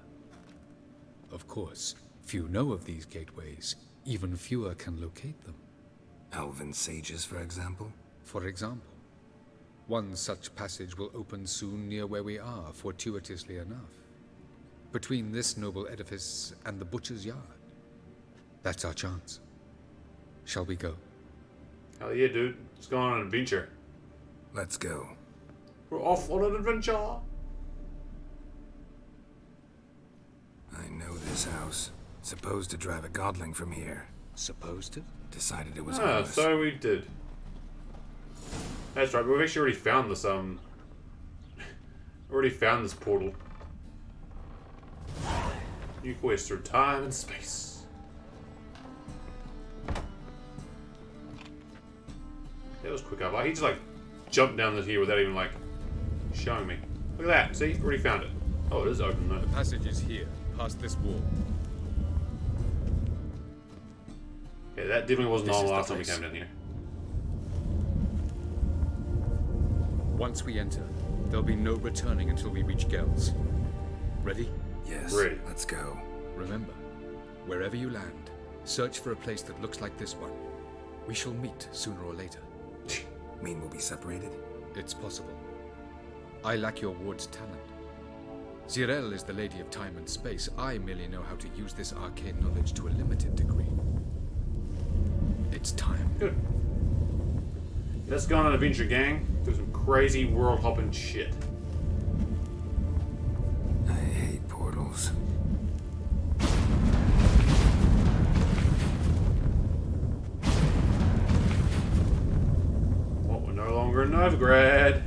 Of course, few know of these gateways. Even fewer can locate them. Elven sages, for example? For example. One such passage will open soon near where we are, fortuitously enough. Between this noble edifice and the butcher's yard. That's our chance. Shall we go? Hell yeah, dude. Let's go on an adventure. Let's go. We're off on an adventure. I know this house. Supposed to drive a godling from here. Supposed to? Decided it was Ah, harmless. so we did. That's right, we've actually already found this, portal. New quest through time and space. That was quick up. He just, jumped down this here without even, showing me. Look at that. See? Already found it. Oh, it is open, though. The passage is here, past this wall. Okay, that definitely wasn't This on is the last time we place. came down here. Once we enter, there'll be no returning until we reach Gels. Ready? Yes. Ready. Let's go. Remember, wherever you land, search for a place that looks like this one. We shall meet sooner or later. Mean we'll be separated? It's possible. I lack your ward's talent. Zirel is the Lady of Time and Space. I merely know how to use this arcane knowledge to a limited degree. It's time. Good. Let's go on an adventure, gang. Do some crazy world-hopping shit. I hate portals. Well, we're no longer in Novigrad.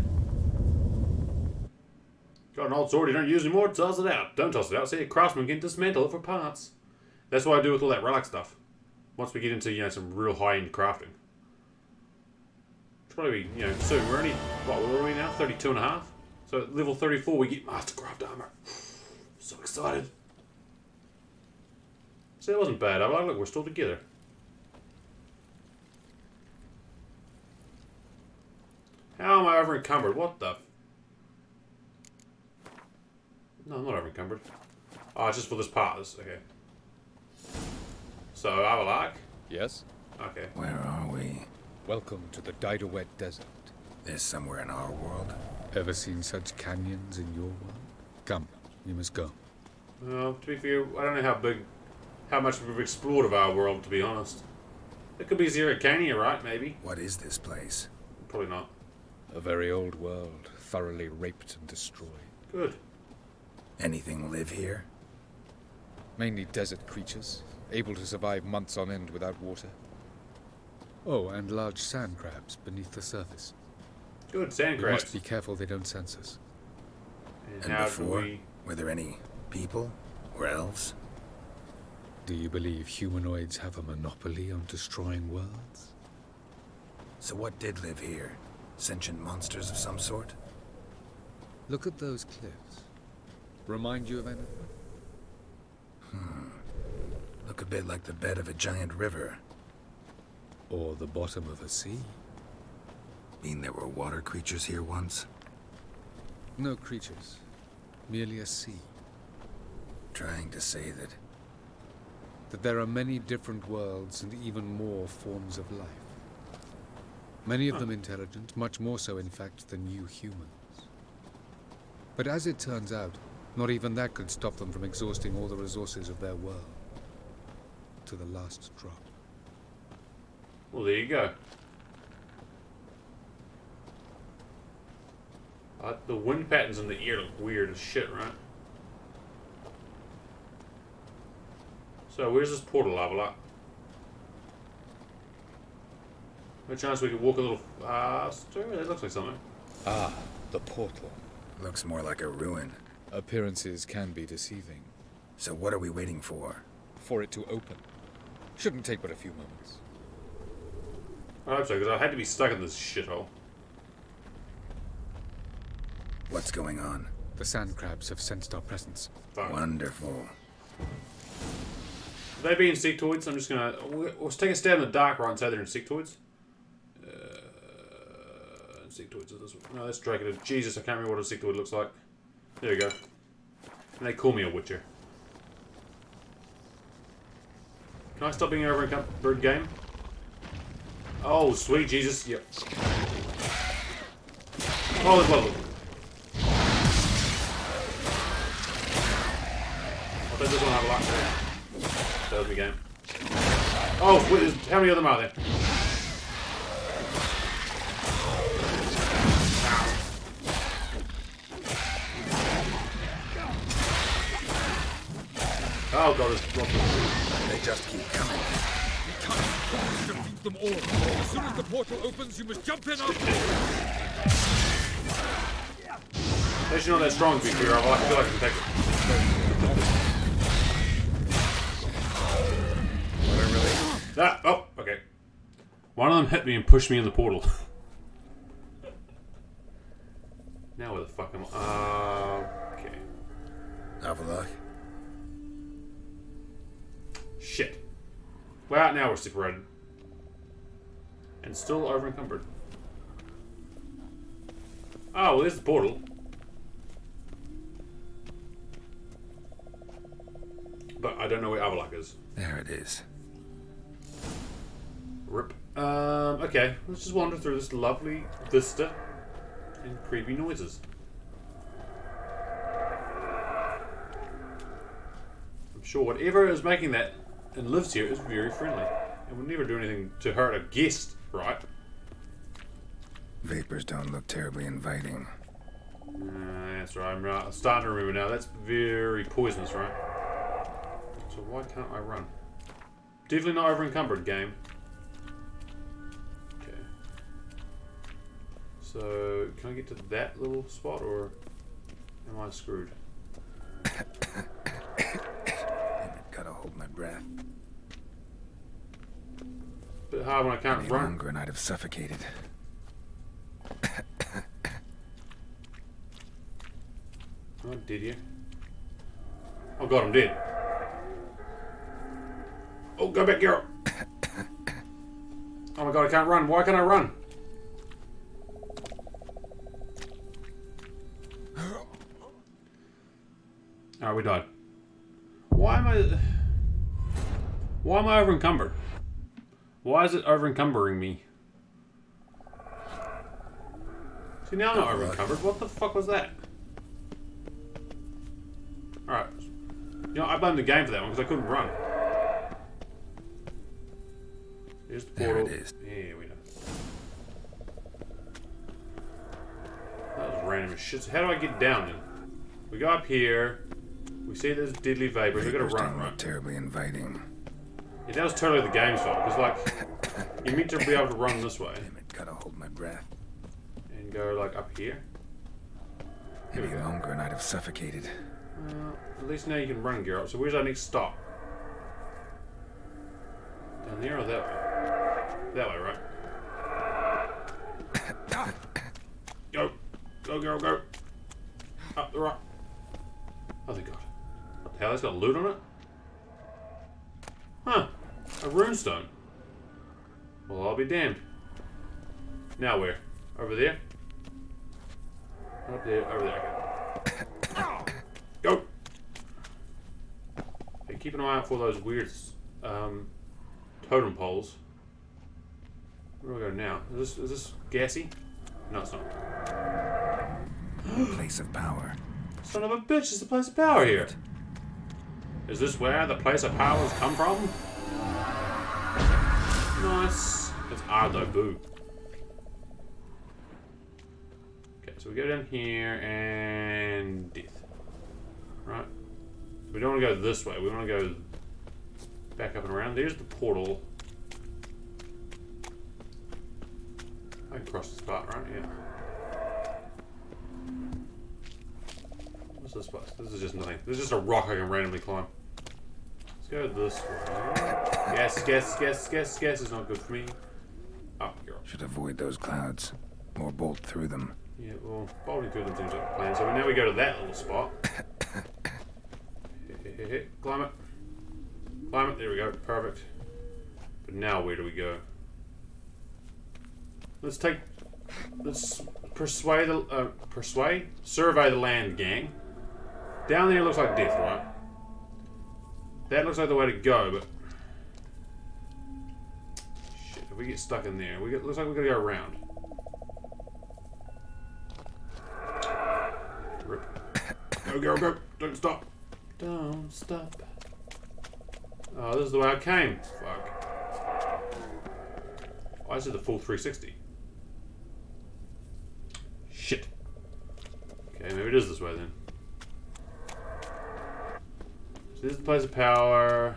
Got an old sword you don't use anymore, toss it out. Don't toss it out, see a craftsman can dismantle it for parts. That's what I do with all that relic stuff. Once we get into, you know, some real high-end crafting. It's probably, you know, soon. We're only, what, where are we now? 32 and a half? So at level 34 we get Mastercraft armor. So excited. See, that wasn't bad. I like, look, we're still together. How am I over encumbered? What the? No, I'm not over encumbered. Oh, it's just for this part. Okay. So, Avalak? Yes? Okay. Where are we? Welcome to the Didowet Desert. This somewhere in our world? Ever seen such canyons in your world? Come, you must go. Well, to be fair, I don't know how much we've explored of our world, to be honest. It could be Zeracania, right? Maybe. What is this place? Probably not. A very old world, thoroughly raped and destroyed. Good. Anything live here? Mainly desert creatures, able to survive months on end without water. Oh, and large sand crabs beneath the surface. Good, sand We crabs. must be careful they don't sense us. And before, were there any people or elves? Do you believe humanoids have a monopoly on destroying worlds? So what did live here? Sentient monsters of some sort? Look at those cliffs. Remind you of anything? Look a bit like the bed of a giant river. Or the bottom of a sea. Mean there were water creatures here once? No creatures. Merely a sea. Trying to say that there are many different worlds and even more forms of life. Many of them intelligent, much more so in fact than you humans. But as it turns out, not even that could stop them from exhausting all the resources of their world. To the last drop. Well, there you go. The wind patterns in the ear look weird as shit, right? So, where's this portal level up? No chance we could walk a little faster? That looks like something. Ah, the portal. Looks more like a ruin. Appearances can be deceiving. So what are we waiting for? For it to open. Shouldn't take but a few moments. I hope so, because I had to be stuck in this shithole. What's going on? The sand crabs have sensed our presence. Fine. Wonderful. They be insectoids. I'm just gonna let's take a stab in the dark right and say they're insectoids. Insectoids is this one? No, that's Draconid. Jesus, I can't remember what a insectoid looks like. There we go. And they call me a witcher. Can I stop being over encumbered game? Oh, sweet Jesus. Yep. Oh, there's one of them. I'll bet this one have a lot there. That was me game. Oh, wait, how many of them are there? Oh god, there's lots of them. They just keep coming. You can't defeat them all. As soon as the portal opens, you must jump in after them. They're actually not that strong to be clear of. I feel like I can take it. Ah, oh, okay. One of them hit me and pushed me in the portal. Now where the fuck am I? Okay. Avalok. Shit. Well, now we're separated. And still over encumbered. Oh, well, there's the portal. But I don't know where Avalok is. There it is. Rip. Okay, let's just wander through this lovely vista and creepy noises. I'm sure whatever is making that and lives here is very friendly and would never do anything to hurt a guest, right? Vapors don't look terribly inviting. That's right, I'm starting to remember now. That's very poisonous, right? So why can't I run? Definitely not over encumbered, game. Okay. So, can I get to that little spot, or am I screwed? Gotta hold my breath. Bit hard when I can't run. Longer and I'd have suffocated. Oh, did you? Oh god, I'm dead. Oh, go back, Geralt. Oh my god, I can't run. Why can't I run? Alright, we died. Why am I over encumbered? Why is it over encumbering me? See, now I'm not over encumbered. What the fuck was that? Alright. You know, I blame the game for that one because I couldn't run. Here's the portal. There it is. Here we go. That was random as shit. So how do I get down then? We go up here. We see there's deadly vapors. We gotta run, right? Terribly inviting. Yeah, that was totally the game's fault. Because, like, you meant to be able to run this way. Damn it, gotta hold my breath. And go, like, up here. Here we Any go. longer and I'd have suffocated. At least now you can run, Geralt. So where's our next stop? Down there or that way? That way, right? Go! Go, Geralt, go! Up the right. Oh, thank God. What the hell? It's got loot on it? Huh. A runestone. Well, I'll be damned. Now where? Over there? Up there, over there. Go! Hey, keep an eye out for those weird totem poles. Where do I go now? Is this gassy? No, it's not. Place of power. Son of a bitch, it's the place of power here. Is this where the place of powers come from? Nice. It's odd though, boo. Okay, so we go down here and death. Right. We don't want to go this way. We want to go back up and around. There's the portal. I can cross this part, right? Yeah. What's this place? This is just nothing. This is just a rock I can randomly climb. Let's go this way. Gas is not good for me. Up, girl. Should avoid those clouds. Or bolt through them. Yeah, well, bolting through them seems like a plan. So now we go to that little spot. Climb it. Climb it. There we go. Perfect. But now where do we go? Let's survey the land, gang. Down there looks like death, right? That looks like the way to go, but shit, if we get stuck in there, looks like we gotta go around. Rip. Go, girl, go! Don't stop! Don't stop. Oh, this is the way I came. Fuck. I did the full 360. Shit. Okay, maybe it is this way then. So this is the place of power.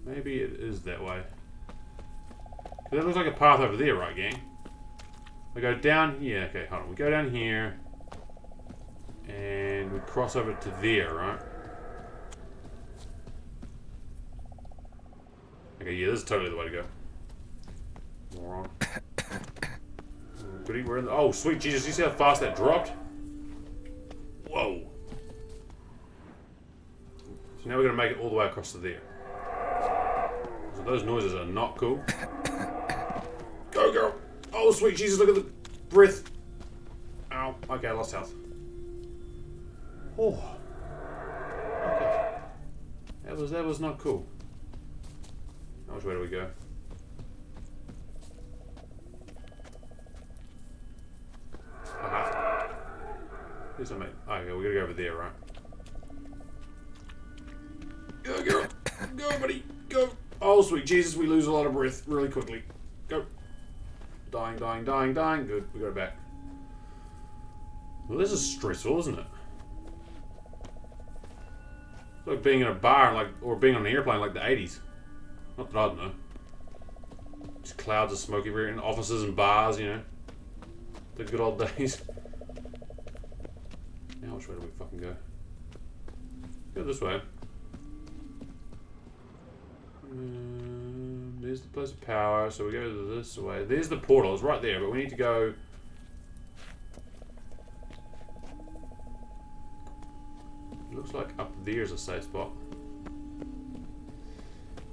Maybe it is that way. That looks like a path over there, right, gang? We go down here. Okay, hold on. We go down here. And we cross over to there, right? Okay, yeah, this is totally the way to go. Moron. Goody, we're in the... Oh, sweet Jesus, you see how fast that dropped? Whoa. So now we're going to make it all the way across to there. So those noises are not cool. Go, girl. Oh, sweet Jesus, look at the breath. Ow. Okay, I lost health. Oh. Okay. That was not cool. Which way do we go? Please don't make... Oh, yeah, we gotta go over there, right? Go, Geralt! Go, buddy! Go! Oh, sweet Jesus, we lose a lot of breath really quickly. Go! Dying, dying, dying, dying. Good, we got it back. Well, this is stressful, isn't it? It's like being in a bar, like, or being on an airplane like the 80s. Not that I don't know. Just clouds of smoke everywhere in offices and bars, you know. The good old days. Now, which way do we fucking go? Go this way. There's the place of power, so we go this way. There's the portal, it's right there, but we need to go... It looks like up there's a safe spot.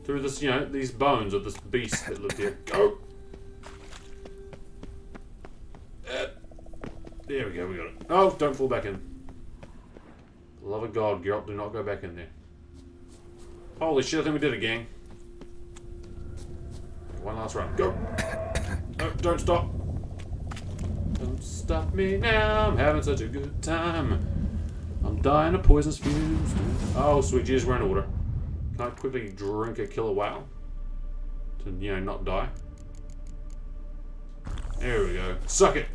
Through this, you know, these bones of this beast that lived here. Go! There we go, we got it. Oh, don't fall back in. For the love of God, Geralt, do not go back in there. Holy shit, I think we did it, gang. One last run. Go! No, don't stop. Don't stop me now. I'm having such a good time. I'm dying of poisonous fumes. Oh, sweet Jesus, we're in order. Can I quickly drink a killer whale? To, you know, not die. There we go. Suck it!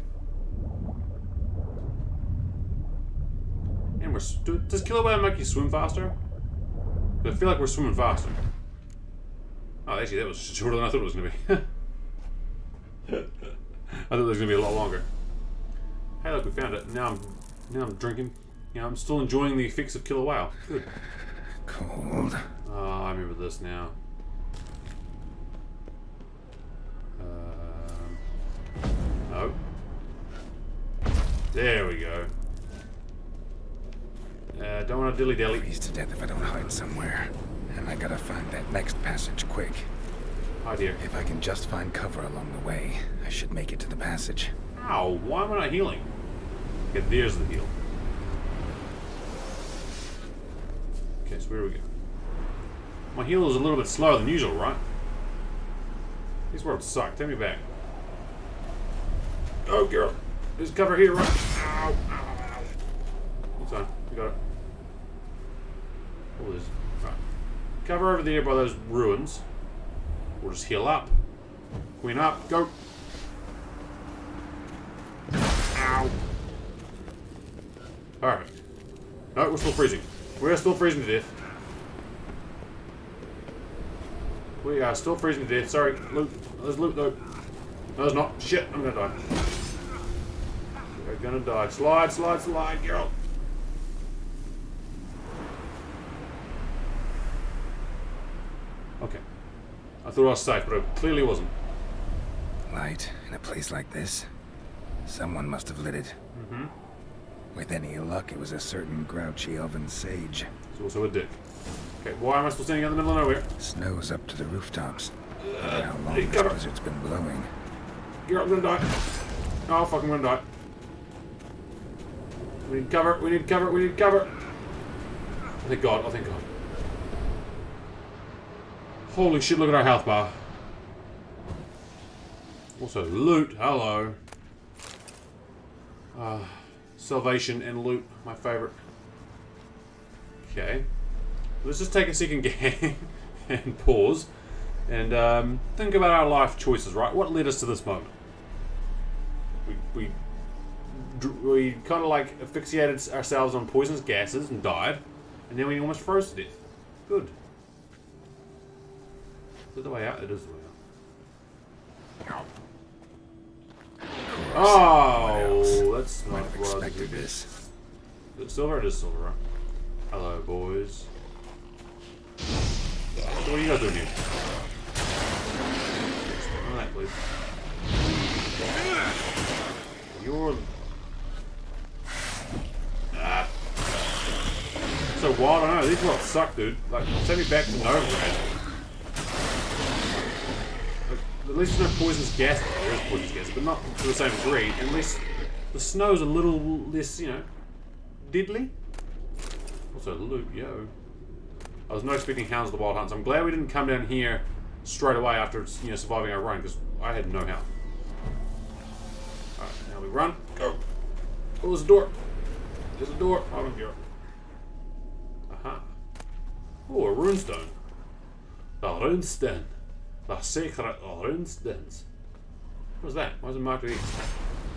And does killer whale make you swim faster? I feel like we're swimming faster. Oh, actually, that was shorter than I thought it was going to be. I thought it was going to be a lot longer. Hey, look, we found it. Now I'm drinking. You know, I'm still enjoying the effects of killer whale. Good. Cold. Oh, I remember this now. Oh. There we go. Don't want to dilly-dally. Freeze to death if I don't hide somewhere. And I gotta find that next passage quick. Oh dear. If I can just find cover along the way, I should make it to the passage. Ow, why am I not healing? Okay, there's the heal. Okay, so where do we go? My heal is a little bit slower than usual, right? These worlds suck. Take me back. Oh, Geralt. There's cover here, right? Ow, ow, ow. It's on. We got it. Oh, there's... Right. Cover over there by those ruins. We'll just heal up. Queen up. Go. Ow. Perfect. No, we're still freezing. We're still freezing to death. We are still freezing to death. Sorry, loot. There's loot though. No, there's not. Shit, I'm gonna die. We're gonna die. Slide, slide, slide, Geralt. Okay. I thought I was safe, but I clearly wasn't. Light in a place like this? Someone must have lit it. Mm-hmm. With any luck, it was a certain grouchy elven sage. He's also a dick. Okay, why am I still standing out in the middle of nowhere? Snow's up to the rooftops. Wonder how long Hey, this blizzard's been blowing. Geralt, I'm gonna die. Oh, fuck, I'm gonna die. We need cover, we need cover, we need cover. Oh, thank God, oh, thank God. Holy shit, look at our health bar. Also, loot, hello. Salvation and loot, my favorite. Okay. Let's just take a second, gang, and pause. And think about our life choices, right? What led us to this moment? We kind of like asphyxiated ourselves on poisonous gases and died. And then we almost froze to death. Good. Is it the way out? It is the way out. Oh, that's not what I expected. This. Is it silver? It is silver, right? Hello, boys. So what are you guys doing here? On that, please. You're... So wild, I know. These worlds suck, dude. Like, send me back to Novigrad. At least there's no poisonous gas. There is poisonous gas, but not to the same degree. At least the snow's a little less, you know, deadly. Also, loot, yo. I was not expecting Hounds of the Wild Hunt, so I'm glad we didn't come down here straight away after, you know, surviving our run, because I had no health. Alright, now we run. Go! Close the door. There's a door. Hold on, Geralt. Aha. Oh, a runestone. The runestone. The sacred runestones. What's that? Why is it marked X?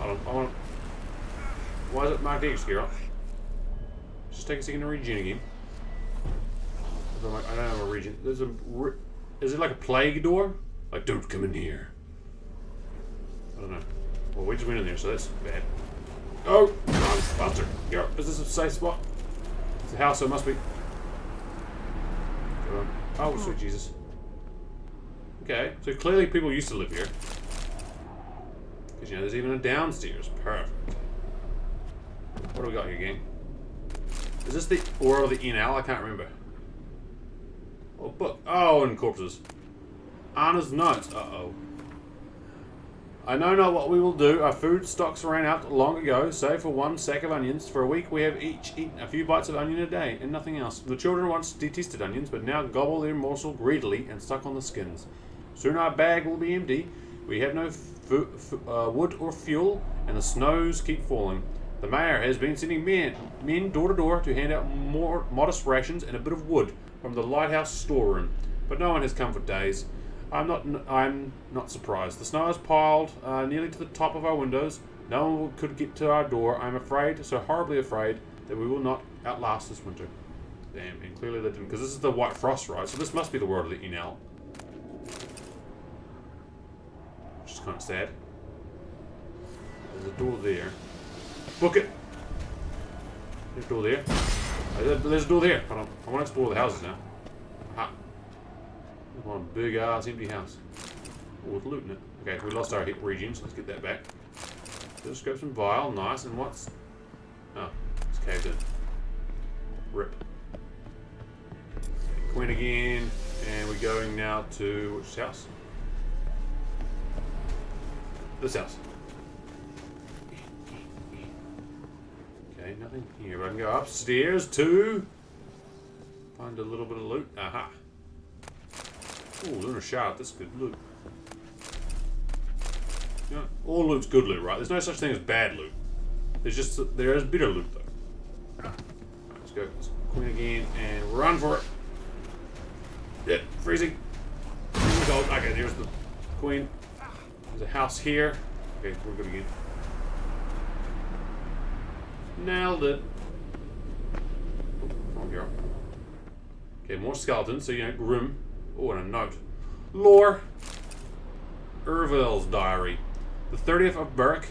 I want. Why is it marked X, Geralt? Just take a second to regen again. I don't have a regen. There's a. Is it like a plague door? Like, don't come in here. I don't know. Well, we just went in there, so that's bad. Oh! Come on, faster! Geralt, is this a safe spot? It's a house, so it must be. Oh, sweet Jesus. Okay, so clearly people used to live here. Because, you know, there's even a downstairs. Perfect. What do we got here, gang? Is this the Aura of the Inal? I can't remember. Oh, book. Oh, and corpses. Anna's notes. Uh-oh. I know not what we will do. Our food stocks ran out long ago, save for one sack of onions. For a week we have each eaten a few bites of onion a day, and nothing else. The children once detested onions, but now gobble their morsel greedily and suck on the skins. Soon our bag will be empty. We have no wood or fuel, and the snows keep falling. The mayor has been sending men door to door to hand out more modest rations and a bit of wood from the lighthouse storeroom, but no one has come for days. I'm not surprised. The snow has piled nearly to the top of our windows. No one could get to our door. I'm afraid, so horribly afraid, that we will not outlast this winter. Damn, and clearly they didn't, because this is the White Frost, right? So this must be the world of the Inal. Which is kind of sad. There's a door there. Book it! There's a door there. There's a door there. Hold on. I want to explore the houses now. Aha. There's one big ass empty house. Oh, with loot in it. Okay, we lost our hit region, so let's get that back. Telescope and vial, nice. And what's. Oh, it's caved in. Rip. Okay, Queen again. And we're going now to which house? This house. Okay, nothing here. But I can go upstairs to find a little bit of loot. Aha. Ooh, Lunar Shard. That's good loot. You know, all loot's good loot, right? There's no such thing as bad loot. There is bitter loot though. Right, let's go. Let's Queen again and run for it. Yep, freezing. Freezing cold. Okay, there's the Queen. There's a house here. Okay, we're good again. Nailed it. Oh, here. Okay, more skeletons, so you know, grim. Oh, and a note. Lore. Urvil's diary. The 30th of Burke.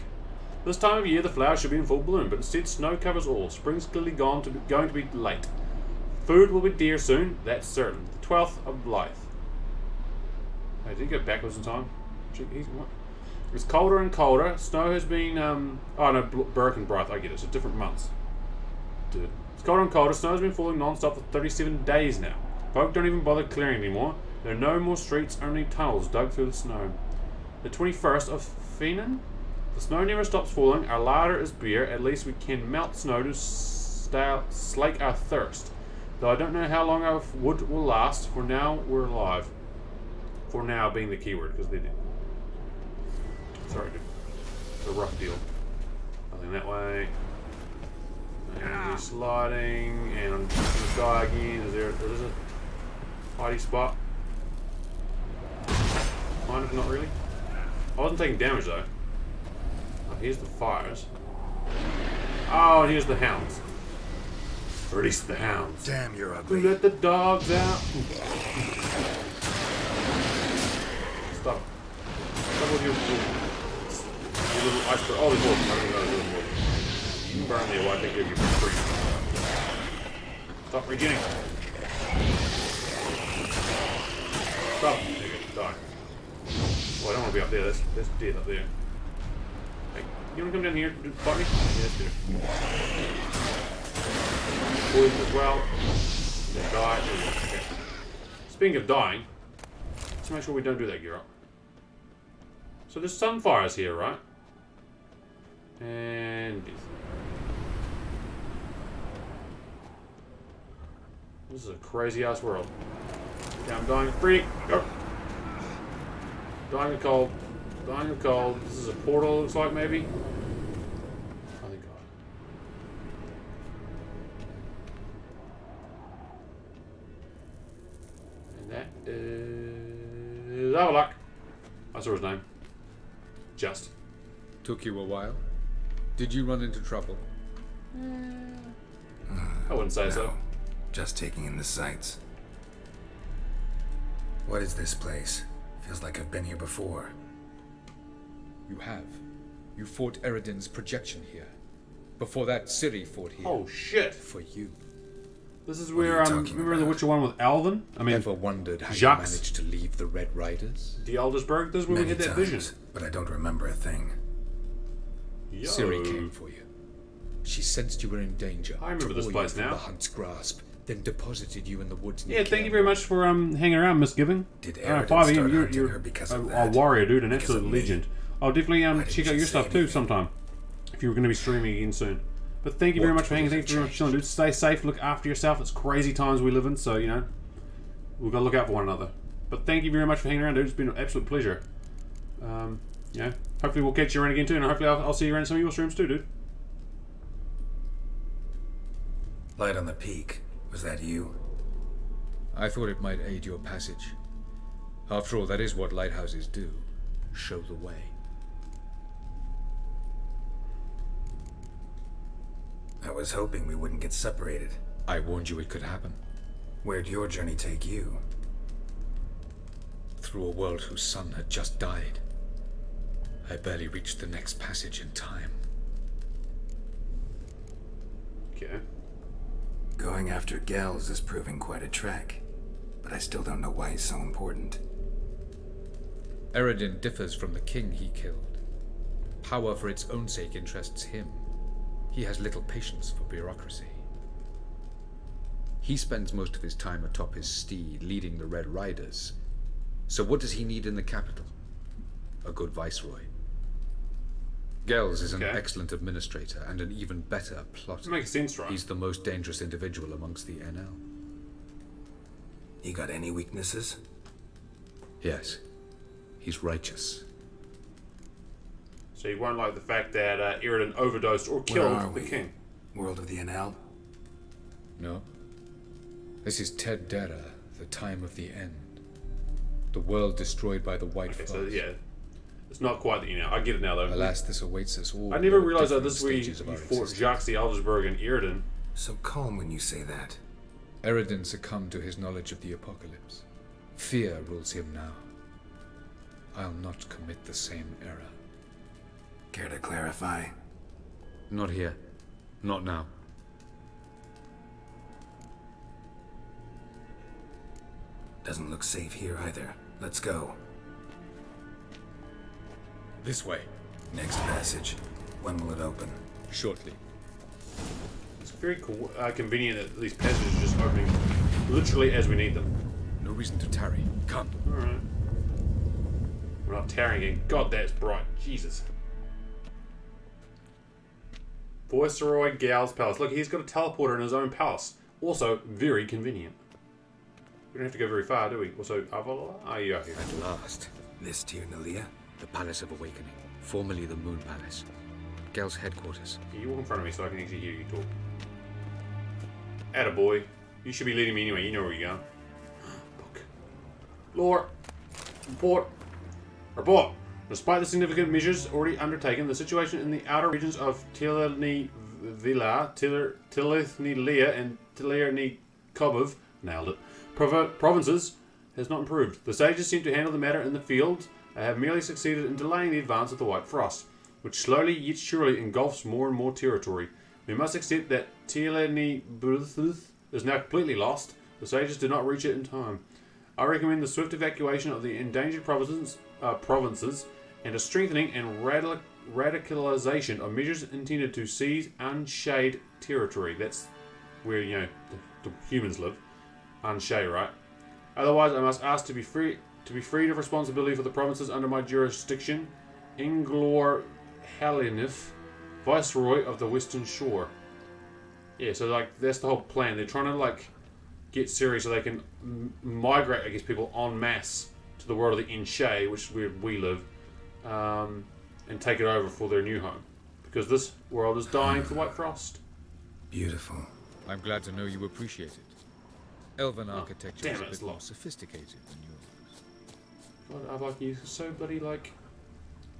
This time of year the flowers should be in full bloom, but instead snow covers all. Spring's clearly going to be late. Food will be dear soon, that's certain. The 12th of Blythe. Hey, did he go backwards in time? What? It's colder and colder. Snow has been, oh no, Burke and Blythe, I get it. So different months. Dude. It's colder and colder. Snow has been falling non-stop for 37 days now. Folk don't even bother clearing anymore. There are no more streets, only tunnels dug through the snow. The 21st of Finan? The snow never stops falling. Our larder is bare. At least we can melt snow to slake our thirst. Though I don't know how long our wood will last. For now, we're alive. For now being the keyword, because they did. Sorry, dude. It's a rough deal. Nothing that way. And he's sliding, and I'm just gonna die again. Is there a hidey spot? Kind of, not really. I wasn't taking damage though. Oh, here's the fires. Oh, and here's the hounds. Release the hounds. Damn, you're ugly. Let the dogs out. Stop. Stop with your little iceberg. Oh, there's more. I don't know, there's more. You can burn me away. I think you're free. Stop regening. Stop. There you go. Die. Oh, I don't want to be up there. That's dead up there. Hey, you want to come down here to fight me? Yeah, that's good. Poison as well. Then die. Okay. Speaking of dying, let's make sure we don't do that, Geralt. So there's some fires here, right? And this is a crazy ass world. Okay, I'm dying of freak. Go. Dying of cold. Dying of cold. This is a portal, looks like, maybe. Oh, thank God. Avalok. I saw his name. Just. Took you a while? Did you run into trouble? I wouldn't say so. Just taking in the sights. What is this place? Feels like I've been here before. You have. You fought Eredin's projection here. Before that, Ciri fought here. Oh shit! For you. This is where remember the Witcher one with Alvin? I mean, ever wondered how Jacques. you managed to leave the Red Riders? The Aldersburg. This is where we had that vision. But I don't remember a thing. Yo. Ciri came for you. She sensed you were in danger. I remember this place now. The Hunt's grasp, then deposited you in the woods. Yeah, thank you very much for hanging around, Misgiving. Did Eredin 5 start AM, hunting her because of that? A warrior, dude, an Because of absolute me? legend. I'll definitely check out your stuff too sometime. If you were going to be streaming again soon. But thank you very much for hanging. Thank you very much for chilling, dude. Stay safe, look after yourself. It's crazy times we live in, so, you know, we've got to look out for one another. But thank you very much for hanging around, dude. It's been an absolute pleasure. You know, hopefully we'll catch you around again too, and hopefully I'll see you around some of your streams too, dude. Light on the peak. Was that you? I thought it might aid your passage. After all, that is what lighthouses do. Show the way. I was hoping we wouldn't get separated. I warned you it could happen. Where'd your journey take you? Through a world whose sun had just died. I barely reached the next passage in time. Okay. Going after Gels is proving quite a trek, but I still don't know why he's so important. Eredin differs from the king he killed. Power for its own sake interests him. He has little patience for bureaucracy. He spends most of his time atop his steed, leading the Red Riders. So what does he need in the capital? A good viceroy. Gels is an excellent administrator and an even better plotter. Makes sense, right? He's the most dangerous individual amongst the NL. You got any weaknesses? Yes. He's righteous. So you won't like the fact that Eredin overdosed or killed the king. World of the NL? No. This is Ted Dera, the time of the end. The world destroyed by the White Frost. So yeah, it's not quite the I get it now though. Alas, this awaits us all. I never realized that this is where you fought Jacques the Aldersburg and Eredin. So calm when you say that. Eredin succumbed to his knowledge of the apocalypse. Fear rules him now. I'll not commit the same error. Care to clarify? Not here. Not now. Doesn't look safe here either. Let's go. This way. Next passage. When will it open? Shortly. It's very cool, convenient that these passages are just opening literally as we need them. No reason to tarry. Come. Alright. We're not tarrying again. God, that's bright. Jesus. Viceroy Gal's palace. Look, he's got a teleporter in his own palace. Also, very convenient. We don't have to go very far, do we? Also, Avala? Ah, you are here. At last. This Tyr Nalia? The Palace of Awakening. Formerly the Moon Palace. Gal's headquarters. Can you walk in front of me so I can actually hear you talk? Attaboy. You should be leading me anyway. You know where you're going. Book. Lore. Report. Despite the significant measures already undertaken, the situation in the outer regions of Tilithni Lea, and Tilithni Kobov, nailed it, provinces, has not improved. The sages seem to handle the matter in the field. They have merely succeeded in delaying the advance of the White Frost, which slowly yet surely engulfs more and more territory. We must accept that Tilithni is now completely lost. The sages did not reach it in time. I recommend the swift evacuation of the endangered provinces and a strengthening and radicalization of measures intended to seize unshade territory. That's where, you know, the humans live. Unshade, right? Otherwise, I must ask to be freed of responsibility for the provinces under my jurisdiction. Inglor Halinif, Viceroy of the Western Shore. Yeah, so like that's the whole plan. They're trying to like get Ciri so they can migrate, I guess, people en masse to the world of the Inshay, which is where we live, and take it over for their new home. Because this world is dying for the White Frost. Beautiful. I'm glad to know you appreciate it. Elven architecture is a it's bit more lost. sophisticated than yours. I like you so bloody like.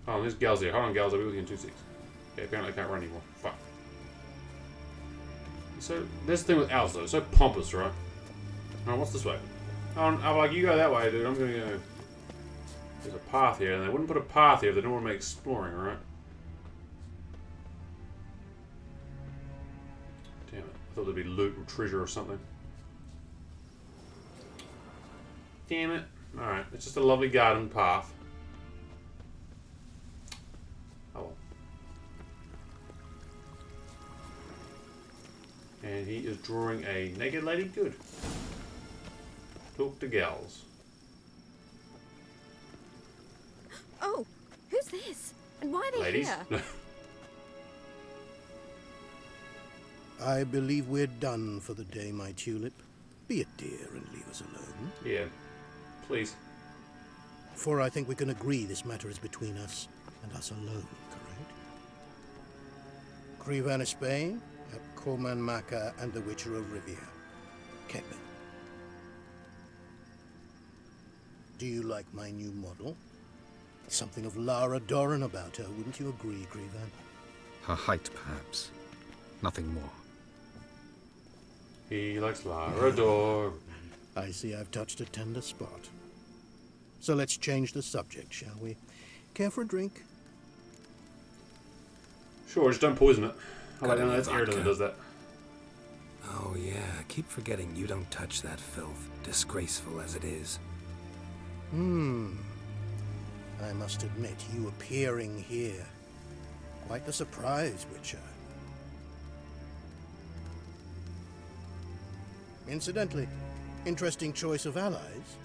Oh, there's Gals here. Hold on, Gals. I'll be with you in 2 seconds. Okay, apparently I can't run anymore. Fuck. So, this thing with owls, though. It's so pompous, right? Oh, what's this way? Oh, I'm like, you go that way, dude. I'm gonna go. There's a path here, and they wouldn't put a path here if they don't want to make exploring, right? Damn it. I thought there'd be loot or treasure or something. Damn it. Alright, it's just a lovely garden path. Oh well. And he is drawing a naked lady. Good. Talk to gals. Oh, who's this? And why are they Ladies? here? I believe we're done for the day, my tulip. Be a dear and leave us alone. Yeah, please. For I think we can agree this matter is between us and us alone, correct? Crevan Spain, at Corman Maka and the Witcher of Rivia. Kedman. Do you like my new model? Something of Lara Doran about her, wouldn't you agree, Crevan? Her height, perhaps. Nothing more. He likes Lara Doran. I see I've touched a tender spot. So let's change the subject, shall we? Care for a drink? Sure, just don't poison it. I like that's Aridin that does that. Oh yeah, keep forgetting you don't touch that filth, disgraceful as it is. I must admit, you appearing here. Quite a surprise, Witcher. Incidentally, interesting choice of allies.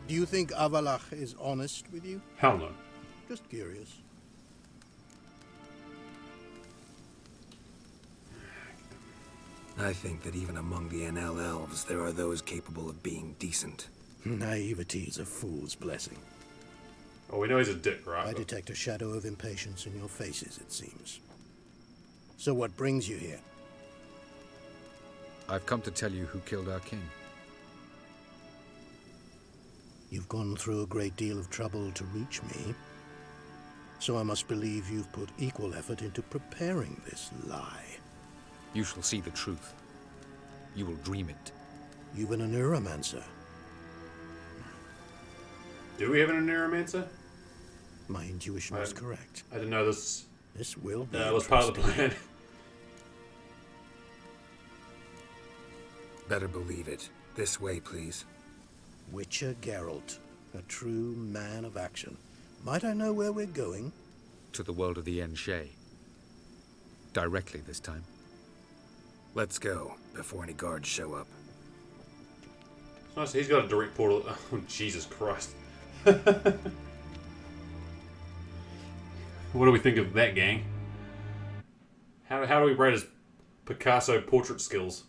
Do you think Avalach is honest with you? Hell no. Just curious. I think that even among the NL elves, there are those capable of being decent. Naivety is a fool's blessing. Oh, we know he's a dick, right? I detect a shadow of impatience in your faces, it seems. So what brings you here? I've come to tell you who killed our king. You've gone through a great deal of trouble to reach me. So I must believe you've put equal effort into preparing this lie. You shall see the truth. You will dream it. You've been a neuromancer. Do we have an neuromancer? My intuition was correct. I didn't know this. This will be was part of the plan. Better believe it. This way, please. Witcher Geralt, a true man of action. Might I know where we're going? To the world of the Enshe. Directly this time. Let's go, before any guards show up. It's nice, he's got a direct portal. Oh, Jesus Christ. What do we think of that, gang? How do we rate his Picasso portrait skills?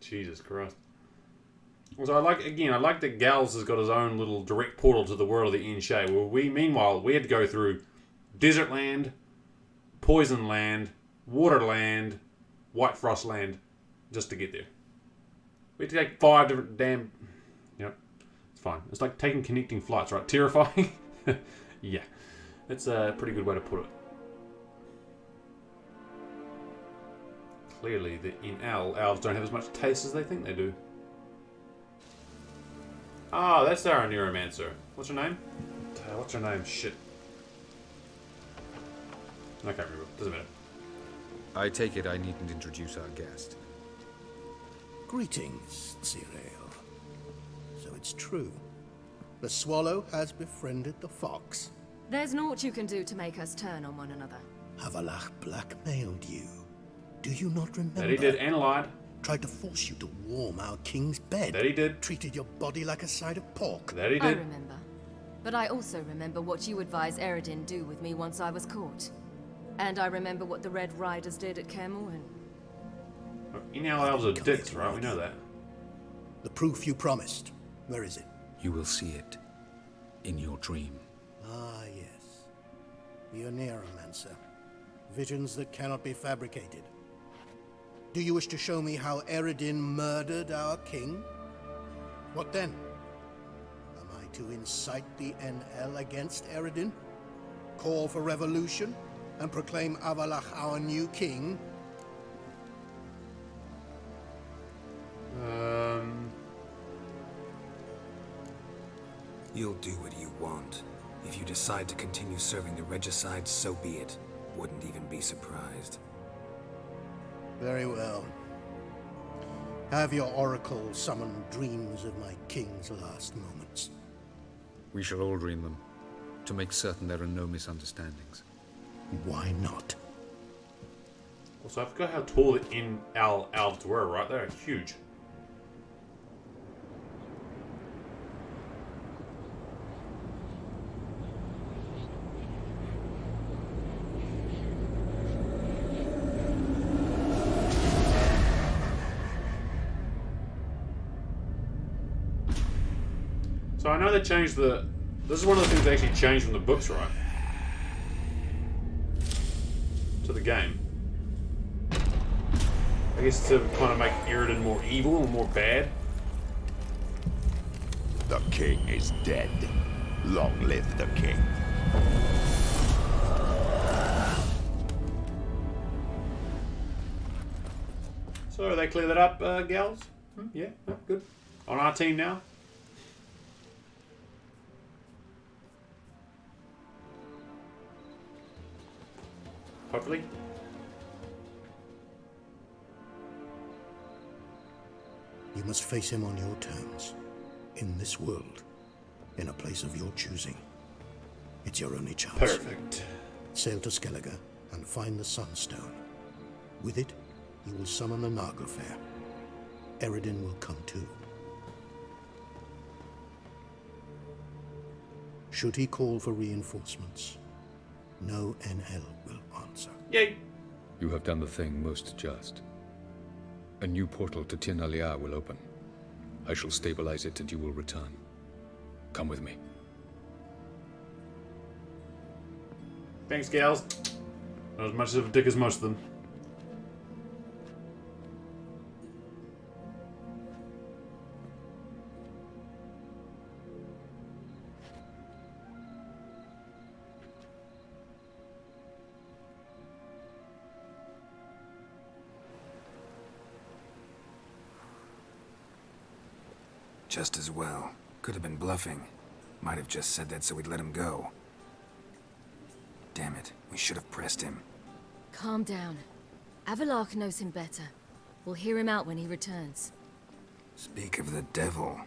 Jesus Christ. So I like that Gals has got his own little direct portal to the world of the Enshe. Well, meanwhile, we had to go through Desert Land, Poison Land, Water Land, White Frost Land, just to get there. We had to take 5 different damn... Yep, it's fine. It's like taking connecting flights, right? Terrifying? Yeah, that's a pretty good way to put it. Clearly, the elves don't have as much taste as they think they do. Ah, that's our neuromancer. What's her name? What's her name? Shit. I can't remember. Doesn't matter. I take it I needn't introduce our guest. Greetings, Cyril. So it's true. The swallow has befriended the fox. There's naught you can do to make us turn on one another. Avalach blackmailed you. Do you not remember? That he did, and lied. Tried to force you to warm our king's bed. That he did. Treated your body like a side of pork. That he did. I remember. But I also remember what you advised Eredin do with me once I was caught. And I remember what the Red Riders did at Kaer Morhen. Elves are dicks, right? We know that. The proof you promised. Where is it? You will see it in your dream. Ah, yes. The Neuromancer. Visions that cannot be fabricated. Do you wish to show me how Eredin murdered our king? What then? to incite the NL against Eredin? Call for revolution and proclaim Avalach our new king? You'll do what you want. If you decide to continue serving the regicide, so be it. Wouldn't even be surprised. Very well. Have your oracle summon dreams of my king's last moments. We shall all dream them, to make certain there are no misunderstandings. Why not? Also, I forgot how tall the elves were, right? They're huge. So I know they changed the... This is one of the things they actually changed from the books, right? To the game. I guess to kind of make Eredin more evil and more bad. The king is dead. Long live the king. So they clear that up, gals? Yeah, good. On our team now. Hopefully. You must face him on your terms. In this world. In a place of your choosing. It's your only chance. Perfect. Sail to Skellige and find the Sunstone. With it, you will summon the Nagelfair. Eredin will come too. Should he call for reinforcements, no NL will answer. Yay! You have done the thing most just. A new portal to Tir na Liar will open. I shall stabilize it and you will return. Come with me. Thanks, gals. Not as much of a dick as most of them. Just as well. Could have been bluffing. Might have just said that so we'd let him go. Damn it, we should have pressed him. Calm down. Avalach knows him better. We'll hear him out when he returns. Speak of the devil.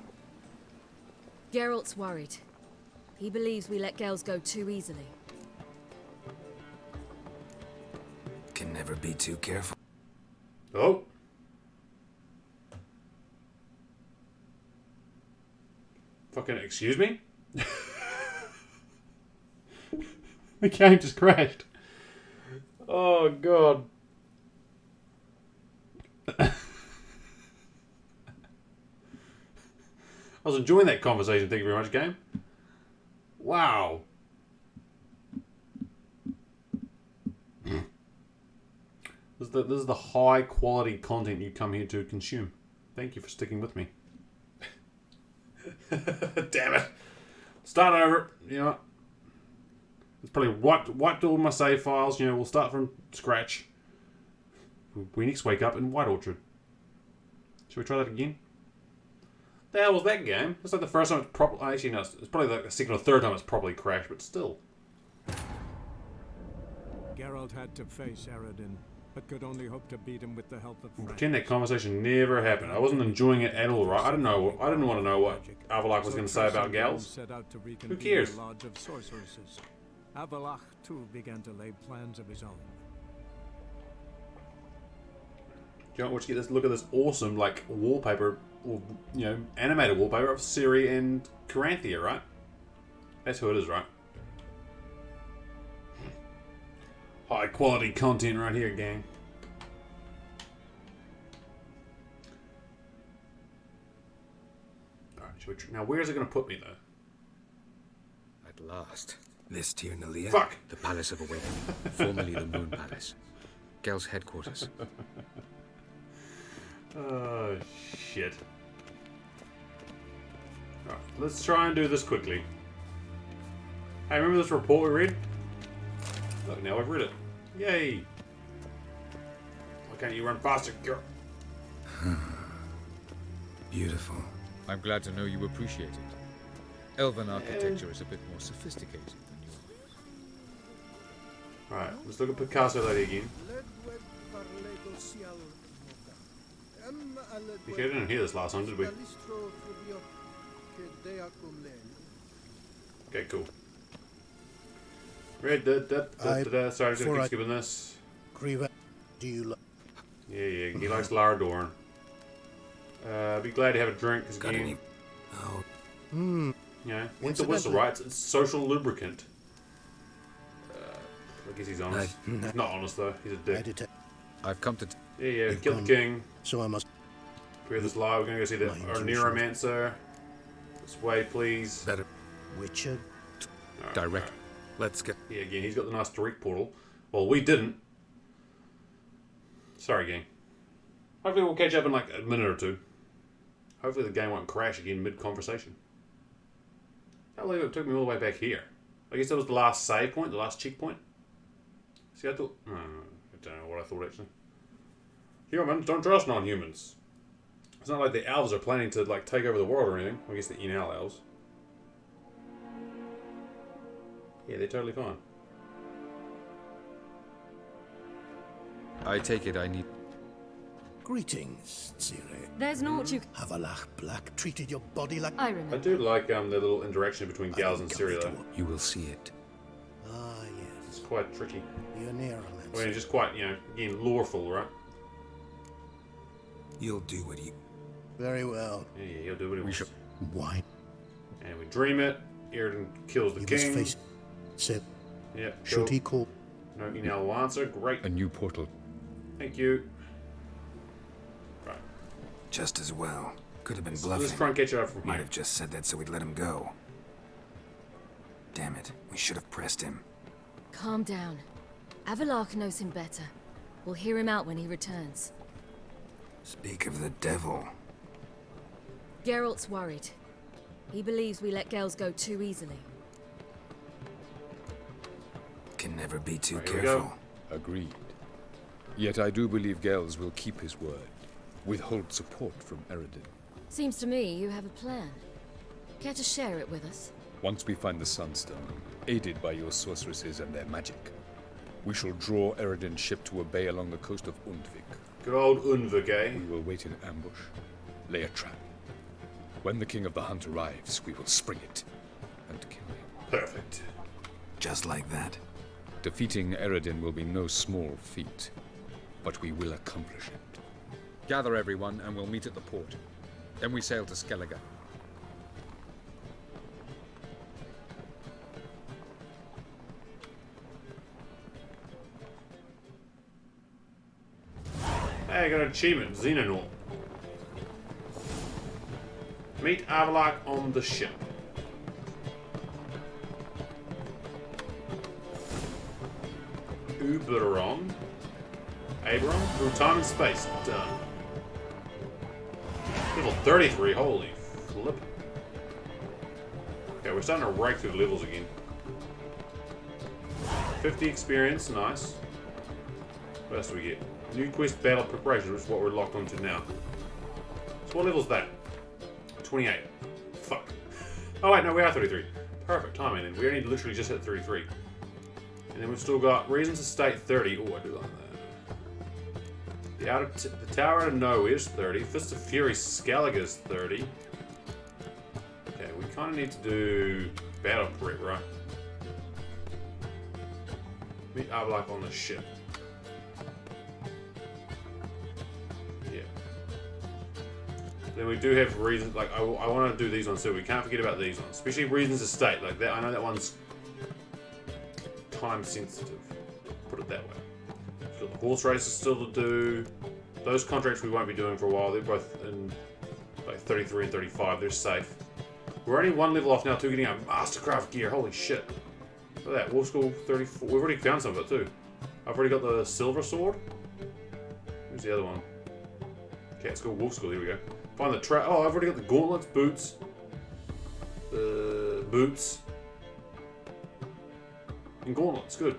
Geralt's worried. He believes we let girls go too easily. Can never be too careful. Oh. Fucking excuse me? The game just crashed. Oh god. I was enjoying that conversation, thank you very much, game. Wow. This is the high quality content you come here to consume. Thank you for sticking with me. Damn it. Start over. You know, it's probably wiped all my save files. You know, we'll start from scratch. We next wake up in White Orchard. Should we try that again? The hell was that game? It's like the first time it's properly... Actually, no, it's probably like the second or third time it's properly crashed, but still. Geralt had to face Eredin, but could only hope to beat him with the help of friends. Pretend that conversation never happened. I wasn't enjoying it at all, right? I didn't want to know what Avalach was going to say about gals. Who cares? Lodge of sorceresses. Avalach too began to lay plans of his own. Do you want to get this? Look at this awesome, like, wallpaper, or, you know, animated wallpaper of Ciri and Caranthea, right? That's who it is, right? High quality content right here, gang. Alright, now where's it going to put me, though? At last. This Tir na Liar? Fuck! The Palace of Awakening, formerly the Moon Palace. Gel's headquarters. Oh, shit. Right, let's try and do this quickly. Hey, remember this report we read? Look, now I've read it. Yay! Why can't you run faster, girl? Beautiful. I'm glad to know you appreciate it. Elven architecture is a bit more sophisticated than yours. Right, let's look at Picasso lady again. Okay, I didn't hear this last one, did we? Okay, cool. Red, sorry, I'm gonna keep skipping this. Grieva, do you like? Yeah, he likes Lara Dorn. Be glad to have a drink, because again, you know, what's the whistle, right? It's social lubricant. I guess he's honest. He's not honest, though. He's a dick. I've come to... Yeah, kill the king. So I must... Clear this lie. We're going to go see the Neuromancer. This way, please. Better. Witcher? Right, direct. Right. Let's get... Yeah, again, he's got the nice direct portal. Well, we didn't. Sorry, gang. Hopefully we'll catch up in like a minute or two. Hopefully the game won't crash again mid-conversation. I can't believe it took me all the way back here. I guess that was the last save point, the last checkpoint. See, I thought... I don't know what I thought, actually. Humans, don't trust non-humans. It's not like the elves are planning to like take over the world or anything. I guess the Enel elves. Yeah, they're totally fine. I take it I need... Greetings, Ciri. There's naught you... Havalach Black treated your body like... I remember. I do like the little interaction between Gals and Ciri, though. You will see it. Ah, yes. It's quite tricky. The Neuromancer. I mean, it's just quite, you know, again, loreful, right? You'll do what you... Very well. Yeah, he'll do what he wants. Why? And we dream it. Eridan kills the king. Face said. Yeah. Should he call? No Enel will answer. Great. A new portal. Thank you. Right. Just as well. Could have been So bluffing. let's try and catch it up from Might here. have just said that so we'd let him go. Damn it. We should have pressed him. Calm down. Avalark knows him better. We'll hear him out when he returns. Speak of the devil. Geralt's worried. He believes we let girls go too easily. Can never be too Right, here we careful. Agreed. Yet I do believe Gels will keep his word. Withhold support from Eridan. Seems to me you have a plan. Care to share it with us? Once we find the Sunstone, aided by your sorceresses and their magic, we shall draw Eridan's ship to a bay along the coast of Undvik. Good old Undvik, eh? We will wait in ambush, lay a trap. When the King of the Hunt arrives, we will spring it and kill him. Perfect. Just like that. Defeating Eridan will be no small feat, but we will accomplish it. Gather everyone, and we'll meet at the port. Then we sail to Skellige. Hey, I got an achievement. Xenomorph. Meet Avalark on the ship. Uberon. Abram. Through time and space. Done. Level 33. Holy flip. Okay, we're starting to rake through the levels again. 50 experience. Nice. What else do we get? New quest battle preparation, which is what we're locked onto now. So what level is that? 28. Fuck. Oh wait, no, we are 33. Perfect timing, and we only literally just hit 33. And then we've still got Reasons to State 30. Oh, I do like that. The Tower Out of Nowhere is 30. Fist of Fury Skellige is 30. Okay, we kind of need to do battle prep, right? Meet Avalark on the ship. Then we do have reasons, like, I want to do these ones too. We can't forget about these ones. Especially Reasons to State. Like, that. I know that one's time sensitive. Put it that way. We've got the horse races still to do. Those contracts we won't be doing for a while. They're both in, like, 33 and 35. They're safe. We're only one level off now to getting our Mastercraft gear. Holy shit. Look at that. Wolf School 34. We've already found some of it too. I've already got the Silver Sword. Where's the other one? Cat School, Wolf School. Here we go. Find the trap. Oh, I've already got the gauntlets, boots. boots, and gauntlets. Good.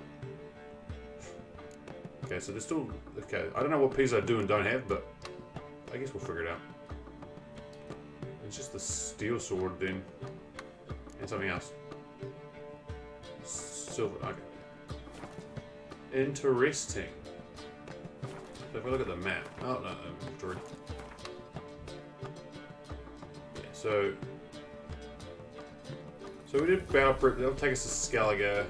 Okay, so there's still... Okay, I don't know what pieces I do and don't have, but I guess we'll figure it out. It's just the steel sword then. And something else. Silver, okay. Interesting. So if we look at the map... Oh, no, inventory. Yeah, so we did battle prep. That'll take us to Skellige.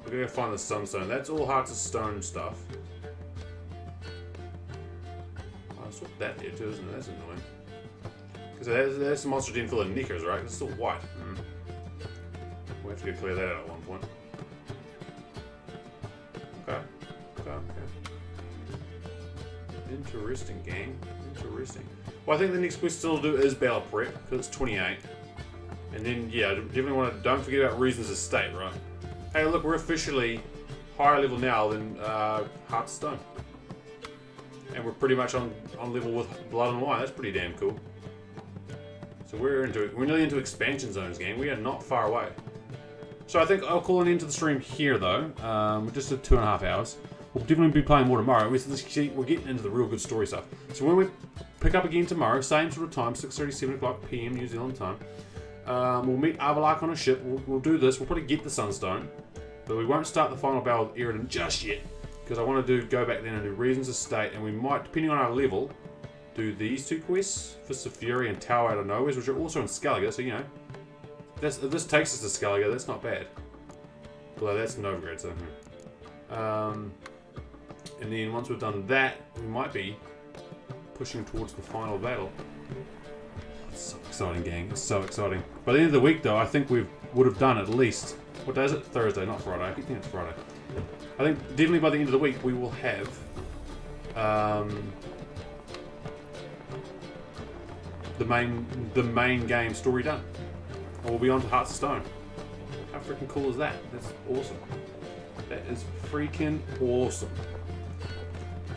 We're gonna go find the Sunstone. That's all Hearts of Stone stuff. Oh, I swapped that here too, isn't it? That's annoying. Because there's some monster den full of knickers, right? It's still white. We'll have to go clear that out at one point. Okay. Interesting, gang. Interesting. Well, I think the next quest still to do is battle prep, because it's 28. And then, yeah, definitely want to... Don't forget about Reason's Estate, right? Hey, look, we're officially higher level now than Heart of Stone. And we're pretty much on level with Blood and Wine. That's pretty damn cool. So we're nearly into expansion zones, gang. We are not far away. So I think I'll call an end to the stream here, though. We're just at 2.5 hours. We'll definitely be playing more tomorrow. We're getting into the real good story stuff. So when we pick up again tomorrow, same sort of time, 6:30, 7 o'clock PM New Zealand time. We'll meet Avalak on a ship. We'll do this. We'll probably get the Sunstone. But we won't start the final battle with Eridan just yet. Because I want to go back then and do Reason's Estate. And we might, depending on our level, do these two quests. Fists of Fury and Tower Out of Nowheres, which are also in Skellige. So, you know, if this takes us to Skellige, that's not bad. Although that's Novigrad, so... and then once we've done that, we might be pushing towards the final battle. It's so exciting, gang. It's so exciting. By the end of the week, though, I think we would have done at least... What day is it? Thursday, not Friday. I keep thinking it's Friday. I think definitely by the end of the week, we will have... the main game story done. And we'll be on to Hearts of Stone. How freaking cool is that? That's awesome. That is freaking awesome.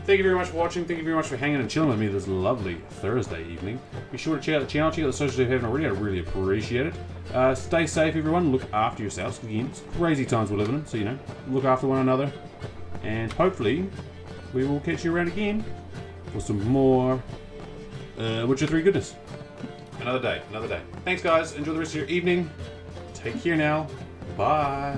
Thank you very much for watching. Thank you very much for hanging and chilling with me this lovely Thursday evening. Be sure to check out the channel, check out the socials if you haven't already. I really appreciate it. Stay safe, everyone. Look after yourselves. Again, it's crazy times we're living in, so you know, look after one another. And hopefully, we will catch you around again for some more Witcher 3 goodness. Another day, another day. Thanks, guys. Enjoy the rest of your evening. Take care now. Bye.